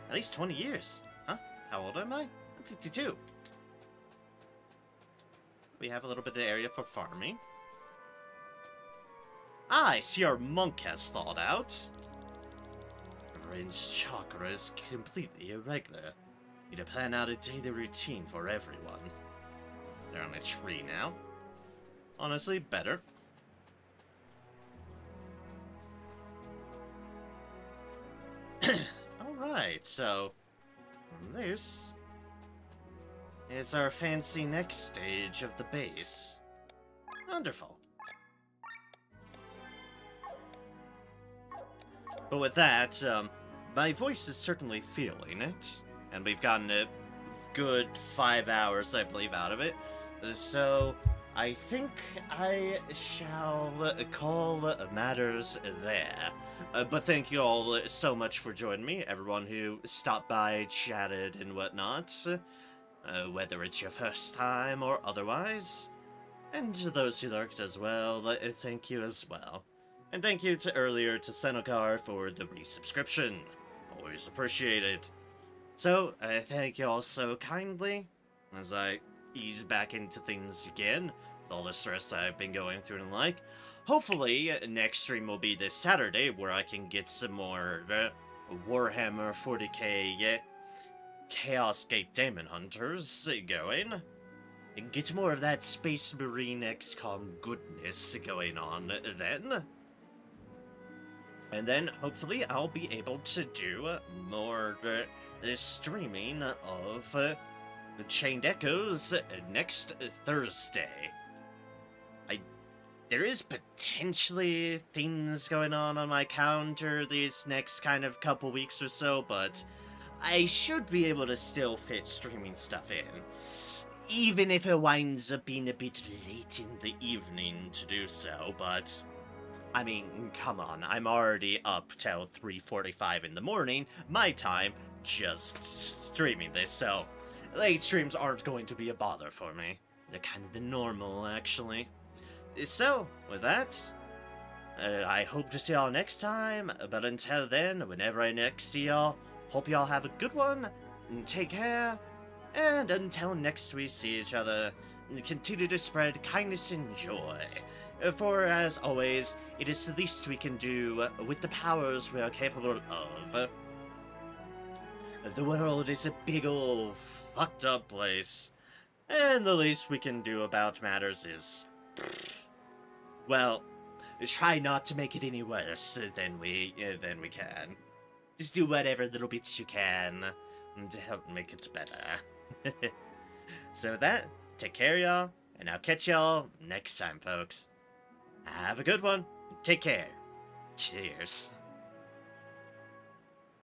At least 20 years. Huh? How old am I? I'm 52. We have a little bit of area for farming. Ah, I see our monk has thawed out. Range chakra is completely irregular. Need to plan out a daily routine for everyone. They're on a tree now. Honestly, better. Alright, so this is our fancy next stage of the base. Wonderful. But with that, my voice is certainly feeling it, and we've gotten a good 5 hours, I believe, out of it. So, I think I shall call matters there. But thank you all so much for joining me, everyone who stopped by, chatted, and whatnot. Whether it's your first time or otherwise. And to those who lurked as well, thank you as well. And thank you to Senokar for the resubscription. Always appreciated. So, thank you all so kindly, as I ease back into things again, with all the stress I've been going through and like. Hopefully, next stream will be this Saturday, where I can get some more Warhammer 40k Chaos Gate Demon Hunters going. And get more of that Space Marine XCOM goodness going on then. And then, hopefully, I'll be able to do more streaming of the Chained Echoes next Thursday. There is potentially things going on my calendar these next kind of couple weeks or so, but I should be able to still fit streaming stuff in. Even if it winds up being a bit late in the evening to do so, but I mean, come on, I'm already up till 3:45 in the morning, my time, just streaming this, so late streams aren't going to be a bother for me. They're kind of the normal, actually. So, with that, I hope to see y'all next time, but until then, whenever I next see y'all, hope y'all have a good one, and take care, And until next we see each other, continue to spread kindness and joy. For, as always, it is the least we can do with the powers we are capable of. The world is a big ol' fucked up place, and the least we can do about matters is, well, try not to make it any worse than we can. Just do whatever little bits you can to help make it better. So with that, take care, y'all, and I'll catch y'all next time, folks. Have a good one. Take care. Cheers.